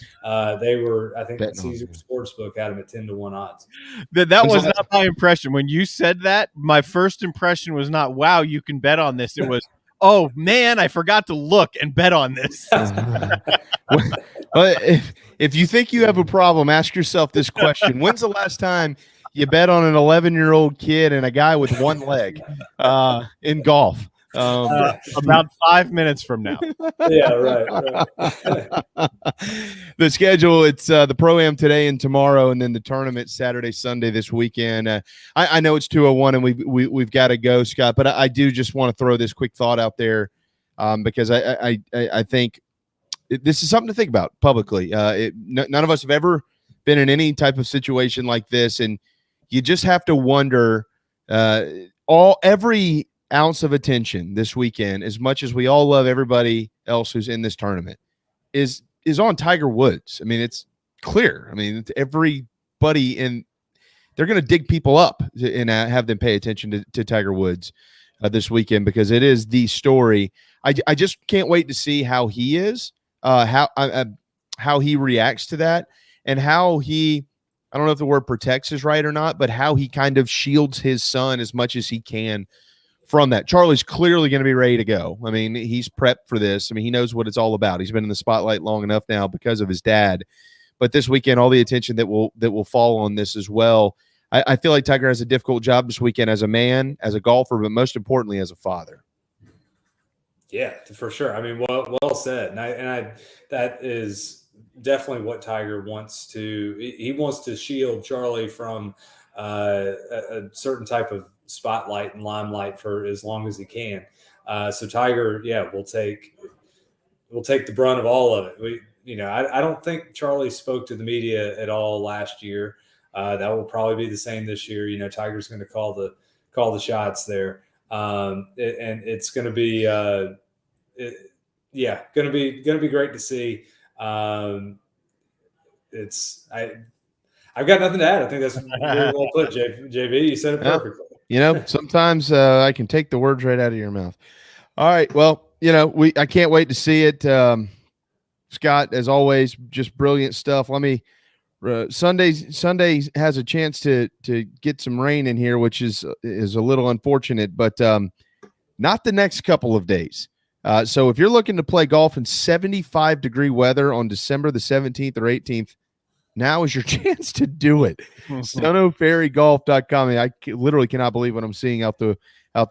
they were. I think Caesar Sportsbook had them at 10-1 odds. That was not my impression when you said that. My first impression was not, "Wow, you can bet on this." It was, "Oh man, I forgot to look and bet on this." Well, if you think you have a problem, ask yourself this question. When's the last time you bet on an 11-year-old kid and a guy with one leg in golf? About 5 minutes from now. Yeah, right. The schedule, it's the Pro-Am today and tomorrow, and then the tournament Saturday, Sunday this weekend. I know it's 2:01 and we've got to go, Scott, but I do just want to throw this quick thought out there because I think this is something to think about publicly. None of us have ever been in any type of situation like this, and you just have to wonder every ounce of attention this weekend, as much as we all love everybody else who's in this tournament, is on Tiger Woods. I mean, it's clear. I mean, everybody they're going to dig people up and have them pay attention to Tiger Woods this weekend because it is the story. I just can't wait to see how he is. How he reacts to that and how he, I don't know if the word protects is right or not, but how he kind of shields his son as much as he can from that. Charlie's clearly going to be ready to go. I mean, he's prepped for this. I mean, he knows what it's all about. He's been in the spotlight long enough now because of his dad, but this weekend, all the attention that will fall on this as well. I feel like Tiger has a difficult job this weekend as a man, as a golfer, but most importantly, as a father. Yeah, for sure. I mean, well said. And that is definitely what Tiger wants to. He wants to shield Charlie from a certain type of spotlight and limelight for as long as he can. So Tiger, will take the brunt of all of it. I don't think Charlie spoke to the media at all last year. That will probably be the same this year. Tiger's going to call the shots there. And it's going to be, going to be great to see. I've got nothing to add. I think that's really well put, JB. You said it perfectly. Sometimes I can take the words right out of your mouth. All right. Well, I can't wait to see it. Scott, as always, just brilliant stuff. Let me. Sunday has a chance to get some rain in here, which is a little unfortunate, but not the next couple of days. So if you're looking to play golf in 75-degree weather on December the 17th or 18th, now is your chance to do it. StonoFerryGolf.com. I literally cannot believe what I'm seeing out the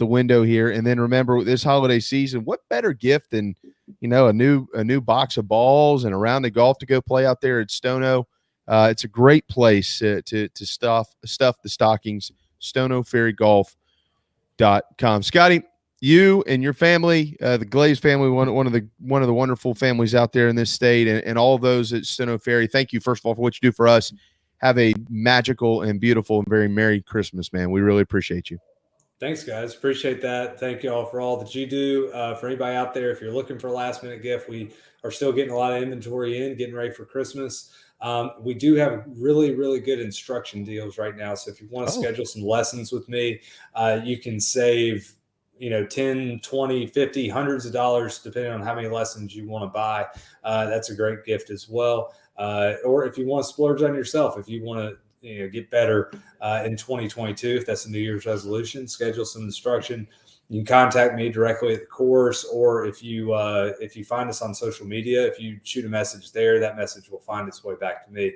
window here. And then remember, this holiday season, what better gift than a new box of balls and a round of golf to go play out there at Stono. It's a great place to stuff the stockings. StonoFerryGolf.com. Scotty, you and your family, the Glaze family, one of the wonderful families out there in this state, and all of those at Stono Ferry. Thank you, first of all, for what you do for us. Have a magical and beautiful and very Merry Christmas, man. We really appreciate you. Thanks, guys. Appreciate that. Thank you all for all that you do. For anybody out there, if you're looking for a last-minute gift, we are still getting a lot of inventory in, getting ready for Christmas. We do have really, really good instruction deals right now. So if you want to schedule some lessons with me, you can save, 10, 20, 50, hundreds of dollars, depending on how many lessons you want to buy. That's a great gift as well. Or if you want to splurge on yourself, if you want to, get better in 2022, if that's a New Year's resolution, schedule some instruction. You can contact me directly at the course, or if you find us on social media, if you shoot a message there, that message will find its way back to me.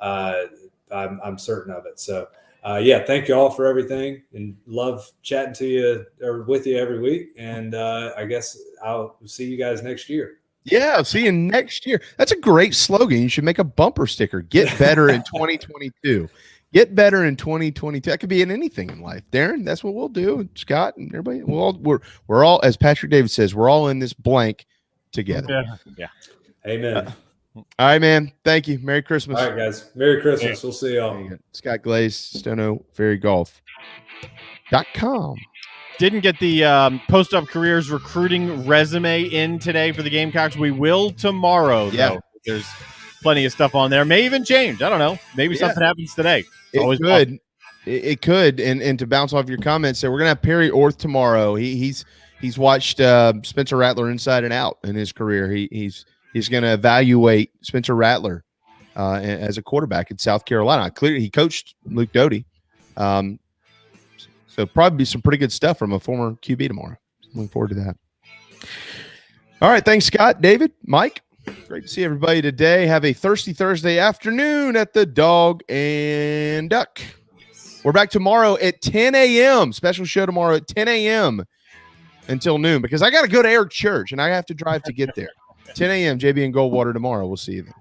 I'm certain of it. So, thank you all for everything, and love chatting to you or with you every week. And I guess I'll see you guys next year. Yeah, I'll see you next year. That's a great slogan. You should make a bumper sticker. Get better in 2022. Get better in 2022. That could be in anything in life. Darren, that's what we'll do. Scott and everybody. We're all, as Patrick Davis says, we're all in this blank together. Yeah. Amen. All right, man. Thank you. Merry Christmas. All right, guys. Merry Christmas. We'll see y'all. Scott Glaze, StonoFerryGolf.com. Didn't get the post-up careers recruiting resume in today for the Gamecocks. We will tomorrow, though. There's plenty of stuff on there. May even change. I don't know. Maybe something happens today. It could. It could. And to bounce off your comments there, we're going to have Perry Orth tomorrow. He's watched Spencer Rattler inside and out in his career. He's going to evaluate Spencer Rattler as a quarterback in South Carolina. Clearly, he coached Luke Doty. So probably be some pretty good stuff from a former QB tomorrow. Looking forward to that. All right. Thanks, Scott, David, Mike. Great to see everybody today. Have a thirsty Thursday afternoon at the Dog and Duck. We're back tomorrow at 10 a.m. Special show tomorrow at 10 a.m. until noon, because I got to go to Eric Church and I have to drive to get there. 10 a.m. JB and Goldwater tomorrow. We'll see you then.